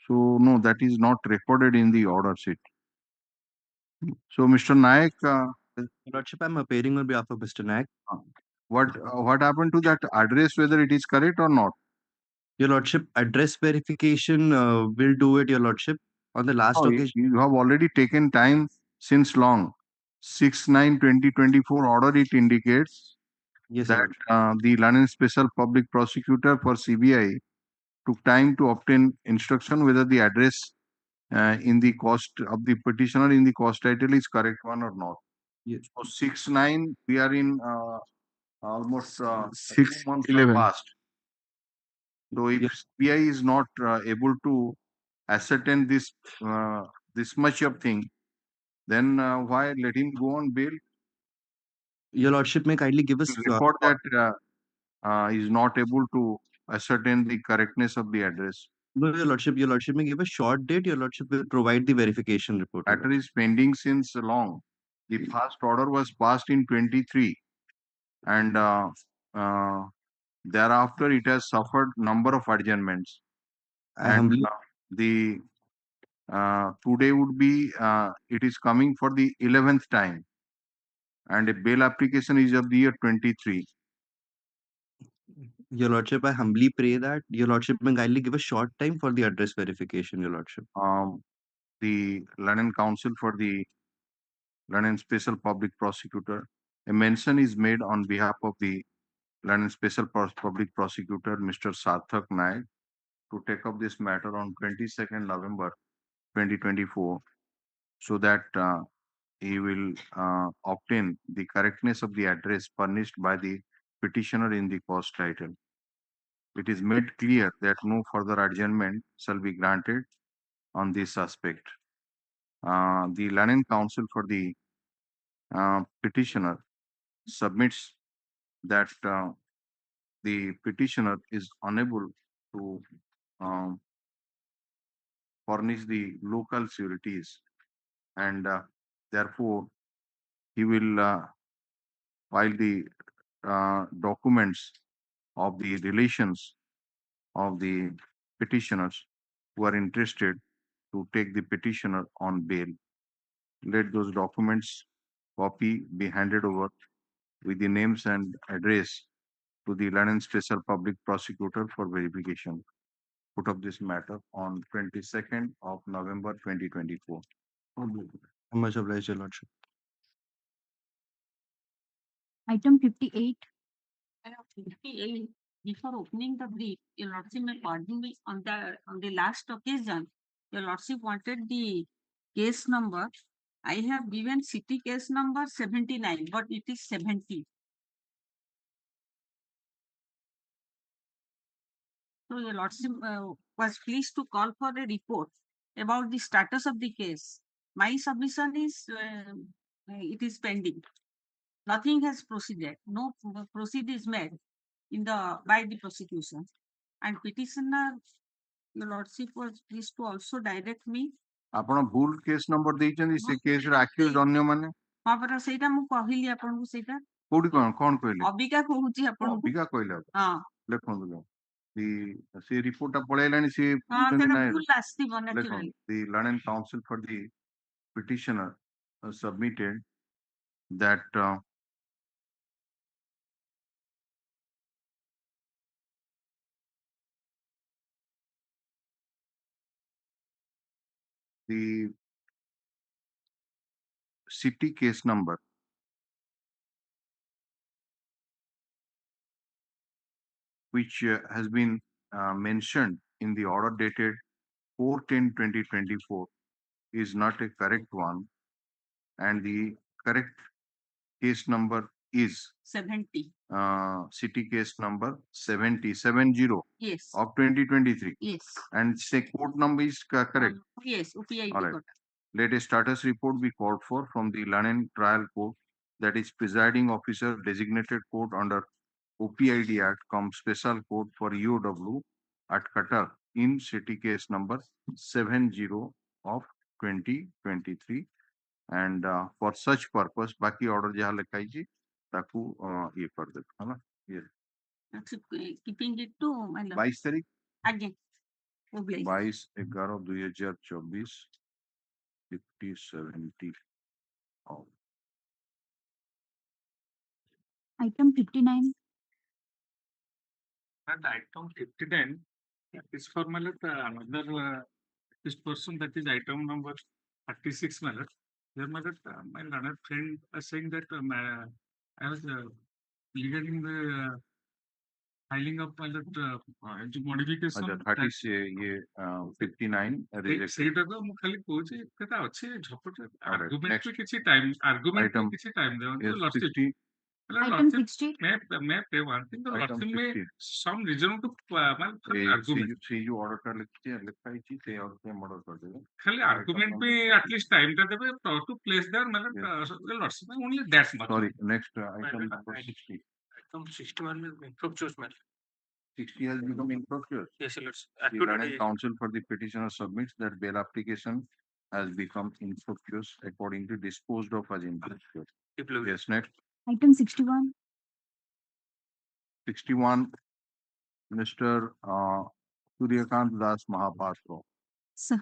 So no, that is not recorded in the order sheet. So Mr. Naik, Lordship, I'm appearing on behalf of Mr. Naik. what happened to that address, whether it is correct or not? Your Lordship, address verification will do it, Your Lordship. On the last Oh, occasion, you have already taken time since long. 6/9/2024 order, it indicates yes, that Your Lordship. the London Special Public Prosecutor for CBI took time to obtain instruction whether the address in the cost of the petitioner in the cost title is correct one or not. Yes. So 6/9, we are in almost 6, 2 months 11. past. So if CBI is not able to ascertain this much of thing, then why let him go on bail? Your Lordship, may kindly give us Report that is not able to ascertain the correctness of the address. no, Your Lordship may give a short date. Your Lordship will provide the verification report. Your Matter is pending since long. The first order was passed in 23, and thereafter it has suffered number of adjournments. And the today would be it is coming for the 11th time, and a bail application is of the year 23. Your Lordship, I humbly pray that Your Lordship may kindly give a short time for the address verification, Your Lordship. The London Council for the London Special Public Prosecutor, a mention is made on behalf of the London Special Public Prosecutor, Mr. Sarthak Naik, to take up this matter on 22nd November 2024, so that he will obtain the correctness of the address furnished by the petitioner in the cost title. It is made clear that no further adjournment shall be granted on this aspect. The London Council for the petitioner submits that the petitioner is unable to furnish the local sureties, and therefore he will file the documents of the relations of the petitioners who are interested to take the petitioner on bail. Let those documents copy be handed over with the names and address to the London Special Public Prosecutor for verification. Put up this matter on 22nd of November 2024. Much obliged, Your Lordship. Item 58. Item 58. Before opening the brief, Your Lordship may pardon me on the last occasion. Your Lordship wanted the case number. I have given city case number 79, but it is 70. So Your Lordship was pleased to call for a report about the status of the case. My submission is it is pending. Nothing has proceeded. No proceed is made by the prosecution. And petitioner, Your Lordship was pleased to also direct me. ଆପଣ ଭୁଲ case number ଦେଇଛନ୍ତି, ସେ କେସରେ ଆକ୍ୟୁଜ ଅନ୍ୟମାନେ ହଁ ପରା ସେଇଟା ମୁଁ କହିଲି ଆପଣଙ୍କୁ ସେଇଟା କୋଉଠି କଣ କହିଲେ? ଅବିକା କହୁଛି ଆପଣଙ୍କୁ ଅବିକା କହିଲେ ହଁ ଲେଖନ୍ତୁ ସେ ରିପୋର୍ଟଟା ପଳେଇଲାଣି, ସେ ହଁ ସେଟା ଭୁଲ ଆସିଥିବ ଲେଖନ୍ତୁ naturally. the London Council for the petitioner submitted that the city case number which has been mentioned in the order dated 4/10/2024 is not a correct one, and the correct case number is 70. City case number 70 Yes. of 2023, Yes. and say court number is correct. Yes. UPI All right. court. Let a status report be called for from the London Trial Court, that is presiding officer designated court under OPID Act, special court for UOW at Cuttack in city case number 70 of 2023, and for such purpose बाकी order जहाँ लिखा है ताकू ये कर दे है ना ये Keeping it to my lord. 22 तारीख Again. Oblige. 22/11/2024 50/70 of Item 59. And item 59 is for my lord, another this person, that is item number 36 my lord. Here my lord, my learned friend is saying that I was regarding the filing of my lord modification. अच्छा 30 से ये 59 rejected. ସେଇଟା ତ ମୁଁ ଖାଲି କହୁଛି କେଟା ଅଛି ଝପଟ argument next. ବି କିଛି ଟାଇମ ଆର୍ଗୁମେଣ୍ଟ Item ବି କିଛି ଟାଇମ is ଦେଉଛନ୍ତି ଲର୍ଡସିପ 60. Item 60. मैं पे वन थिंग द Item लर्डशिप में 60. सम रीजन टू मतलब आर्गुमेंट से जो ऑर्डर कर लिखा है से और से मर्डर कर देगा खाली आर्गुमेंट पे एटलीस्ट टाइम टा देबे टू प्लेस देयर मतलब लर्डशिप में only that's much sorry next item number 60. Item 61 is infructuous matter. 60 has become infructuous. Yes, let's The London counsel for the petitioner submits that bail application has become infructuous according to disposed of as infructuous. Yes, next. Item 61. 61, Mr. Suryakant Das Mahapatra. Sir.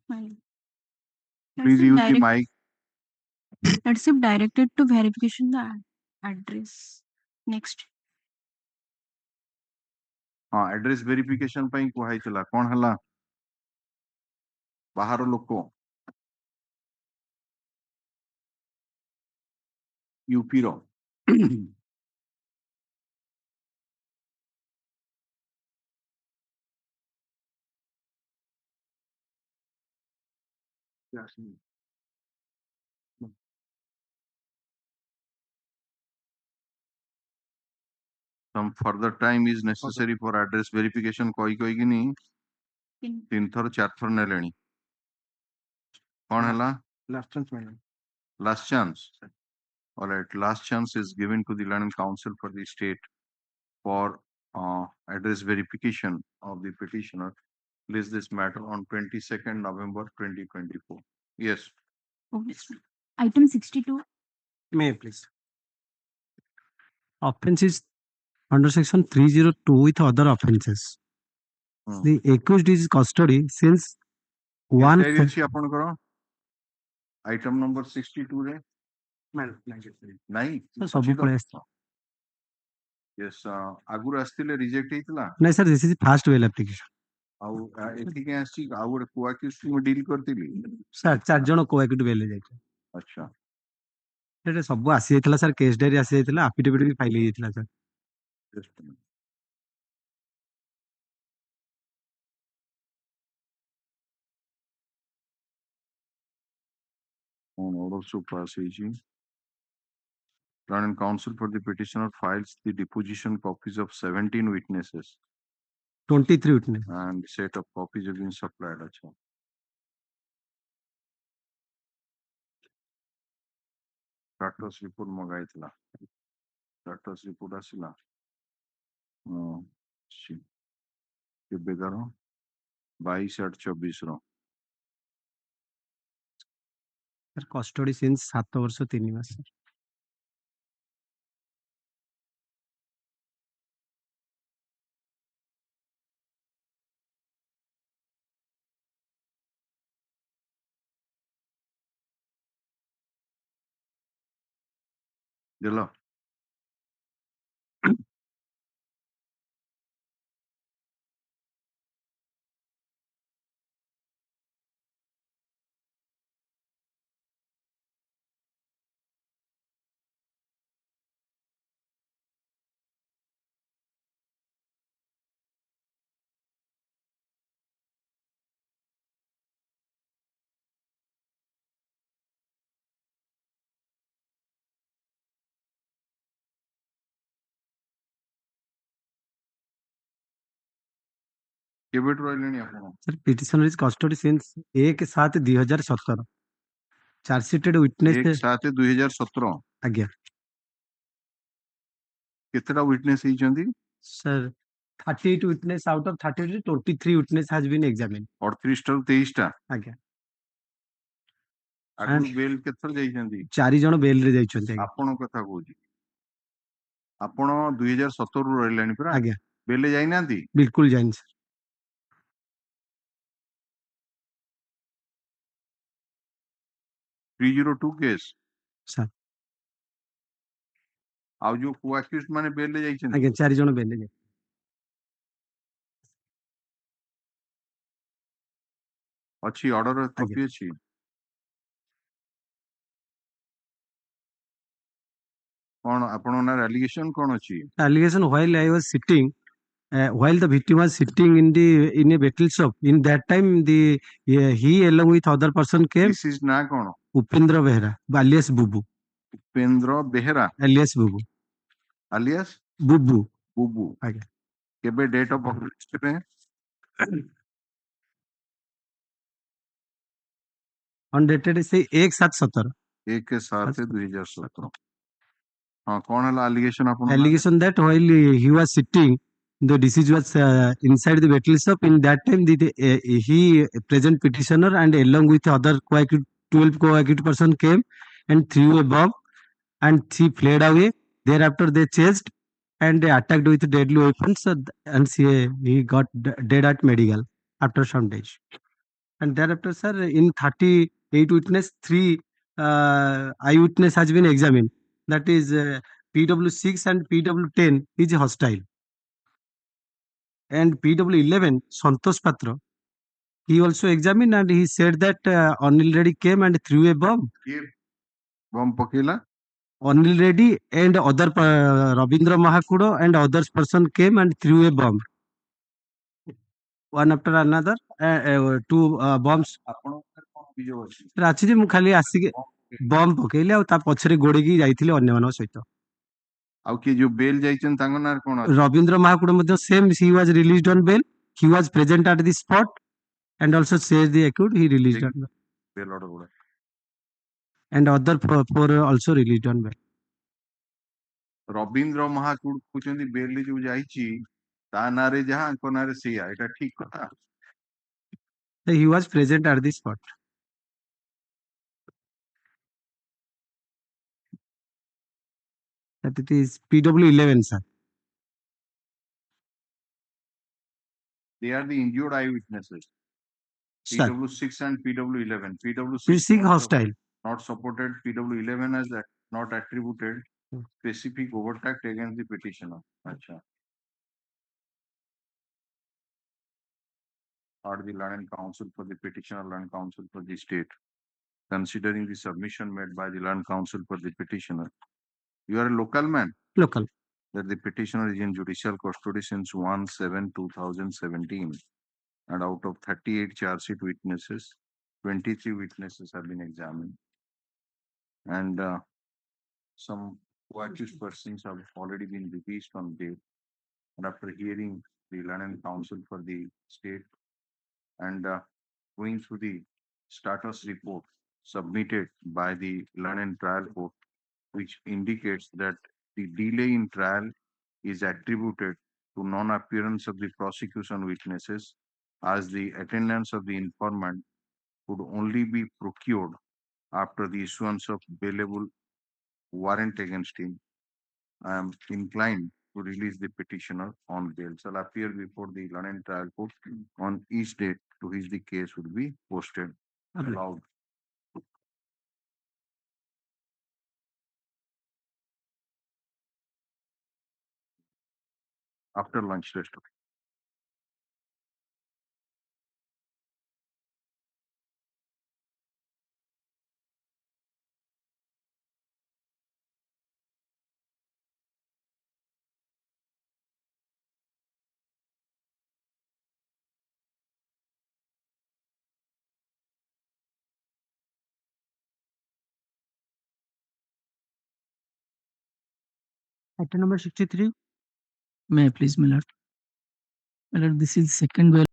My lord. Please use the mic. Lordship directed to verification the address. Next. हाँ address verification ପାଇଁ କୁହାଇଥିଲା କଣ ହେଲା ବାହାର ଲୋକ UP row some further time is necessary for address verification कोई कि नहीं 3 थर 4 थर नेलेनी कौन हला Last chance, madam. last chance. All right, last chance is given to the London Council for the state for address verification of the petitioner. Place this matter on 22nd November 2024. Yes. Item 62. May I please? Offense is under section 302 with other offences. The accused is custody since one. Item number 62 रे नहीं सब पळे yes आगुर आस्तिले reject हेतला नहीं sir, this is first bail application. आउ एथि के आसी आगुर कोआ कि में डील करतिली सर 4 जण को एक्ट बेल जाय अच्छा एटा सब आसी जायतला सर, केस डायरी आसी जायतला, एफिडेविट भी फाइल जायतला sir. on order to pass London Counsel for the petitioner files the deposition copies of 17 witnesses. 23 witnesses. And set of copies have been supplied. Achha. Status report magaitla. Status report asila. केबे करो 22/8/24 रो sir custody since 7 वर्ष 3 मास sir. दिलो କେବେଠୁ ରହିଲେଣି ଆପଣ? Sir, petitioner is custody since 1/7/2017. Charge sheeted witness 1/7/2017 ଆଜ୍ଞା କେତେଟା witness ହେଇଛନ୍ତି? sir 38 witness out of 38 23 witness has been examined 38 ଟାରୁ 23ଟା ଆଜ୍ଞା ଆଗରୁ ବେଲ୍ କେତେଥର ଯାଇଛନ୍ତି? 4 ଜଣ ବେଲ ରେ ଯାଇଛନ୍ତି ଆଜ୍ଞା ଆପଣଙ୍କ କଥା କହୁଛି। ଆପଣ 2017ରୁ ରହିଲେଣି ପରା? ଆଜ୍ଞା ବେଲ୍ ରେ ଯାଇନାହାନ୍ତି? ବିଲକୁଲ ଯାଇନି sir 302 କେସ୍ sir ଆଉ ଯୋଉ କୋଆକ୍ୟୁଜ ମାନେ ବେଲ୍ ରେ ଯାଇଛନ୍ତି? ଆଜ୍ଞା 4 ଜଣ ବେଲ ରେ ଯାଇଛନ୍ତି ଅଛି ଅର୍ଡର ଆଜ୍ଞା କପି ଅଛି? କଣ ଆପଣଙ୍କ ନାଁରେ ଆଲିଗେସନ କଣ ଅଛି? allegation while I was sitting while the victim was sitting in a battle shop in that time he along with other person came This is ନା କଣ? Upendra Behera alias Bubu Upendra Behera alias Bubu alias Bubu Bubu ଆଜ୍ଞା କେବେ ଡେଟ୍ ଅଫ୍ ଅଫିସ୍ କେବେ? on dated ସେଇ 1/7/17 1/7/2017 ହଁ କଣ ହେଲା allegation ଆପଣଙ୍କ? allegation that while he was sitting the deceased was inside the battle shop in that time he present petitioner and along with other co-accused 12 co-accused person came and threw a bomb and she fled away thereafter they chased and they attacked with deadly weapons and he got dead at medical after some days and thereafter sir in 38 witness 3 eyewitness has been examined that is PW6 and PW10 is hostile and PW11 Santosh Patra he also examined and he said that Anil Reddy came and threw a bomb କିଏ bomb ପକେଇଲା? Anil Reddy and other Rabindra Mahakudo and others person came and threw a bomb one after another two bombs ଆପଣଙ୍କ କଣ ଅଭିଯୋଗ ଅଛି? ଅଛି ଯେ ମୁଁ ଖାଲି ଆସିକି ବମ୍ ପକେଇଲି ଆଉ ତା ପଛରେ ଗୋଡେଇକି ଯାଇଥିଲି ଅନ୍ୟମାନଙ୍କ ସହିତ ଆଉ କିଏ ଯୋଉ ବେଲ୍ ଯାଇଛନ୍ତି ତାଙ୍କ ନାଁରେ କଣ ଅଛି? ରବୀନ୍ଦ୍ର ମହାକୁଡ ମଧ୍ୟ same he was released on bail he was present at the spot and also says the accused he released on bail bail order ଗୁଡା and other four also released on bail Rabindra Mahakud କହୁଛନ୍ତି bail ରେ ଯୋଉ ଯାଇଛି ତା ନାଁରେ ଯାହା ଆଙ୍କ ନାଁରେ ସେଇଆ ଏଇଟା ଠିକ କଥା? he was present at the spot that it is PW11 sir They are the injured eyewitnesses. Sir. PW6 and PW11. PW6 P6 hostile not supported. PW11 as not attributed specific overt against the petitioner. Acha. Or the land counsel for the petitioner, land counsel for the state. Considering the submission made by the land counsel for the petitioner. You are a local man? local That the petitioner is in judicial custody since 1/7/2017. And out of 38 charge sheet witnesses, 23 witnesses have been examined. And some co-accused persons have already been released on bail. And after hearing the land counsel for the state and going through the status report submitted by the land trial court, which indicates that the delay in trial is attributed to non-appearance of the prosecution witnesses as the attendance of the informant could only be procured after the issuance of bailable warrant against him. I am inclined to release the petitioner on bail. Shall appear before the London trial court on each date to which the case would be posted. Allowed. After lunch rest. Item number 63. May I please, my lord? My lord, this is second bail.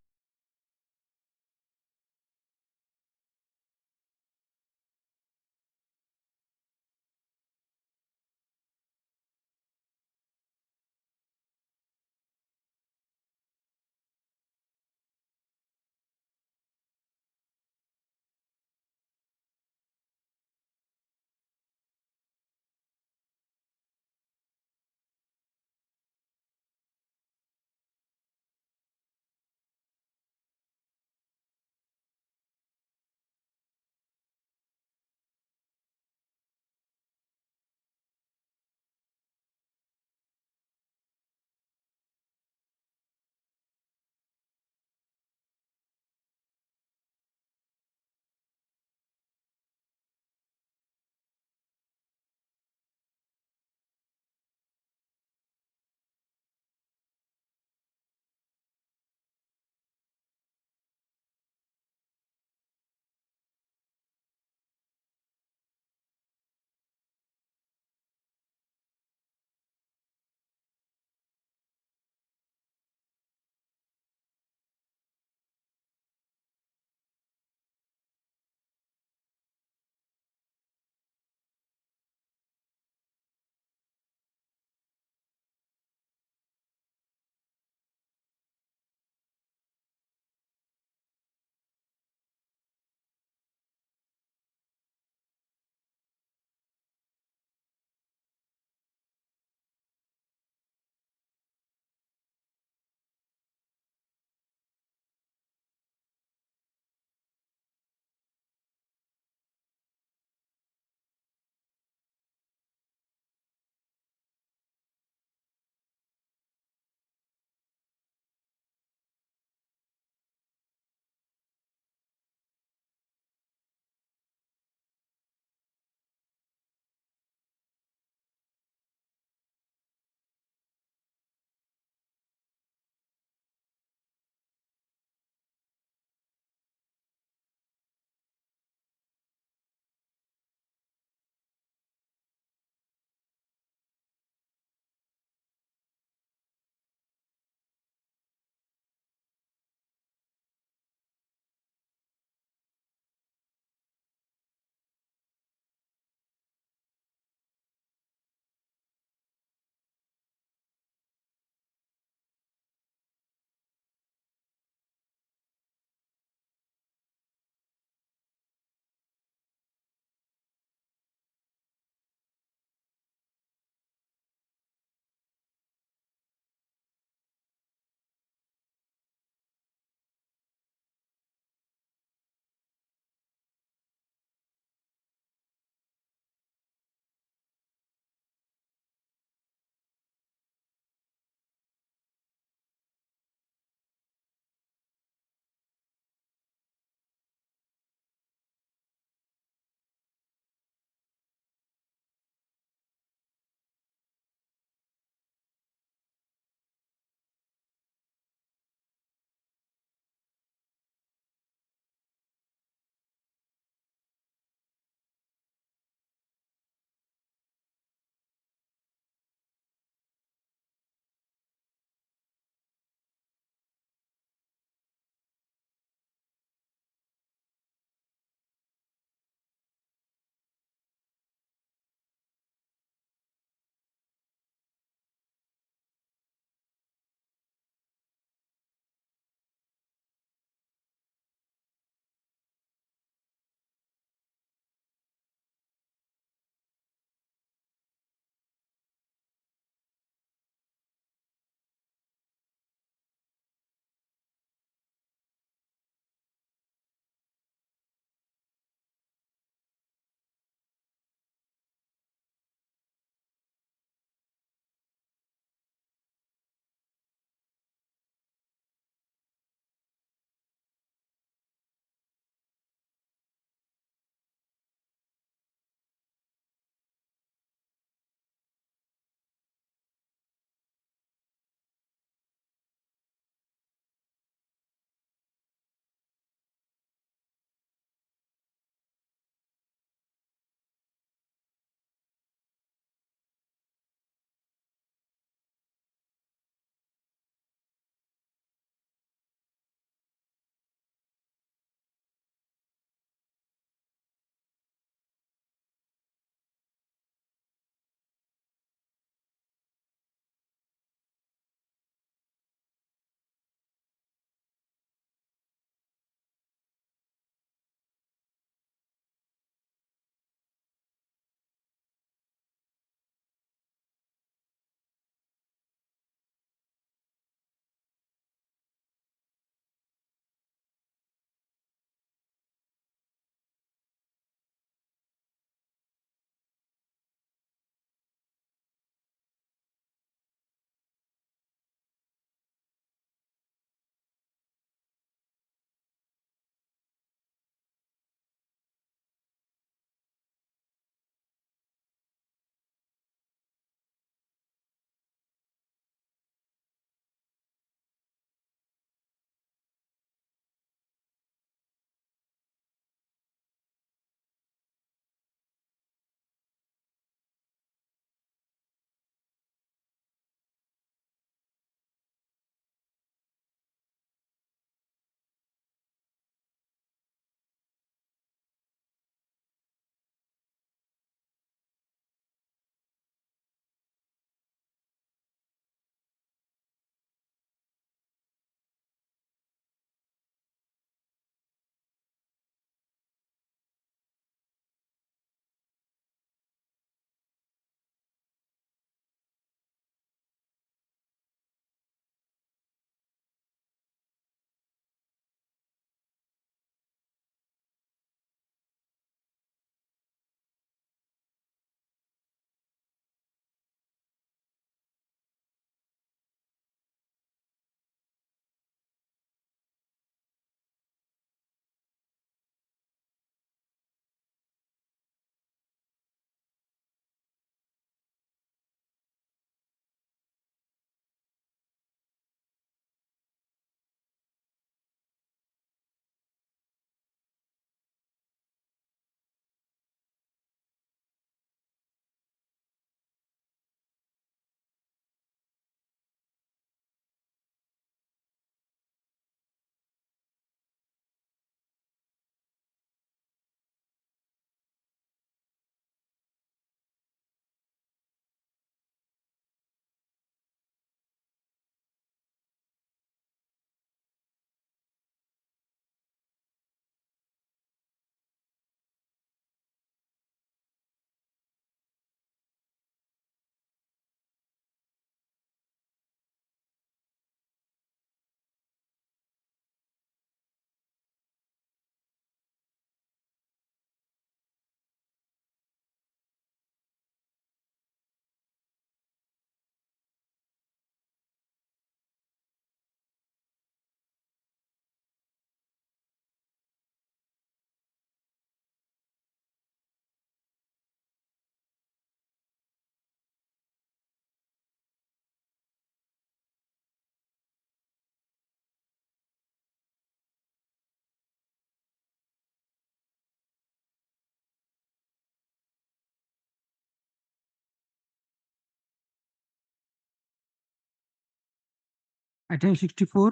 Item 64.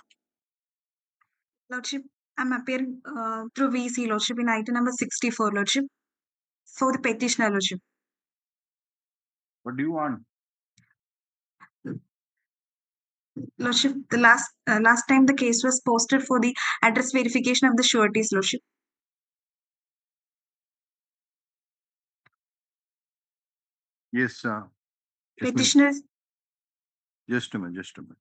Lordship, I'm appearing through VC, Lordship, in item number 64, Lordship, for the petitioner, Lordship. What do you want? Lordship, the last time the case was posted for the address verification of the sureties, Lordship. Yes, Petitioner. Just a minute, just a minute.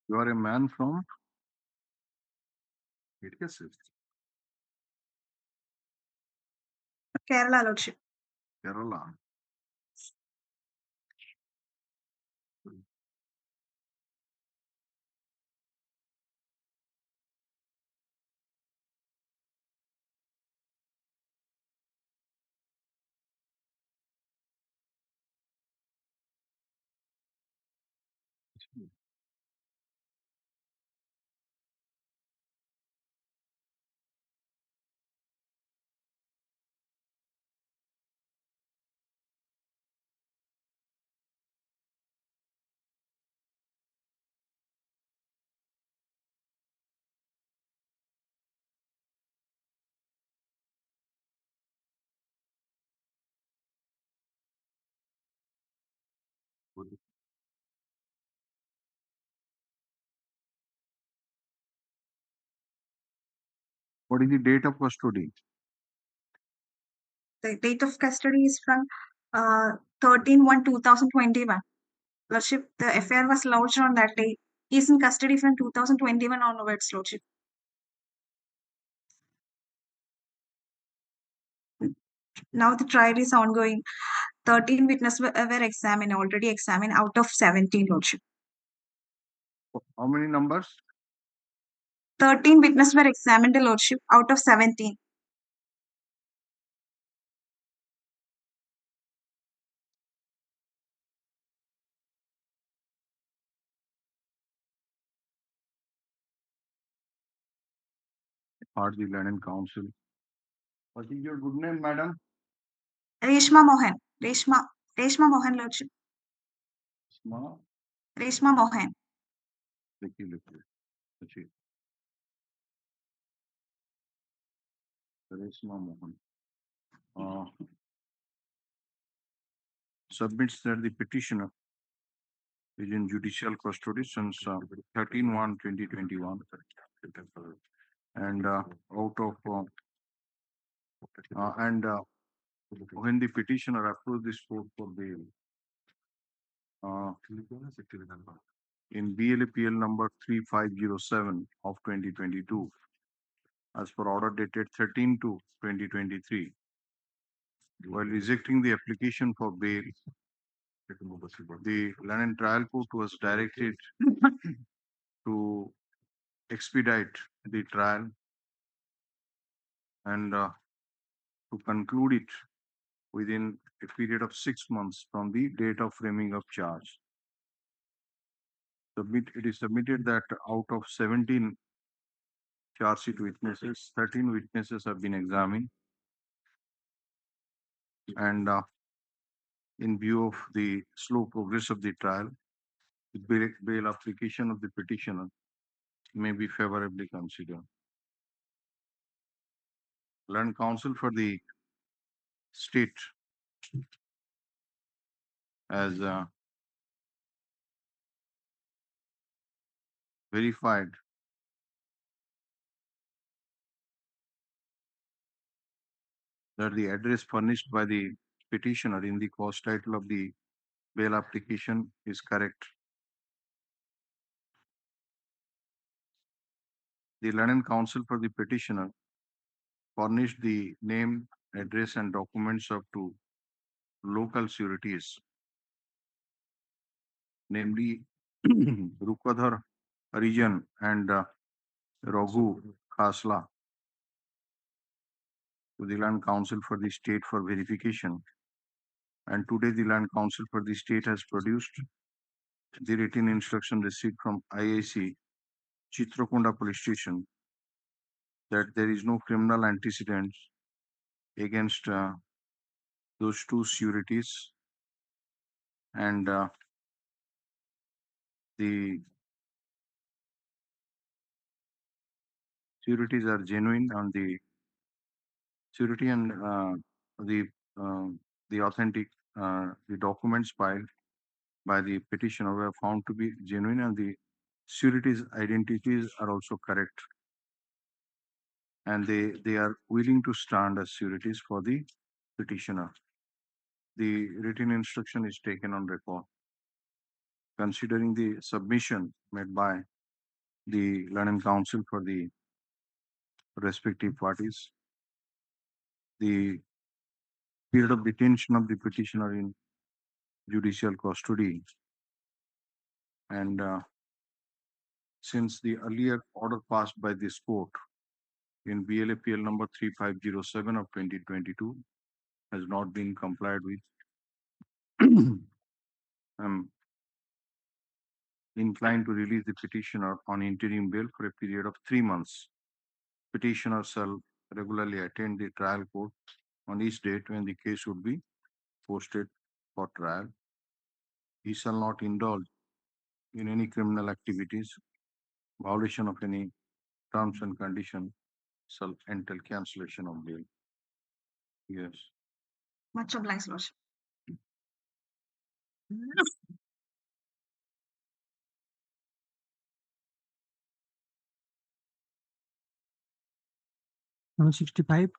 You are a man from Kerala, Lordship. Kerala. What is the date of custody? The date of custody is from 13/1/2021. Lordship, the FIR was lodged on that day. He is in custody from 2021 onwards, Lordship. Now the trial is ongoing. 13 witnesses were already examined out of 17, Lordship. How many numbers? 13 witnesses were examined, Lordship, out of 17. Party Land and Council. What is your good name, madam? Reshma Mohan. Reshma Mohan, Lordship. Reshma Mohan. Reshma Mohan. Submits that the petitioner is in judicial custody since 13/1/2021, and out of when the petitioner approves this court for bail, in BLAPL number 3507 of 2022, as per order dated 13/2/2023, while rejecting the application for bail, the Land Trial Court was directed to expedite the trial and to conclude it within a period of 6 months from the date of framing of charge. It is submitted that out of 17 charge sheet witnesses, 13 witnesses have been examined, and in view of the slow progress of the trial, the bail application of the petitioner may be favorably considered. Land Counsel for the state has verified that the address furnished by the petitioner in the cause title of the bail application is correct. The Land Counsel for the petitioner furnished the name, address, and documents of two local sureties namely Rukadhar Arijan and Raghu Khasla, to the Land Council for the State for verification. And today the Land Council for the State has produced the written instruction received from IAC Chitrakonda Police Station that there is no criminal antecedents against those two sureties, and the sureties are genuine, and the surety and the uh, the authentic the documents filed by the petitioner were found to be genuine, and the sureties identities are also correct, and they are willing to stand as sureties for the petitioner. The written instruction is taken on record. Considering the submission made by the Learning Council for the respective parties, the period of detention of the petitioner in judicial custody, and since the earlier order passed by this court in BLAPL number 3507 of 2022 has not been complied with, I'm inclined to release the petitioner on interim bail for a period of 3 months. Petitioner shall regularly attend the trial court on each date when the case would be posted for trial. He shall not indulge in any criminal activities. Violation of any terms and conditions shall entail cancellation of bail. Yes. Much obliged, Lordship. Number 65.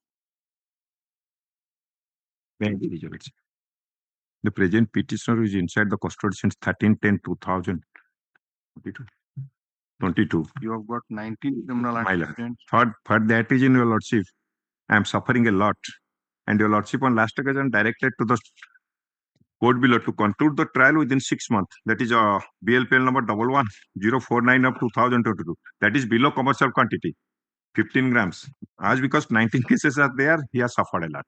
The present petitioner is inside the custody since 13/10/2022. You have got 19 criminal antecedents. For that reason, your lordship, I am suffering a lot. And your lordship on last occasion directed to the court below to conclude the trial within 6 months. That is BLPL number 11049 of 2022. That is below commercial quantity, 15 grams. As because 19 cases are there, he has suffered a lot.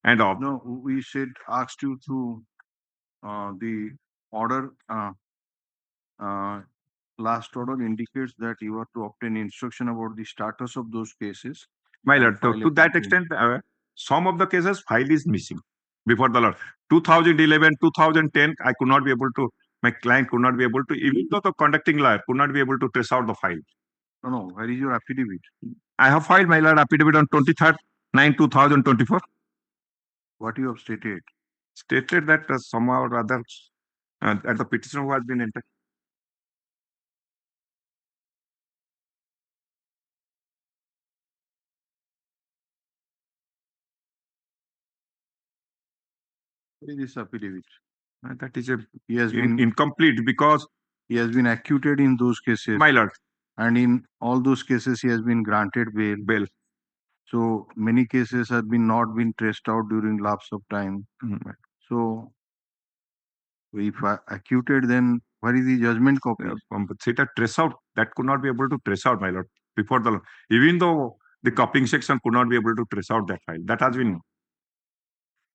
And no, we said asked you to the order. Last order indicates that you are to obtain instruction about the status of those cases. My lord, to that extent, some of the cases file is missing before the lord. 2011, 2010, I could not be able to, my client could not be able to, even though the conducting lawyer could not be able to trace out the file. No, where is your affidavit? I have filed my lord affidavit on 23rd/9/2024. What you have stated? Stated that somehow or other, that the petitioner who has been entered. What is this affidavit? That is a he has been incomplete because he has been acquitted in those cases. My lord. And in all those cases, he has been granted bail. So many cases have been not been traced out during lapse of time. So if acquitted, then where is the judgment copy? Trace out, that could not be able to trace out, my lord, before the, even though the copying section could not be able to trace out that file. That has been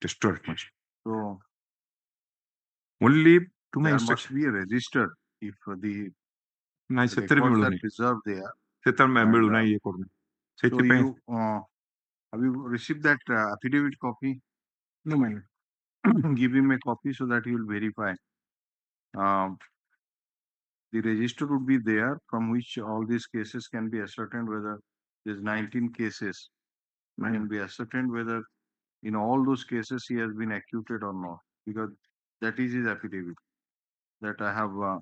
destroyed much. So only to my there instruction. must be a register if the records are preserved there. So you have you received that affidavit copy? No, my lord. Give him a copy so that he will verify. The register would be there from which all these cases can be ascertained whether there's 19 cases can be ascertained whether in all those cases he has been acquitted or not, because that is his affidavit that I have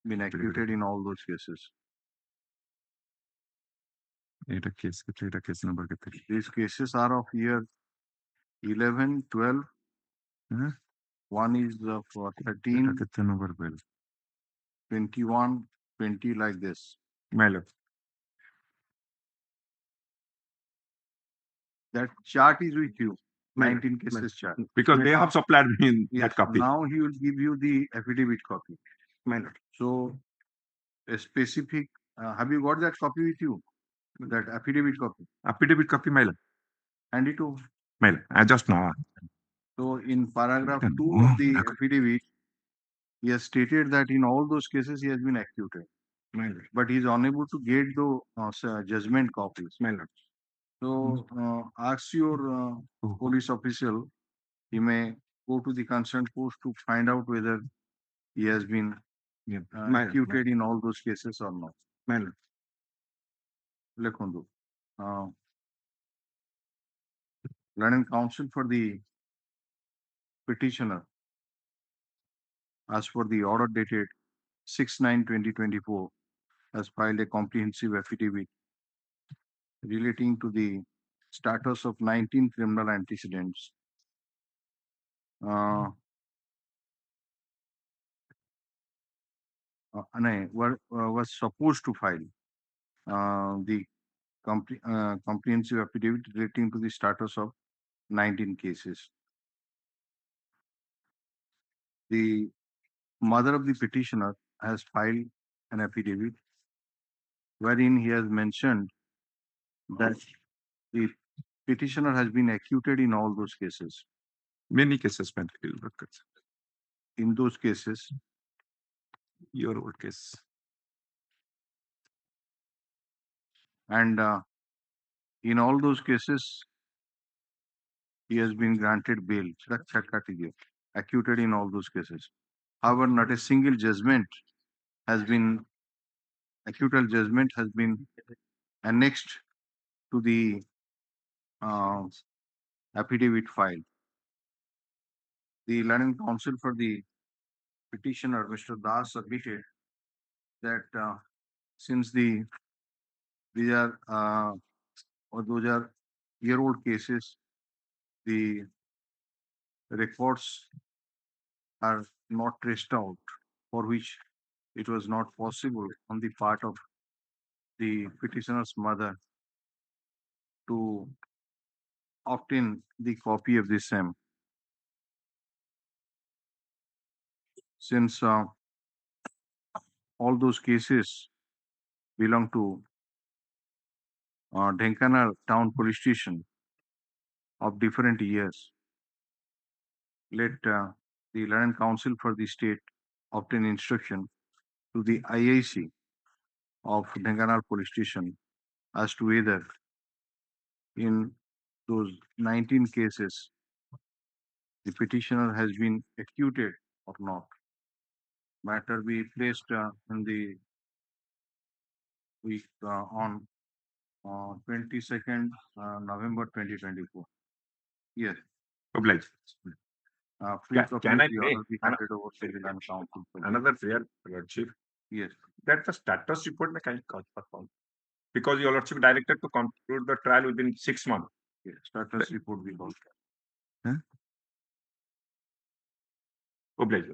been acquitted in all those cases. These cases are of year 11, 12. One is for 13, 21, 20, like this. My lord. That chart is with you. 19 cases charge. Because they have supplied me in Yes, that copy. now he will give you the affidavit copy. My lord. So a specific, have you got that copy with you? That affidavit copy? Affidavit copy, my lord. Hand it over. My lord, I just now. So in paragraph 2 of the affidavit, he has stated that in all those cases he has been acquitted. My lord. But he is unable to get the judgment copies. My lord. So ask your police official, he may go to the concerned post to find out whether he has been acquitted in all those cases or not. My lord. Lekhundu. Learned counsel for the petitioner, as for the order dated 6/9/2024, has filed a comprehensive affidavit relating to the status of 19 criminal antecedents was supposed to file the comprehensive affidavit relating to the status of 19 cases. The mother of the petitioner has filed an affidavit wherein he has mentioned that the petitioner has been acquitted in all those cases. Many cases, man. In those cases, your old case. And in all those cases, he has been granted bail, acquitted in all those cases. However, not a single judgment has been, acquittal judgment has been annexed to the affidavit file. The learning counsel for the petitioner, Mr. Das, submitted that since these are those are year-old cases, the records are not traced out, for which it was not possible on the part of the petitioner's mother to obtain the copy of the same. Since all those cases belong to Dhenkanal Town Police Station of different years, let the Learned Counsel for the state obtain instruction to the IIC of Dhenkanal Police Station as to whether in those 19 cases the petitioner has been acquitted or not. Matter be placed in the week on 22nd November 2024. Yes. Obliged. Can I make another prayer, Lordship? Yes. That the status report may kind of perform. Because your Lordship directed to conclude the trial within 6 months. Yes, status report will also. Obliged.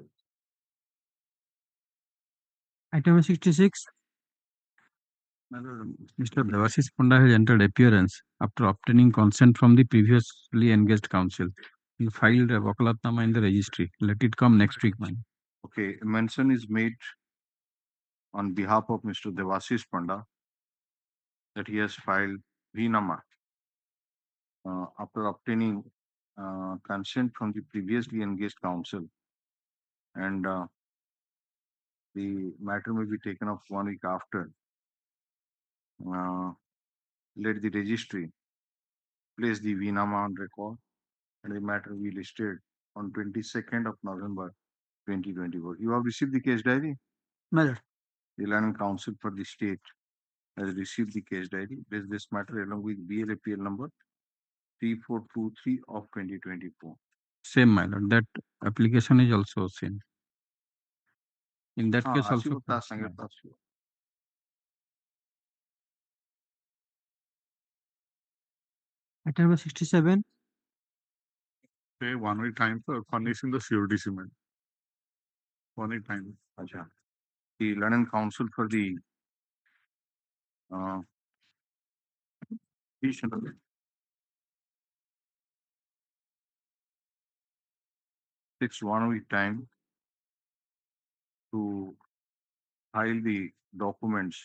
Item 66. Mr. Devashish Panda has entered appearance after obtaining consent from the previously engaged counsel. He filed a wakalatnama in the registry. Let it come next week, man. Okay, a mention is made on behalf of Mr. Devashish Panda that he has filed Vinama after obtaining consent from the previously engaged counsel, and the matter may be taken up 1 week after. Let the registry place the Vinama on record, and the matter will be listed on 22nd of November 2024. You have received the case diary? Mother. The Learned Counsel for the state has received the case diary. Place this matter along with BLAPL number 3423 of 2024. Same, my lord. That application is also same. In that case also. Item number 67. Say 1 week time for furnishing the surety cement. 1 week time. Acha. The Learned Counsel for the petitioner takes 1 week time to file the documents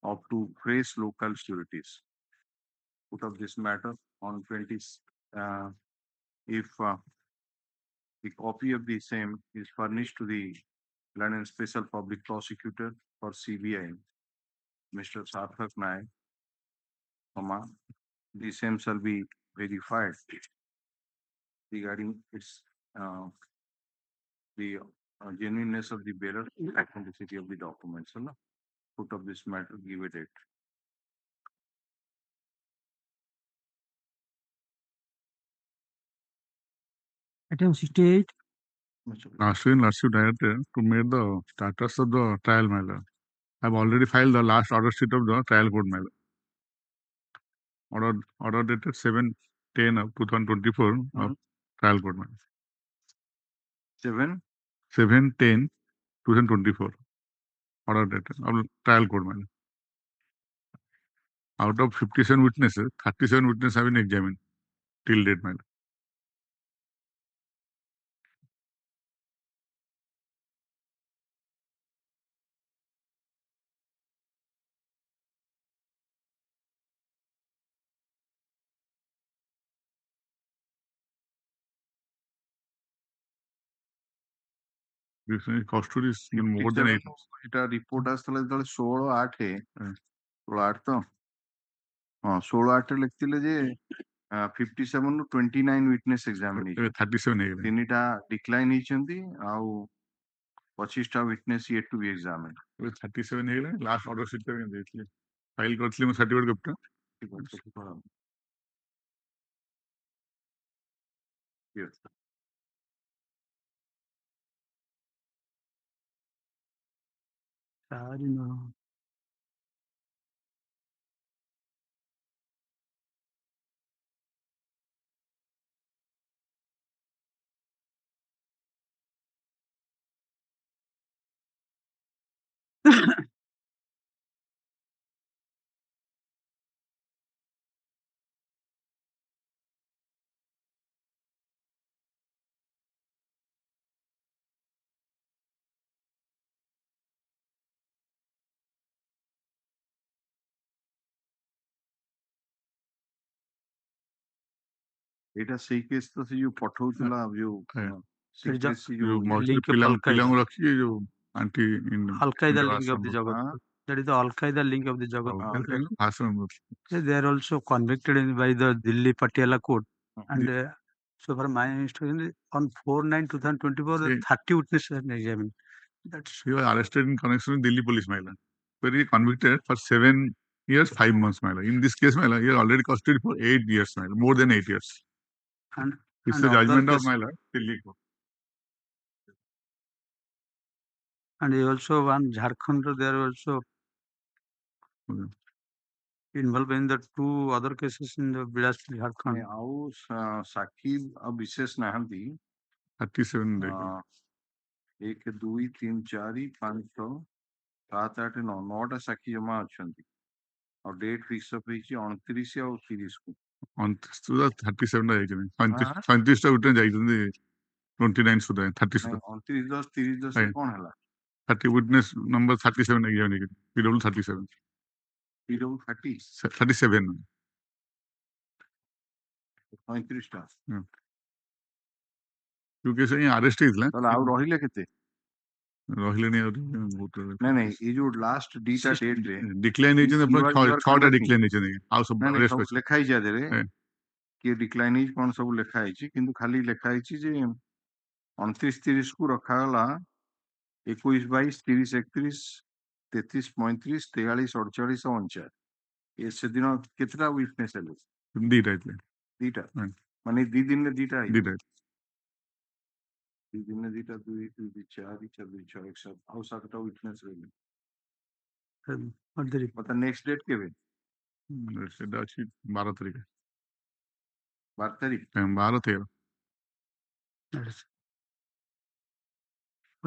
of two fresh local sureties. Put up this matter on 20, if the copy of the same is furnished to the London Special Public Prosecutor for CBI, Mr. Sarthak Naik, the same shall be verified regarding its the genuineness of the bearer, authenticity of the documents. Put up this matter, give a date. Item 68. Last Director to make the status of the trial matter. I have already filed the last order sheet of the trial court matter. Order dated 7/10 of 2024 of trial court matter. 7/10/2024. Order dated of trial court matter. Out of 57 witnesses, 37 witnesses have been examined till date matter. This custody is more than 8 months. এটা report আসলে যেତେବେଳେ 16/8 16/8 ତ ହଁ 16/8 ଲେଖିଥିଲେ ଯେ 57 ରୁ 29 witness ଏକ୍ସାମିନ୍ ହେଇଛନ୍ତି 37 ହେଇଗଲା 3ଟା decline ହେଇଛନ୍ତି ଆଉ 25ଟା witness yet to be examined 37 ହେଇଗଲା ଲାଷ୍ଟ ଅର୍ଡର ସିଟ୍ ଦେଇଥିଲି ଫାଇଲ କରିଥିଲି ମୁଁ ସାର୍ଟିଫିକେଟ କପିଟା ଠିକ ଅଛି Yes. Sorry, no. ଏଇଟା ସେଇ କେସ୍ ତ ସେ ଯୋଉ ପଠଉଥିଲା ଯୋଉ secrecy ଯୋଉ ଯୋଉ ମଝିରେ ପିଲାଙ୍କୁ ରଖିକି ଯୋଉ anti Al-Qaeda link of the Jagat. That is the Al-Qaeda link of the Jagat. They are also convicted by the Delhi Patiala court. And so for my instruction, on 4/9/2024, 30 witnesses have been examined. He was arrested in connection with Delhi police maila, where he convicted for 7 years 5 months maila. In this case maila, he is already custody for 8 years maila, more than 8 years. And this is the judgment of maila Delhi court. And he also one Jharkhand, they are also involved in the 2 other cases in the Bilaspur, Jharkhand. ଆଉ ସାକ୍ଷୀ ଆଉ ବିଶେଷ ନାହାନ୍ତି 37 1 2 3 4 5 6 7 8 9 9ଟା ସାକ୍ଷୀ ଜମା ଅଛନ୍ତି ଆଉ date fix of ହେଇଛି 29 ଆଉ 30 କୁ 29 ସୁଦ୍ଧା 37 ଯାଇଛନ୍ତି 35ଟା ଗୋଟେ ଯାଇଛନ୍ତି 29 ସୁଦ୍ଧା 30 ସୁଦ୍ଧା 29 10 30 10 କଣ ହେଲା 30 witness number 37 exam ହେଇଗଲି PW 37 PW 30 37 35ଟା ଯୋଉ କେସ୍ ହିଁ ଆରେଷ୍ଟ ହେଇଥିଲା ତାହେଲେ ଆଉ ରହିଲେ କେତେ ରହିଲେନି ଆଉ ବହୁତ ନାଇଁ ନାଇଁ ଏଇ ଯୋଉ ଲାଷ୍ଟ ଦିଟା ଡେଟ୍ ରେ ଡିକ୍ଲାଇନ୍ ହେଇଛନ୍ତି ଆପଣ 6ଟା ଡିକ୍ଲାଇନ୍ ହେଇଛନ୍ତି ଆଉ ସବୁ ସବୁ ଲେଖା ହେଇଛି ଆ ଦେହରେ କିଏ ଡିକ୍ଲାଇନ୍ ହେଇଛି କଣ ସବୁ ଲେଖା ହେଇଛି କିନ୍ତୁ ଖାଲି ଲେଖା ହେଇଛି ଯେ 29 30 କୁ ରଖାଗଲା 21 22 30 31 33 35 43 48 49 ଏ ସେଦିନ କେତେଟା ୱିଟନେସ୍ ହେଲେ ଦିଟା ହେଇଥିଲେ ଦିଟା ମାନେ 2 ଦିନରେ ଦିଟା ଦିଟା 2 ଦିନରେ ଦିଟା 2 2 4 4 2 6 1 7 ଆଉ 7ଟା ୱିଟନେସ୍ ରହିଲେ ମତେ ନେକ୍ସଟ ଡେଟ୍ କେବେ ସେଟା ଅଛି 12 ତାରିଖ 12 ତାରିଖ 12 13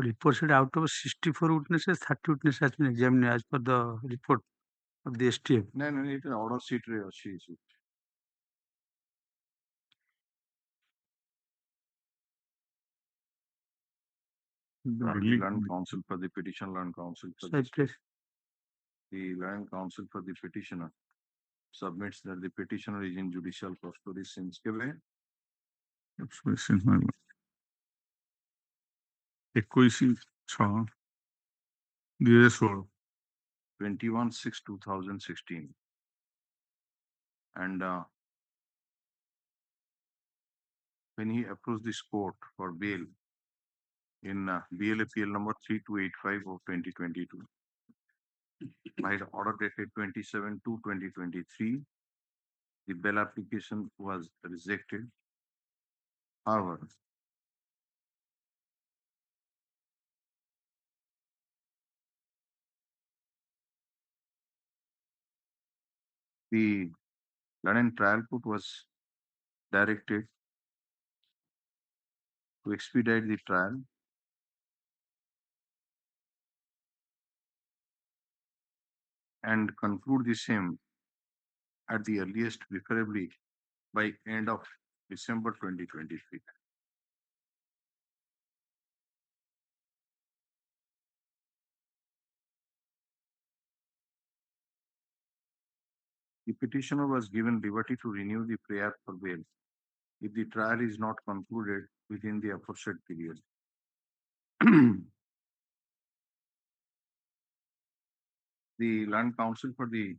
report said out of 64 witnesses, 30 witnesses has been examined as per the report of the STF. ନାଇଁ ନାଇଁ ଏଇଟା ଅର୍ଡର ସିଟ୍ ରେ ଅଛି The Land Counsel for the petition, Land Counsel for the Side please. The Land Counsel for the petitioner submits that the petitioner is in judicial custody since କେବେ? 21/6/2016 21/6/2016 and when he approached this court for bail in BLAPL number 3285 of 2022 by the order dated 27/2/2023, the bail application was rejected. However, the London trial court was directed to expedite the trial and conclude the same at the earliest, preferably by end of December 2023. The petitioner was given liberty to renew the prayer for bail if the trial is not concluded within the aforesaid period. The Land Counsel for the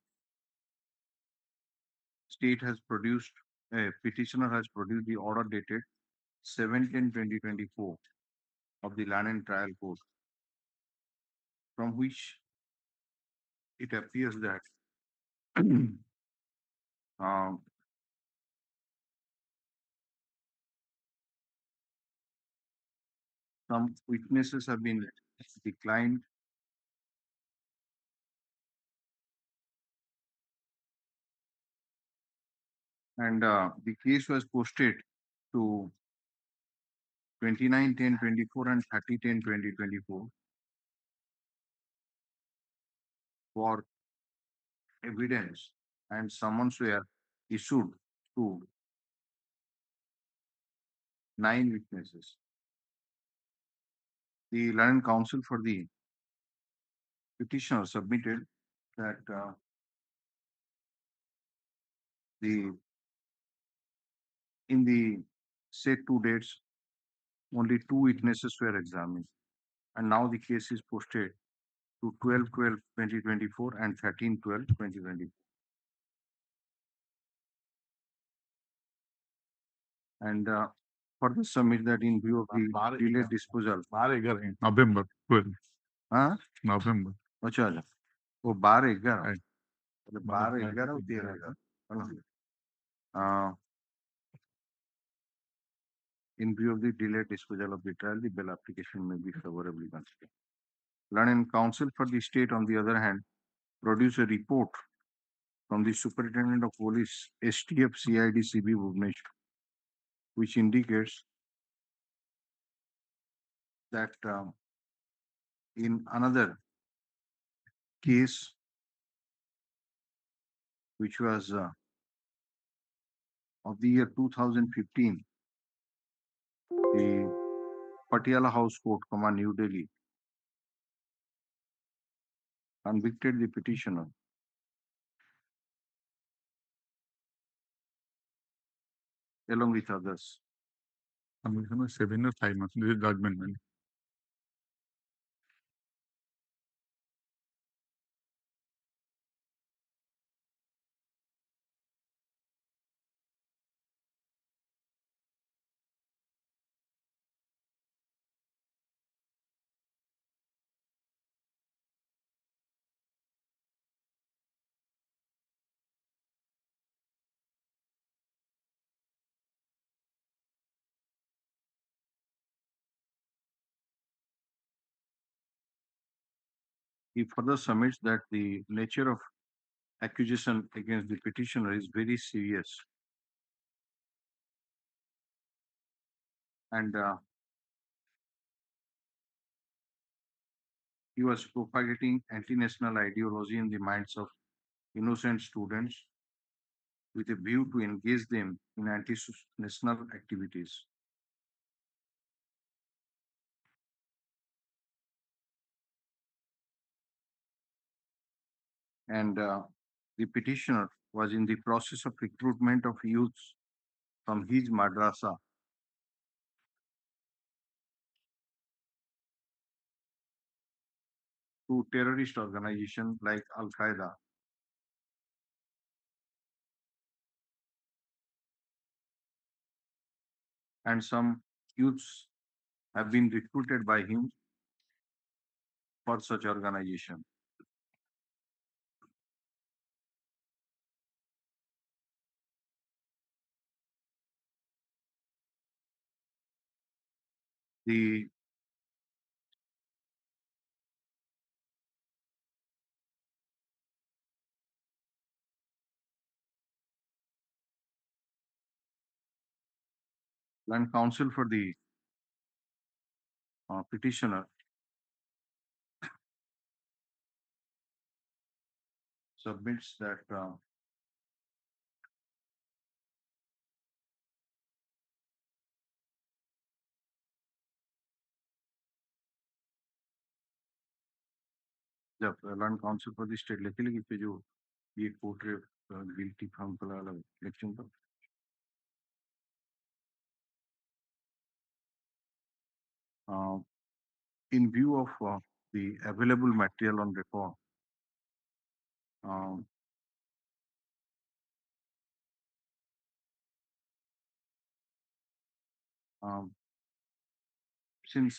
state has produced, a petitioner has produced the order dated 7/10/2024 of the Land and Trial Court, from which it appears that some witnesses have been declined and the case was posted to 29/10/24 and 30/10/2024 for evidence, and summons were issued to 9 witnesses. The Land Counsel for the petitioner submitted that in the said 2 dates, only 2 witnesses were examined, and now the case is posted to 12/12/2024 and 13/12/2024. And further submit that in view of the delayed disposal. November 12. हाँ November. अच्छा अच्छा वो 12/11 12/11 और 13/11 in view of the delayed disposal of the trial, the bail application may be favorably considered. Land Counsel for the state, on the other hand, produce a report from the Superintendent of Police, STF CID CB Bhubaneswar, which indicates that in another case, which was of the year 2015, the Patiala House Court, New Delhi, convicted the petitioner along with others. 7 or 5 months. This is judgment. He further submits that the nature of accusation against the petitioner is very serious, and he was propagating anti-national ideology in the minds of innocent students with a view to engage them in anti-national activities. and the petitioner was in the process of recruitment of youths from his madrasa to terrorist organizations like Al-Qaeda. And some youths have been recruited by him for such organization. The land counsel for the petitioner submits that जब land council for the state लिखी लगी पे जो ये court guilty farm का election पर in view of the available material on record, since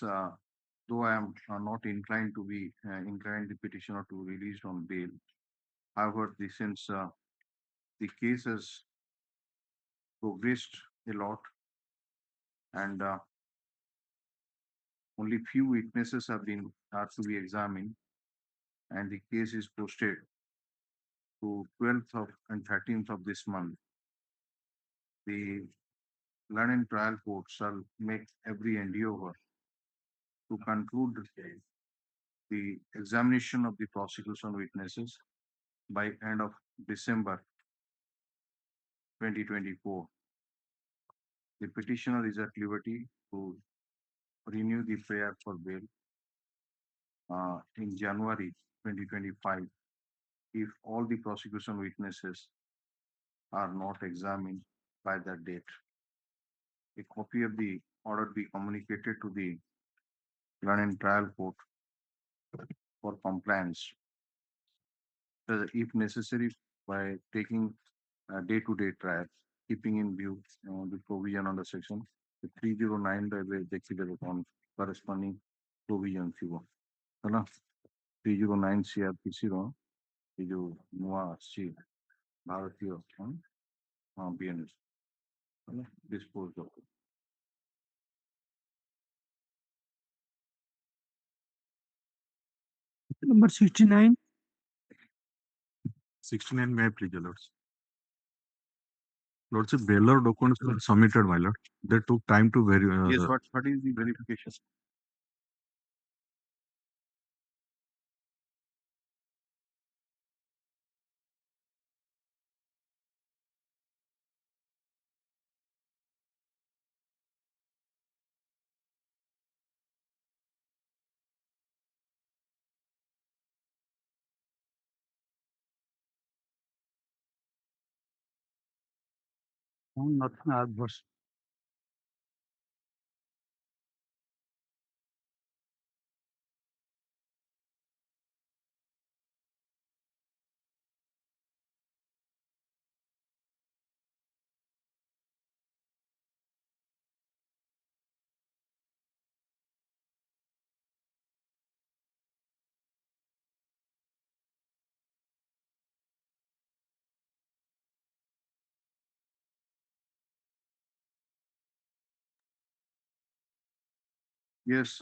though I am not inclined to be inclined the petitioner to release on bail, however, since the case has progressed a lot and only few witnesses are to be examined, and the case is posted to 12th of and 13th of this month. The Learning Trial Court shall make every endeavor to conclude the examination of the prosecution witnesses by end of December 2024. The petitioner is at liberty to renew the prayer for bail in January 2025 if all the prosecution witnesses are not examined by that date. A copy of the order be communicated to the Learning Trial Court for compliance, if necessary, by taking day-to-day trial, keeping in view the provision under section 309 on corresponding provisionଥିବ ହେଲା 309 CRPC ର ଏ ଯୋଉ ନୂଆ ଆସିଛି ଭାରତୀୟ BNS ହେଲା dispose of Number 69. 69 may please, Lords. Lordship, bailor documents were submitted, my lord. They took time to verify. yes, what is the verification? Nothing adverse. Yes,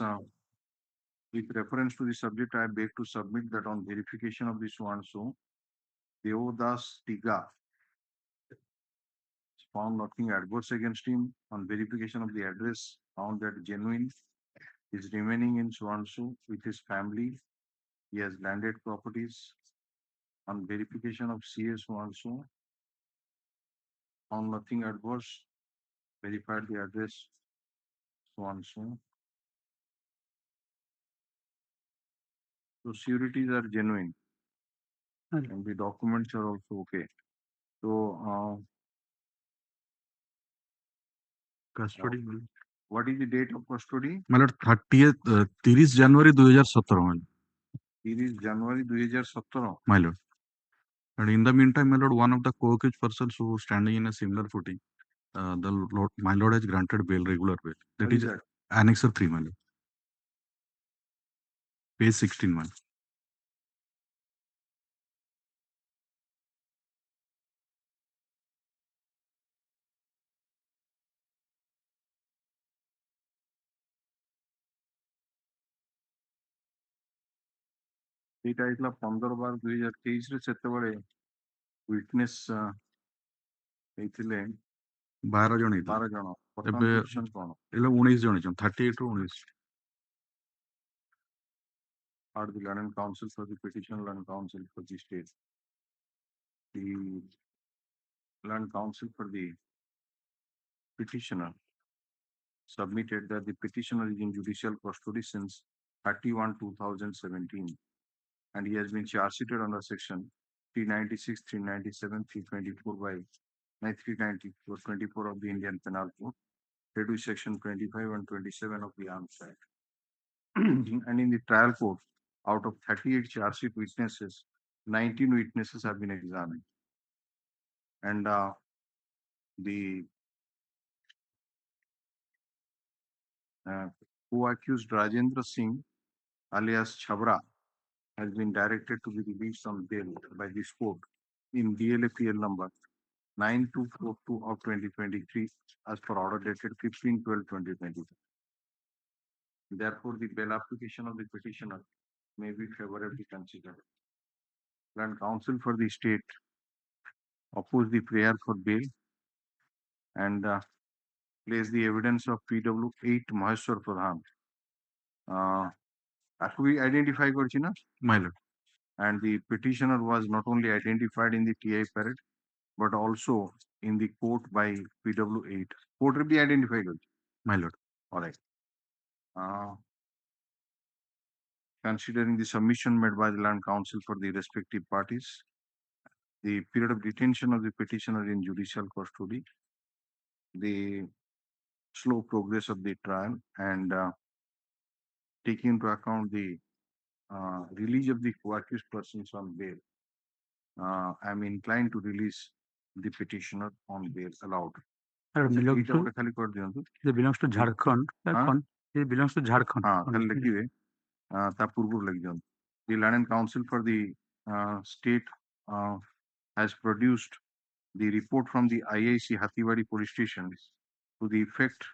with reference to the subject, I beg to submit that on verification of the so-and-so, Deodas Tiga found nothing adverse against him. On verification of the address, found that genuine is remaining in so-and-so with his family. He has landed properties. On verification of CS so-and-so, found nothing adverse. Verified the address so-and-so. So sureties are genuine. And the documents are also okay. So, Custody. what is the date of custody? My lord, 30 January 2017. 30 January 2017. My lord. And in the meantime, my lord, one of the co-accused persons who was standing in a similar footing, my lord has granted bail, regular bail. That is Annexer 3, my lord. Page 16, my lord. ଏଇଟା ହେଇଥିଲା 15/12/2023 ସେତେବେଳେ witness ହେଇଥିଲେ 12 ଜଣ 12 ଜଣ। ବର୍ତ୍ତମାନ ଏବେ position କଣ? 19 ଜଣ ଅଛନ୍ତି, 38 ରୁ 19। Are the Learned Counsel for the petitioner, Learned Counsel for the state. The Learned Counsel for the petitioner submitted that the petitioner is in judicial custody since 31/2017, and he has been charge sheeted under section 396, 397, 324 by 394 of the Indian Penal Code, reduced section 25 and 27 of the Arms Act. And in the trial court, out of 38 charge sheet witnesses, 19 witnesses have been examined. And the who accused Rajendra Singh, alias Chabra, has been directed to be released on bail by this court in DLAPL number 9242 of 2023 as per order dated 15/12/2023. Therefore, the bail application of the petitioner may be favorably considered. Learned Counsel for the state oppose the prayer for bail and place the evidence of PW 8 Maheshwar Pradhan. That we identify Gorchina? My lord. And the petitioner was not only identified in the TI parade, but also in the court by PW 8. Court will be identified. My lord. All right. Considering the submission made by the Land Council for the respective parties, the period of detention of the petitioner in judicial custody, the slow progress of the trial, and taking into account the release of the co-accused persons on bail, I am inclined to release the petitioner on bail allowed. They belongs to Jharkhand. He belongs to Jharkhand. The Learned Counsel for the state has produced the report from the IIC Hathiwadi police station to the effect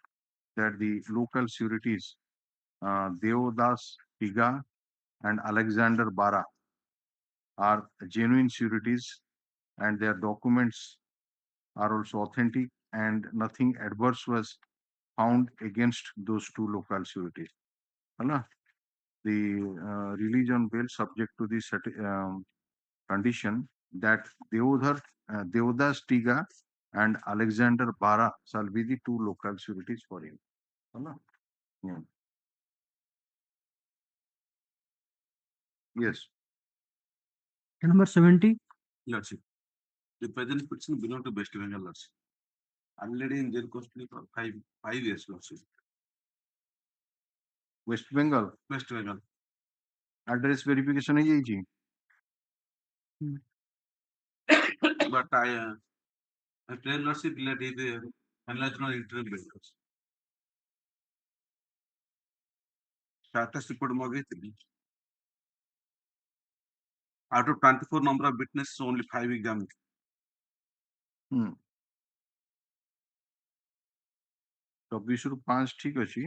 that the local sureties Deodas Tiga and Alexander Bara are genuine sureties, and their documents are also authentic, and nothing adverse was found against those two local sureties. The release on bail subject to the condition that Deodas Tiga and Alexander Bara shall be the two local sureties for him. Yeah. Yes. Number 70. Lordship. The present petition belongs to West Bengal, Lordship. Already in jail custody for 5 years, Lordship. West Bengal. West Bengal. Address verification है जी. But I pray Lordship let it analyze on interim basis. Status report magayithili. Out of 24 number of witnesses, only 5 examined. 24 ରୁ 5 ଠିକ ଅଛି.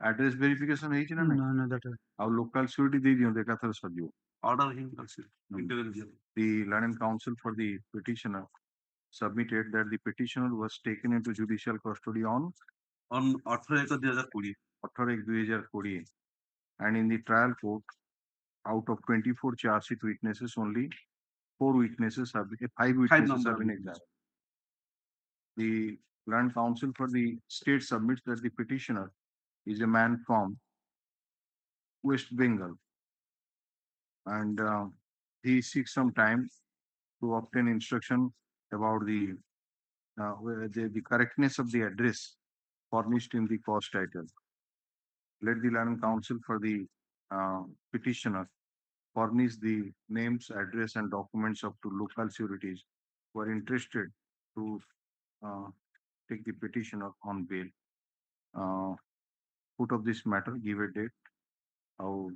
Address verification ହେଇଛି ନା ନାହିଁ? No, that is. ଆଉ local surety ଦେଇ ଦିଅନ୍ତୁ ଏକାଥରେ ସରିଯିବ. Order him, Lordship. The Learned Counsel for the petitioner submitted that the petitioner was taken into judicial custody on 18/1/2020, and in the trial court, out of 24 charge sheet witnesses, only 5 witnesses have been examined. The Learned Counsel for the state submits that the petitioner is a man from West Bengal, and he seeks some time to obtain instruction about the correctness of the address furnished in the cause title. Let the Land Council for the petitioner furnish the names, address, and documents of two local sureties who are interested to take the petitioner on bail. Put of this matter, give a date. How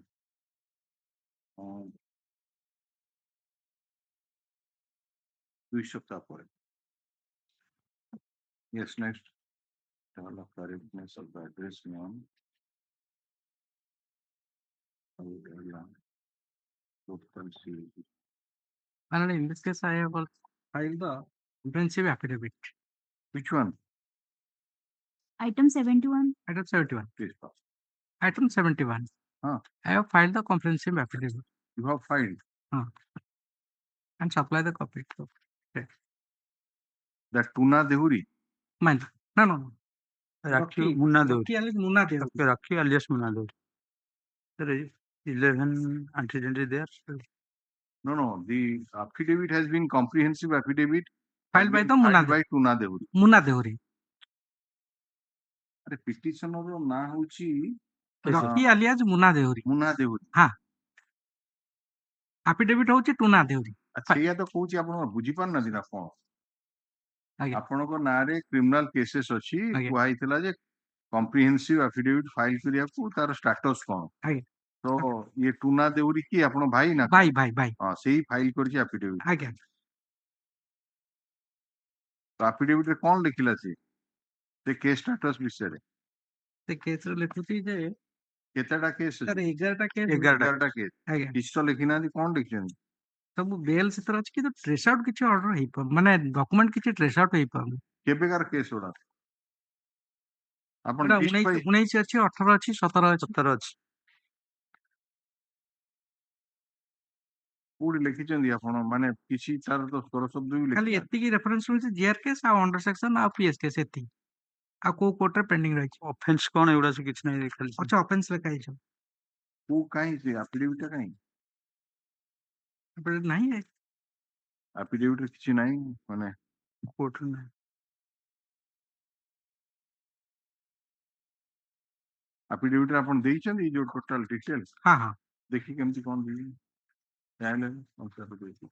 2 সপ্তাহ পরে. Yes, next. Develop correctness of the address name. And in this case, I have filed the comprehensive affidavit. Which one? Item 71. Item 71. Please pass. Item 71. I have filed the comprehensive affidavit. You have filed? And supply the copy. Okay. That Tuna Dehuri? Mine. No. Rakhi Munna Deuri. Rakhi alias Munna Deuri. There is 11 antecedents is there. No. The affidavit has been comprehensive affidavit filed by the Tuna Dehuri. Munna Deuri. अरे petitioner रो ना होची Rocky alias Munna Dehuri. Munna Dehuri. हां. affidavit होची tuna Dehuri. अच्छा या तो कहूची आपण बुझी पान ना दिना कोन. आपण को ना रे क्रिमिनल केसेस अछि कुहाइतला जे कॉम्प्रिहेंसिव एफिडेविट फाइल करिया को तार स्टेटस कोन. तो ये टुना देहुरी की आपण भाई ना. भाई. हां सेही फाइल करछि एफिडेविट. आज्ञा. तो एफिडेविट रे कोन लिखिला छी ते केस स्टेटस विषय रे. ते केस रे लिखुची जे केतेटा केस सर 11टा केस. 11टा केस. आज्ञा. किछ तो लिखिना दी कोन लिखछन. सब बेल से तरह कि तो ट्रेस आउट किछ ऑर्डर हेई पर माने डॉक्यूमेंट किछ ट्रेस आउट हेई पर. केबेकार केस ओडा. आपण 19 अछि 18 अछि 17 अछि. कोड लिखिचंदी आपण माने किछि तार तो स्वर शब्द भी लिख. खाली एति की रेफरेंस होछि जीआर केस आ अंडर सेक्शन आ पीएस केस एति. आ को कोर्ट रे पेंडिंग रहि. ऑफेंस कोन एउडा से किछ नै खाली. अच्छा ऑफेंस लिखाइ छ. को काई से एफिडेविट काई. एफिडेविट नहीं है. एफिडेविट किछि नहीं माने कोर्ट में. एफिडेविट आपण देइछन जो टोटल डिटेल्स. हां. देखि केमति कोन दी. चाहे ऑफिसर को देइछि.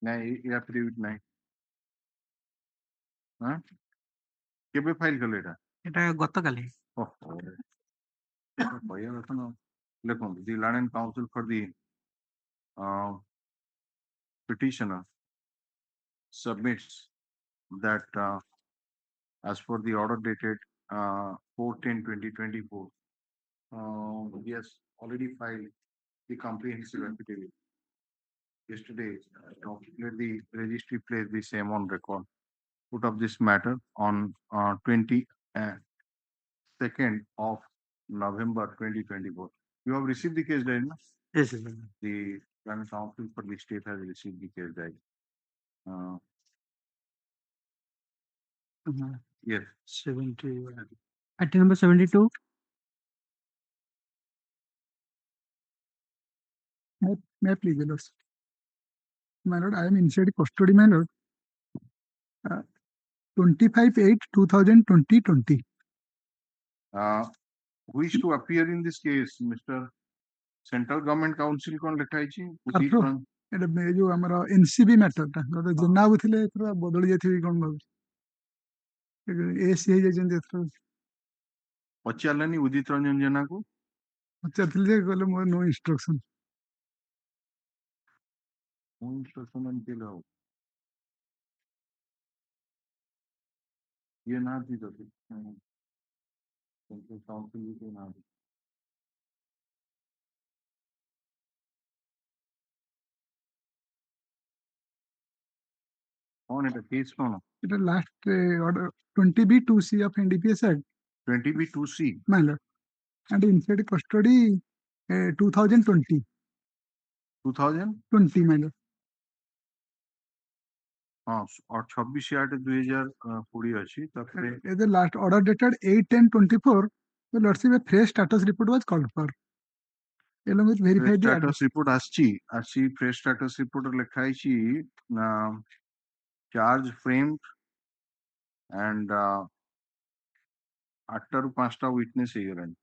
नहीं एफिडेविट नहीं. हां केबे फाइल कलेटा. एटा गत काली. ओहो भैया रखन लेखन the land and council for the petitioner submits that as per the order dated 4/10/2024 he has already filed the comprehensive affidavit yesterday. Let the registry place the same on record. Put of this matter on 22nd of November 2024. You have received the case diary, no? Yes, sir. The Land Council for the state has received the case diary. Yes. 70. Item number 72. May I please, Lord? My lord, I am inside custody, my lord. 25/8/2020. Who is to appear in this case, Mr. Central Government Council kon lekhaichi. एटा जो हमरा NCB matter ता तो जेना बुथिले एथरा बदली जेथि कोन भाव AC हे जेजन एथरा पचालनी उदित रंजन जना को पचाथिले जे गले more no instruction अन केलो ये ना थी तो सेंट्रल काउंसिल के ना कौन है केस कौन it last order 20B2C of NDPS Act 20B2C my lord and inside custody 2020 my lord हाँ और 26/8/2020 अच्छी तब the last order dated 8/10/24 So Lordship, a fresh status report was called for. Along with fresh verified the status report আসছি fresh status report লেখা ହେଇଛି না charge framed and 8টাରୁ 5ଟା witness ହେଇଗଲାଣି।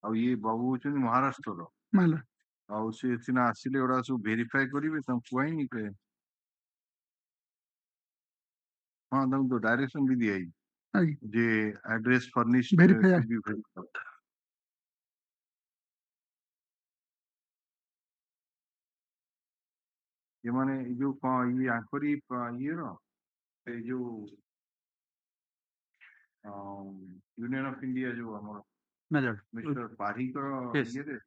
ଆଉ ଇଏ ବାବୁ ହଉଛନ୍ତି ମହାରାଷ୍ଟ୍ରର ମାଲ ଆଉ ସେ ସିନା ଆସିଲେ ଏଗୁଡା ସବୁ ଭେରିଫାଏ କରିବେ ତାଙ୍କୁ କୁହାଇନି କେ ହଁ ତାଙ୍କୁ ତ ଡାଇରେକ୍ସନ ବି ଦିଆହେଇଛି ଯେ address ଫର୍ନିଶ୍ଡ Verify. to be verified। ଏମାନେ ଏଇ ଯୋଉ କଣ ଇଏ ଆଙ୍କରି ଇଏର ଏଇ ଯୋଉ ୟୁନିୟନ ଅଫ ଇଣ୍ଡିଆ ଯୋଉ ଆମର My lord. ମିଷ୍ଟର ପାଢୀଙ୍କର Yes. ଇଏରେ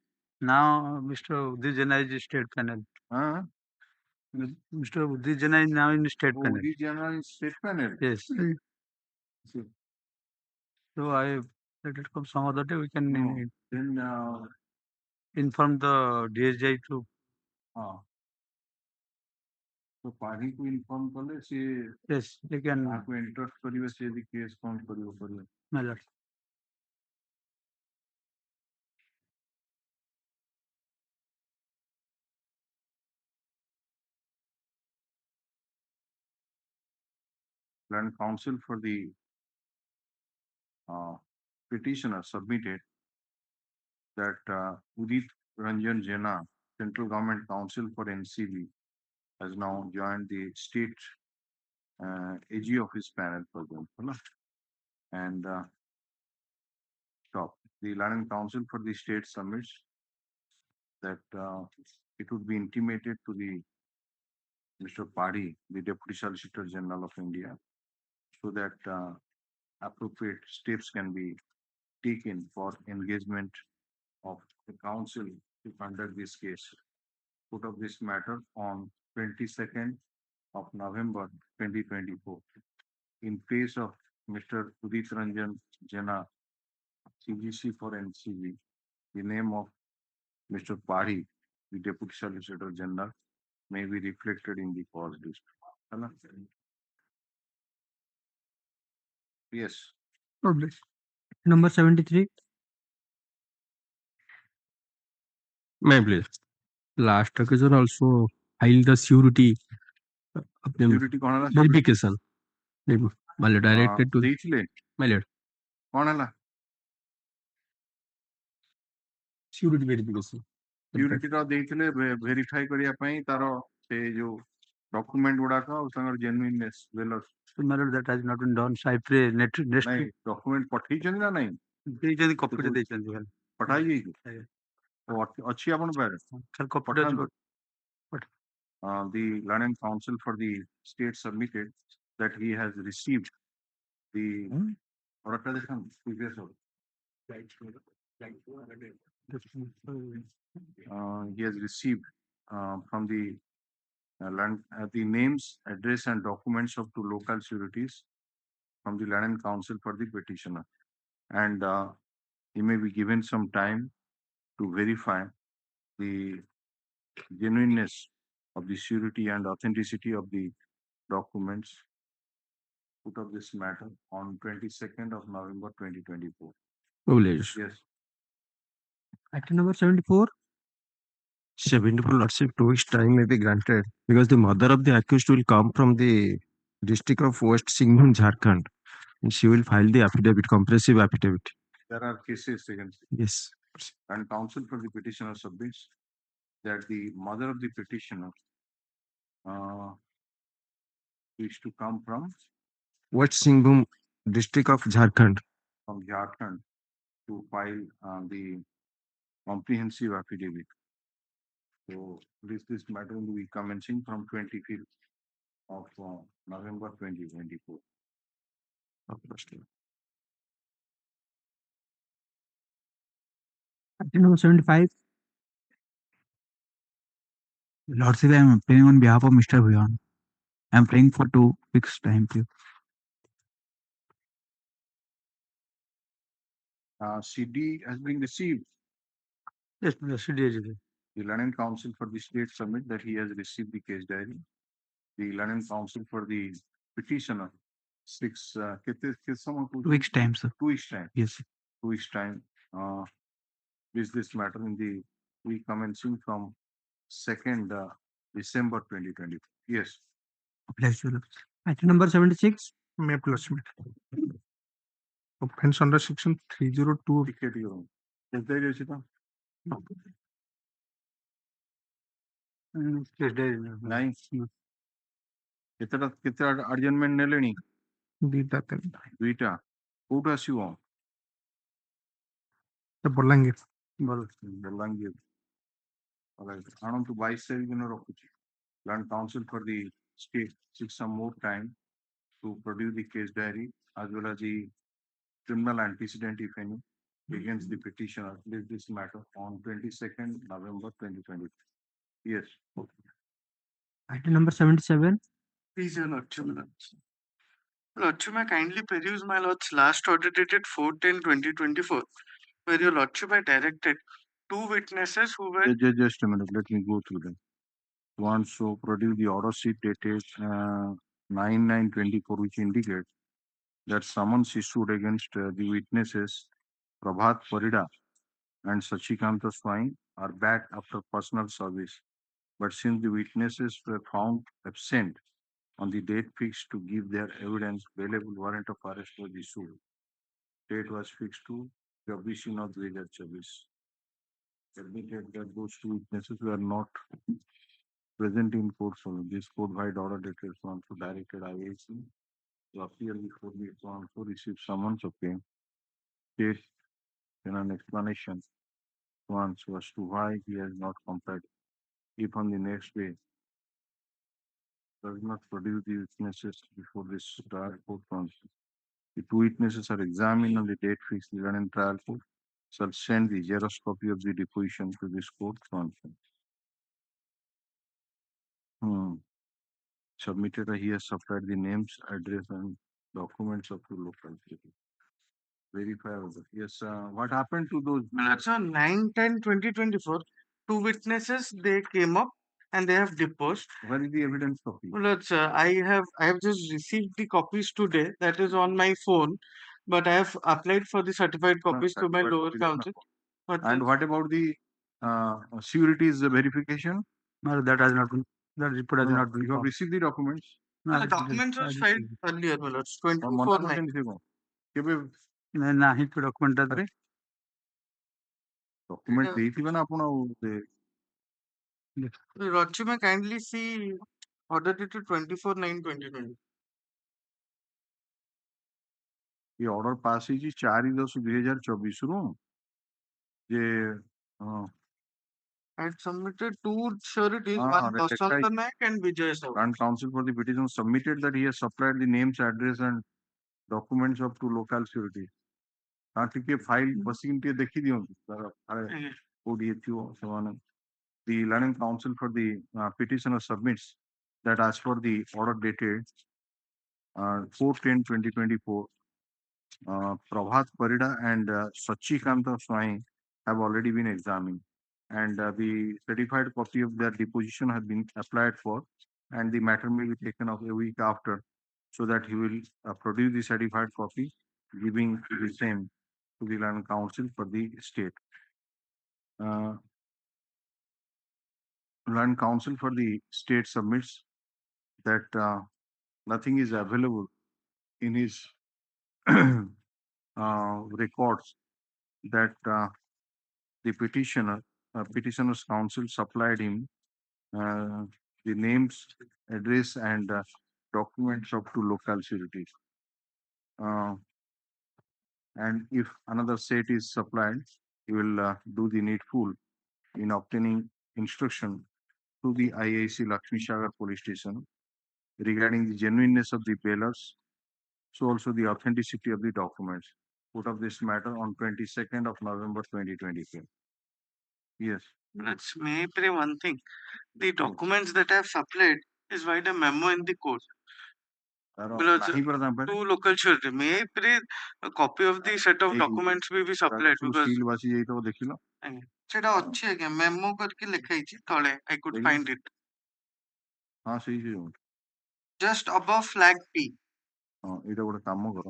Now, Mr. Udit Jana is the state panel. ହଁ Mr. Udit Jana is now in the state panel. ଓଡି general state panel Yes. So I let it come some other day. We can then inform the DSJ to. ହଁ ତ ପାଢୀକୁ inform କଲେ ସିଏ Yes, they can. ତାକୁ enter କରିବେ ସେ ଯଦି case କଣ କରିବ କରିବେ। My lord. Land counsel for the petitioner submitted that Udit Ranjan Jena, Central Government Counsel for NCB, has now joined the state AG office panel for them. And stop. The Land Counsel for the state submits that it would be intimated to the Mr. Party, the Deputy Solicitor General of India, so that appropriate steps can be taken for engagement of the council to conduct this case. Put of this matter on 22nd of November 2024 in place of Mr. Udit Ranjan Jena, CGC for NCB. The name of Mr. Party, the Deputy Solicitor General, may be reflected in the cause list. Yes. published. Number 73. May please. Last occasion also filed the surety Surety କଣ ହେଲା? verification. My lord, directed to. ଦେଇଥିଲେ My lord. କଣ ହେଲା? Surety verification. Surety ର ଦେଇଥିଲେ verify କରିବା ପାଇଁ ତାର ସେ ଯୋଉ ଡକୁମେଣ୍ଟ ଗୁଡାକ ଆଉ ତାଙ୍କର ଜେନୁଇନନେସ ଭେଲର So, my lord, that has not been done. So I pray next. ନାଇଁ ଡକୁମେଣ୍ଟ ପଠେଇଛନ୍ତି ନା ନାଇଁ ଦେଇଛନ୍ତି କପିଟେ ଦେଇଛନ୍ତି ଖାଲି ପଠାଯାଇଛି ଅଛି ଆପଣ ପାଖରେ ଖାଲି କପିଟେ ପଠାନ୍ତୁ। ଅଛି। The Land Council for the state submitted that he has received the previous order. He has received from the the names, address, and documents of two local sureties from the Land Council for the petitioner, and he may be given some time to verify the genuineness of the surety and authenticity of the documents put of this matter on 22nd of November 2024. Privilege. Yes. Item number 74. 74 lordship 2 weeks time may be granted because the mother of the accused will come from the district of West Singhbhum, Jharkhand, and she will file the affidavit, comprehensive affidavit. There are cases against Yes. and counsel for the petitioner submits that the mother of the petitioner is to come from West Singhbhum, district of Jharkhand. From Jharkhand to file the comprehensive affidavit. So this matter will be commencing from 25th of November 2024. Item number 75. Lordship, I am praying on behalf of Mr. Bhuyan. I am praying for 2 weeks time, please. CD has been received. Yes, CD is there. The Learning Counsel for the state submit that he has received the case diary. The Learning Counsel for the petitioner, Weeks time, sir. 2 weeks time. Yes, sir. 2 weeks time. Is this matter in the week commencing from 2nd December 2020. Yes. Pleasure. Item number 76. May acknowledgement. Offense under section 302. Ticket you. Is there is it? ନାଇଁ କେତେ adjournment ନେଲେଣି? ଦୁଇଟା କୋଉଠୁ ଆସିବ? ବଲାଙ୍ଗୀର। ବଲାଙ୍ଗୀର ଆଣନ୍ତୁ 22 ତାରିଖ ଦିନ ରଖୁଛି. Learn counsel for the state seek some more time to produce the case diary as well as the criminal antecedent if any against the petitioner. This matter on 22nd November 2020. Yes. Item number 77. Please, Your Lordship. Lordship, I kindly peruse my Lord's last order dated 4/10/2024, where Your Lordship I directed 2 witnesses who were. Just a minute, let me go through them. One, so produce the order sheet dated 9/9/24, which indicates that summons issued against the witnesses Prabhat Parida and Sachikanta Swine are back after personal service. But since the witnesses were found absent on the date fixed to give their evidence, bailable warrant of arrest was issued. Date was fixed to 24/2024. Admitted that those 2 witnesses were not present in court, so this court-wide order dated so directed IAC to appear before the so receive summons. Okay. State in an explanation once as to why he has not complied. If on the next day does not produce the witnesses before this trial court counsel, the 2 witnesses are examined on the date fixed in the trial court shall send the xerox copy of the deposition to this court counsel. Submitted, he has supplied the names, address, and documents of the local city. Verify. Yes, what happened to those? That's on 9/10/2024. 2 witnesses they came up and they have deposed. Where is the evidence copy? Well, I have just received the copies today. That is on my phone, but I have applied for the certified copies to my lower council. And what about the surety's verification? No, that has not been. That report has not been. You have received the documents. The documents was filed earlier, well, it's 24/9. ନାହିଁ ତ document document ଦେଇଥିବେ ନା ଆପଣ Lordship, may kindly see order dated 24/9/2020. ये order pass ହେଇଛି 4/10/2024 ରୁ ଯେ I had submitted 2 sureties, one Prashant Naik and Vijay Sahoo. Learned counsel for the petition submitted that he has supplied the names, address, and documents of 2 local sureties. ଟିକେ file ବସିକି ଟିକେ ଦେଖି ଦିଅନ୍ତୁ କୋଉଠି ହେଇଥିବ ସେମାନେ. The learning counsel for the petitioner submits that as for the order dated 4/10/2024, Prabhat Parida and Sachikanta Swine have already been examined, and the certified copy of their deposition has been applied for, and the matter may be taken up a week after, so that he will produce the certified copy, giving the same to the learning counsel for the state. Learning counsel for the state submits that nothing is available in his records that the petitioner's counsel supplied him the names, address, and documents of 2 local sureties. And if another set is supplied, he will do the needful in obtaining instruction to the IAC Lakshmi Sagar police station regarding the genuineness of the bailers, so also the authenticity of the documents. Put up this matter on 22nd of November 2024. Yes. Let's maybe one thing. The documents that I have supplied is write a memo in the court. 2 local children. Maybe a copy of the set of documents will be supplied because. ସେଟା ଅଛି ଆଜ୍ଞା memo କରିକି ଲେଖା ହେଇଛି ତଳେ I could find it ହଁ ସେଇ ସେଇ just above flag P ହଁ ଏଇଟା ଗୋଟେ କାମ କର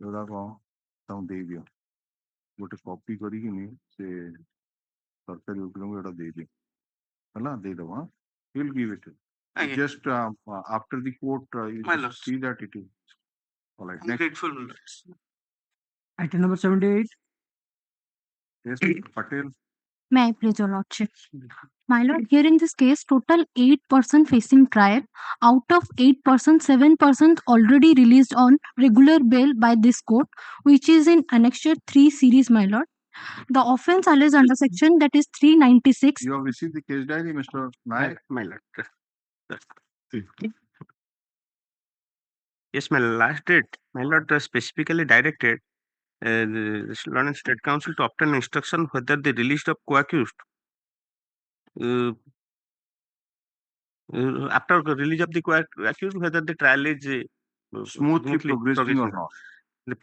ଏଗୁଡାକ ତାଙ୍କୁ ଦେଇଦିଅ ଗୋଟେ କପି କରିକିନି ସେ ସରକାରୀ ଓକିଲଙ୍କୁ ଏଇଟା ଦେଇଦିଅ ହେଲା ଦେଇଦବ ହଁ he'll give it ଆଜ୍ଞା just after the court you My just lord. see that it is all right I'm next grateful Item number 78. yes Patel May I please, Your Lordship? My lord, here in this case, total 8% facing trial. Out of 8%, 7% already released on regular bail by this court, which is in Annexure 3 series, my lord. The offence alleged under section that is 396. you have received the case diary Mr. Nayak My lord. Yes, my last date, my lord, specifically directed the London State Council to obtain instruction whether the release of co-accused after the release of the co-accused, whether the trial is smoothly progressing or not.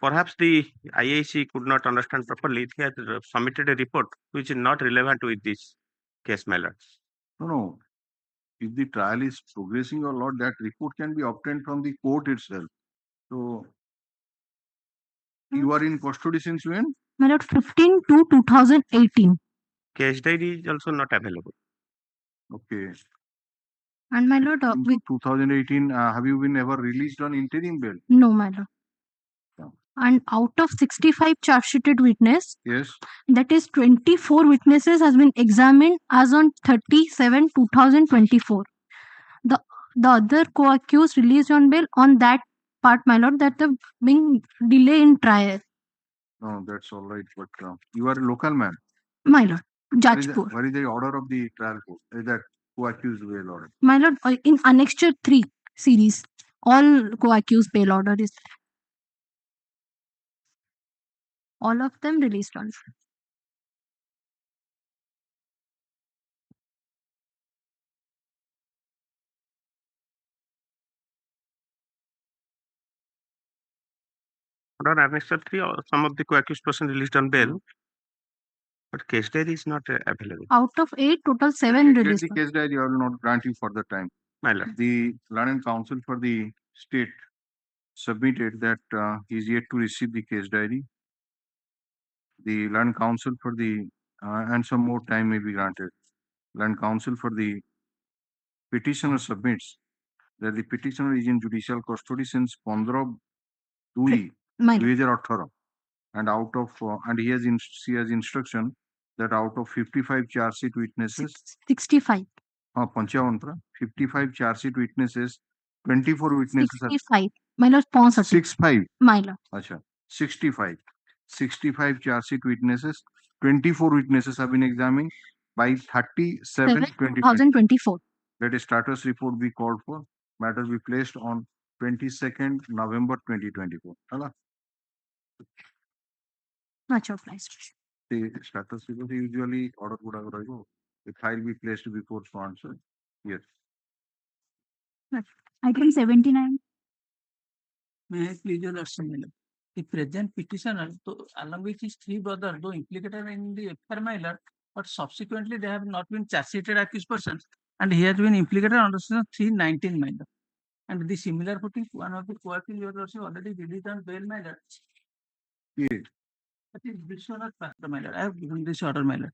Perhaps the IAC could not understand properly. It has submitted a report which is not relevant with this case, my lord. No. If the trial is progressing or not, that report can be obtained from the court itself. So, you are in custody since when? My lord, 15 to 2018. Case diary is also not available. Okay. And my lord, In 2018, have you been ever released on interim bail? no, my lord. Yeah. And out of 65 charge sheeted witness, Yes. that is 24 witnesses has been examined as on 30/7/2024. The other co-accused released on bail on that part, my lord, that the being delay in trial. No, that's all right. But you are a local man. My lord, Jajpur. Where is the order of the trial court? Is that co-accused bail order? My lord, in Annexure 3 series, all co-accused bail order is all of them released on. Under Annexure 3, some of the co-accused person released on bail, but case diary is not available. Out of 8, total 7 released. The case diary, I will not grant you for the time. My lord. The London Council for the State submitted that he is yet to receive the case diary. The Land Council for the and some more time may be granted. Land Council for the petitioner submits that the petitioner is in judicial custody since 15/2/2018 and out of and she has instruction that out of 55 charge sheet witnesses 65. 55 charge sheet witnesses 24 witnesses 65. My lord, 65 my lord. Acha, 65 charge sheet witnesses 24 witnesses have been examined by 30/7/2024. Let a status report be called for. Matter be placed on 22nd November 2024. Hala? Much obliged. The status report usually order would have arrived. The file be placed before sponsor. Yes. Item 79. May I please your lordship, my lord? The present petitioner, along with his 3 brothers, though implicated in the affair, my lord, but subsequently they have not been charge sheeted accused persons, and he has been implicated under section 319, my lord. And the similar footing, one of the co-accused, your lordship, already released on bail, my lord. Yes. That is Vishwanath Patra, my lord. I have given this order, my lord.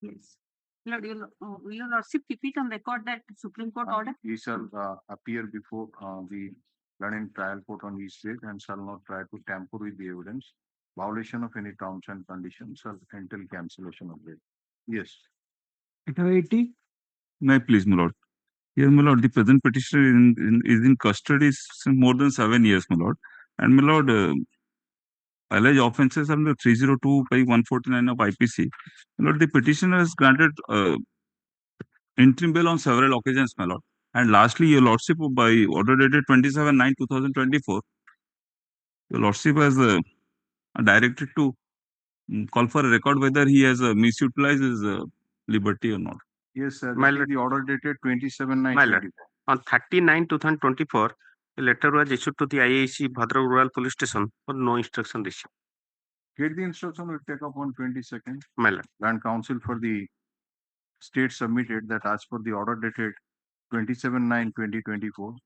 Yes. Your Lordship, keep it on record that Supreme Court order. He shall appear before the learned trial court on each date and shall not try to tamper with the evidence. Violation of any terms and conditions shall entail cancellation of bail. Yes. Item 80. No, please, my lord. Here, my lord, the present petitioner is in custody since more than 7 years, my lord. And my lord, alleged offences under 302 by 149 of IPC. My lord, the petitioner has granted interim bail on several occasions, my lord. And lastly, your lordship, by order dated 27/9/2024, your lordship has directed to call for a record whether he has misutilized his liberty or not. Yes, sir. My That is the order dated 27/9/24. My lord, on 30/9/2024, a letter was issued to the IAC Bhadrak Rural Police Station for no instruction received. Get the instruction will take up on 22nd. My lord. Land Council for the state submitted that as per the order dated 27/9/2024,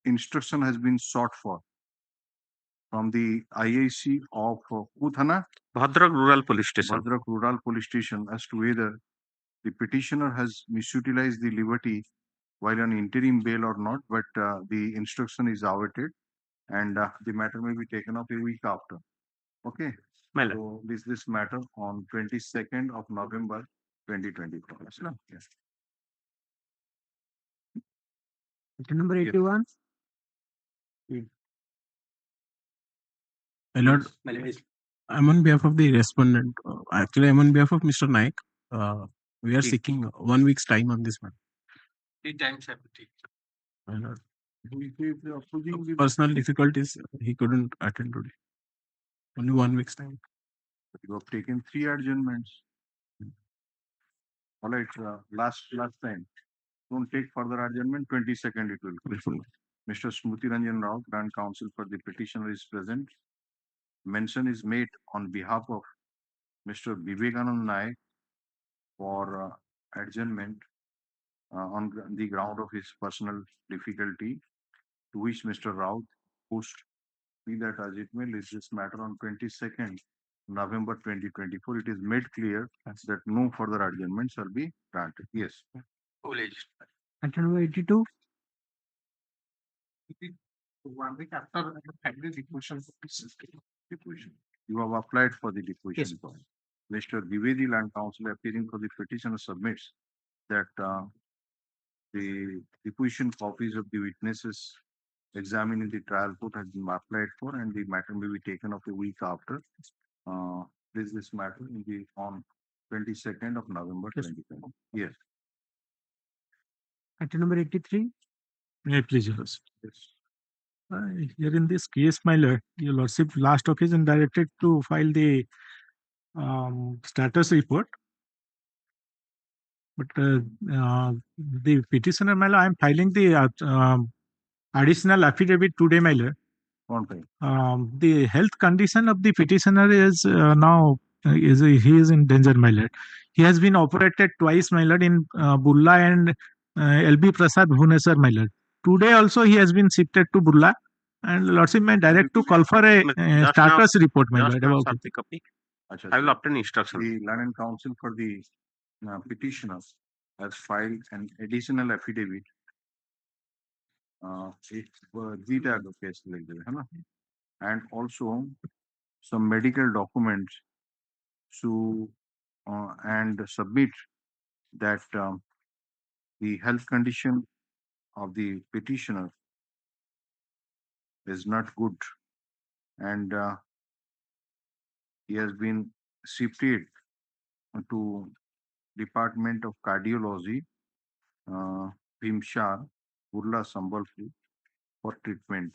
instruction has been sought for from the IAC of Uthana, Bhadrak Rural Police Station. Bhadrak Rural Police Station, as to whether the petitioner has misutilized the liberty while on interim bail or not, but the instruction is awaited and the matter may be taken up a week after. Okay. My lord. So this matter on 22nd of November 2024. Yes. Item number 81. My lord, I'm on behalf of the respondent. Actually, I'm on behalf of Mr. Naik. We are seeking 1 week's time on this matter. 3 times have to take. My lord. Personal difficulties, he couldn't attend today. Only 1 week's time. You have taken 3 adjournments. All right, last time. Don't take further adjournment. 22nd it will be. Mr. Smruti Ranjan Rao, Grand Counsel for the petitioner is present. Mention is made on behalf of Mr. Vivekanand Naik for adjournment on the ground of his personal difficulty, to which Mr. Rao pushed be that as it may list this matter on 22nd November 2024. It is made clear that no further adjournment shall be granted. Yes. Item number 82. 1 week after the deposition. You have applied for the deposition. Yes. Mr. Divedi, Land Counsel, appearing for the petitioner, submits that the deposition copies of the witnesses examined in the trial court has been applied for, and the matter may be taken up a week after. This matter in the on 22nd of November 2020. Yes. Item number 83. May I please, Your Lordship? Yes. Here in this case, my lord, Your Lordship, last occasion directed to file the status report. But the petitioner, my lord, I am filing the additional affidavit today, my lord. The health condition of the petitioner is now he is in danger, my lord. He has been operated twice, my lord, in Burla and LB Prasad, Bhubaneswar, my lord. Today also he has been shifted to Burla, and Lordship may direct to call for a status report, my lord. About it. I will obtain instruction. The Land and Counsel for the petitioner has filed an additional affidavit. And also some medical documents to and submit that the health condition of the petitioner is not good, and he has been shifted to Department of Cardiology, Bhimshar, Burla, Sambalpur, for treatment.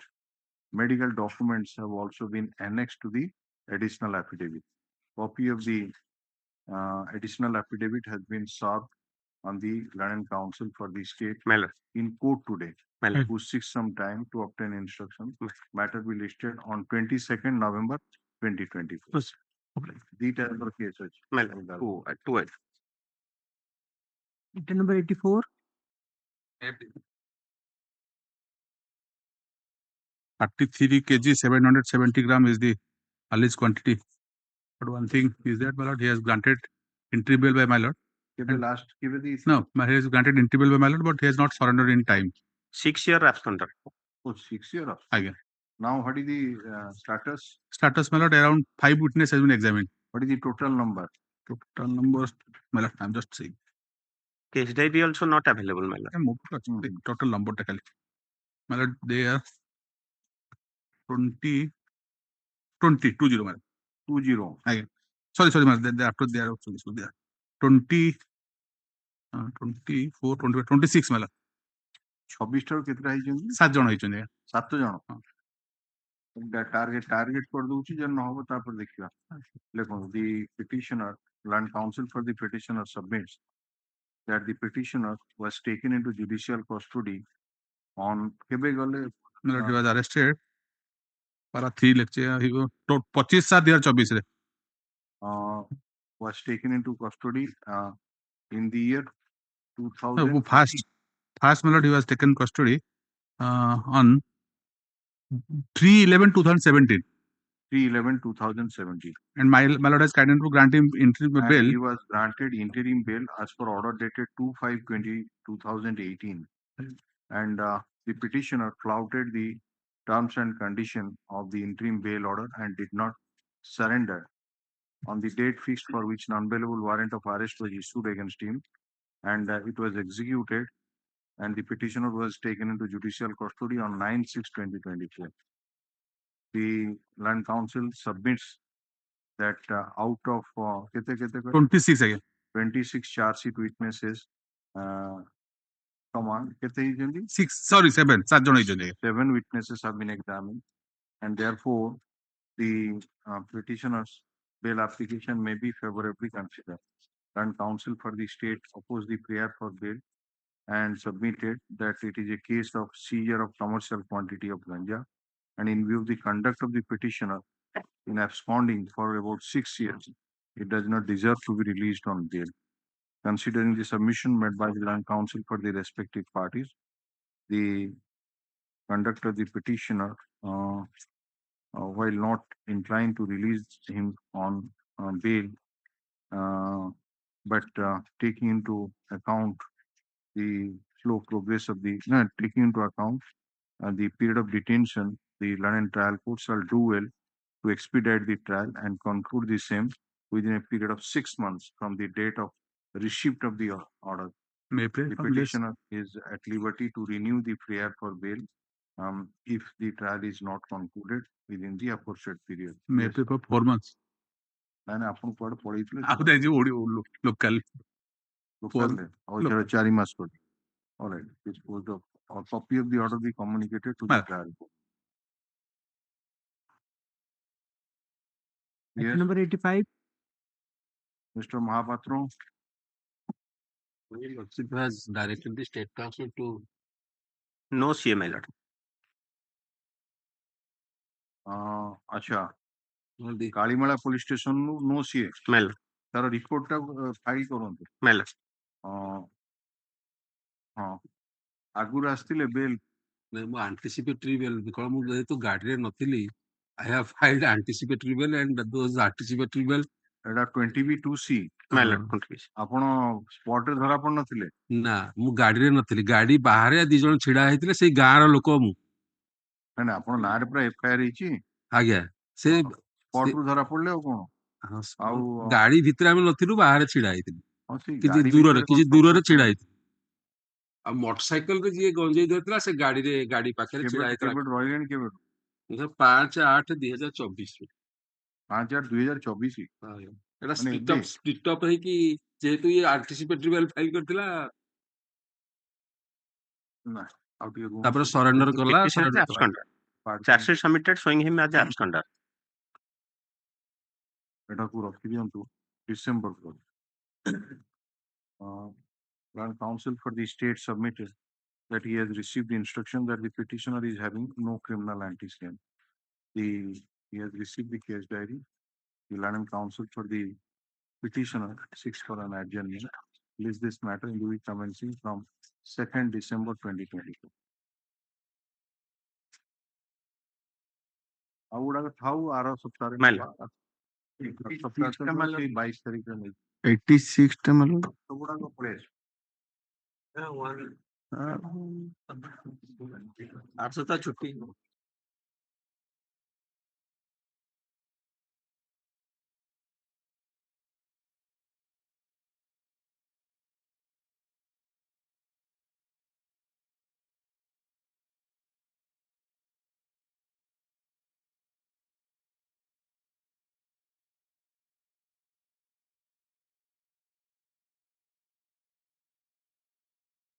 Medical documents have also been annexed to the additional affidavit. Copy of the additional affidavit has been served on the Land and Counsel for the state in court today, who seeks some time to obtain instructions. Matter will be listed on 22nd November 2024. Details of cases. Item number 84. 33 kg 770 gram is the alleged quantity But one thing is that, my lord, he has granted entry bail by my lord. Keep last, keep the No, he has granted entry bail by my lord, but he has not surrendered in time. 6 year absconder. Oh, 6 years. Again. Now, what is the status? Status, my lord, around 5 witnesses has been examined. What is the total number? Total numbers, my lord, I'm just saying. Case diary also not available, my lord. Total number, my lord, they are 20, 20, my lord. 20. Again. Sorry, my lord, after they are also this, they are 20, 24, 25, 26, my lord. 26 ଠାରୁ କେତେଟା ହେଇଛନ୍ତି? 7 ଜଣ ହେଇଛନ୍ତି। 7 ଜଣ। Target କରିଦଉଛି ଯେ ନହବ ତାପରେ ଦେଖିବା। ଦେଖନ୍ତୁ, the petitioner, land counsel for the petitioner submits that the petitioner was taken into judicial custody on କେବେ ଗଲେ? He was arrested para 3 lecture, he was 25/7/2024 ରେ was taken into custody in the year 2000. First, my lord, he was taken custody on 3/11/2017. 3/11/2017. And my lord has guided to grant him interim bail. He was granted interim bail as per order dated 2/5/2018. And the petitioner flouted the terms and condition of the interim bail order and did not surrender on the date fixed for which non-bailable warrant of arrest was issued against him, and it was executed, and the petitioner was taken into judicial custody on 9/6/2024. The land council submits that out of 26 again. 26 charge sheet witnesses, come on, 7 ଜଣ ହେଇଛନ୍ତି। 7 witnesses have been examined, and therefore the petitioner's bail application may be favorably considered. Land counsel for the state opposed the prayer for bail and submitted that it is a case of seizure of commercial quantity of ganja, and in view of the conduct of the petitioner in absconding for about 6 years, it does not deserve to be released on bail. Considering the submission made by the land counsel for the respective parties, the conduct of the petitioner, while not inclined to release him on bail, but taking into account the slow progress of the, taking into account the period of detention, the London trial court shall do well to expedite the trial and conclude the same within a period of 6 months from the date of receipt of the order. The petitioner is at liberty to renew the prayer for bail if the trial is not concluded within the aforesaid period. May pay for 4 months. ଆପଣ କୁଆଡେ ପଳେଇଥିଲେ? Local. 4 ମାସ ପରେ. All right. Disposed of. A copy of the order be communicated to the trial court. Yes. Number 85. Mr. Mahapatro. Lordship has directed the state council to No CA, my lord. अच्छा, Kalimela police station नो CA मेल तार report टा file करंतु मेल हां आगुर आस्तिले बेल ମୁଁ anticipatory bail because ମୁଁ ଯେହେତୁ ଗାଡିରେ ନଥିଲି I have filed anticipatory bail and those anticipatory bail एडा 20B2C मेल आपण स्पॉट रे धरा पड़ नथिले ନା ମୁଁ ଗାଡିରେ ନଥିଲି ଗାଡି ବାହାରେ 2 ଜଣ ଛିଡା ହେଇଥିଲେ ସେଇ ଗାଁର ଲୋକ ମୁଁ ନା ଆପଣ ନାରେ ପୁରା ଏଫଆଇଆର ହେଇଛି ଆଜ୍ଞା ସେ ସ୍ପॉट ରୁ ଧରା ପଡଲେ ଆଉ କଣ ଆଉ ଗାଡି ଭିତରେ ଆମେ ନଥିଲୁ ବାହାରେ ଛିଡା ହେଇଥିଲୁ କିଛି ଦୂରରେ ଛିଡା ହେଇଥିଲୁ ଆଉ ମୋଟରସାଇକେଲ ରେ ଯିଏ ଗଞ୍ଜେଇ ଧରିଥିଲା ସେ ଗାଡି ପାଖରେ ଛିଡା ହେଇଥିଲା କେବେ ରହିଲେଣି କେବେ 5/8/2024 5/8/2024 ଏଟା ସ୍ପ୍ଲିଟ୍ ଅପ୍ ହେଇକି ଯେହେତୁ ଇଏ ଆଣ୍ଟିସିପେଟରି ବେଲ୍ ଫାଇଲ କରିଥିଲା ନା ଆଉ ଟିକେ ତାପରେ ସରେଣ୍ଡର କଲା chargesheet submitted showing him as absconder. ଏଟାକୁ ରଖି ଦିଅନ୍ତୁ ଡିସେମ୍ବର ପରେ Land counsel for the state submitted that he has received the instruction that the petitioner is having no criminal antecedent. He has received the case diary. The land counsel for the petitioner seeks for an adjournment. List this matter in the commencing from 2nd December 2022. ଆଉ ଗୁଡାକ ଥାଉ ଆର ସପ୍ତାହରେ ସେଇ 22 ତାରିଖରେ ନେଇ 86 ଟା ମାନେ ସବୁଗୁଡାକ ପଳେଇ ଆସିବ। 800 छुट्टी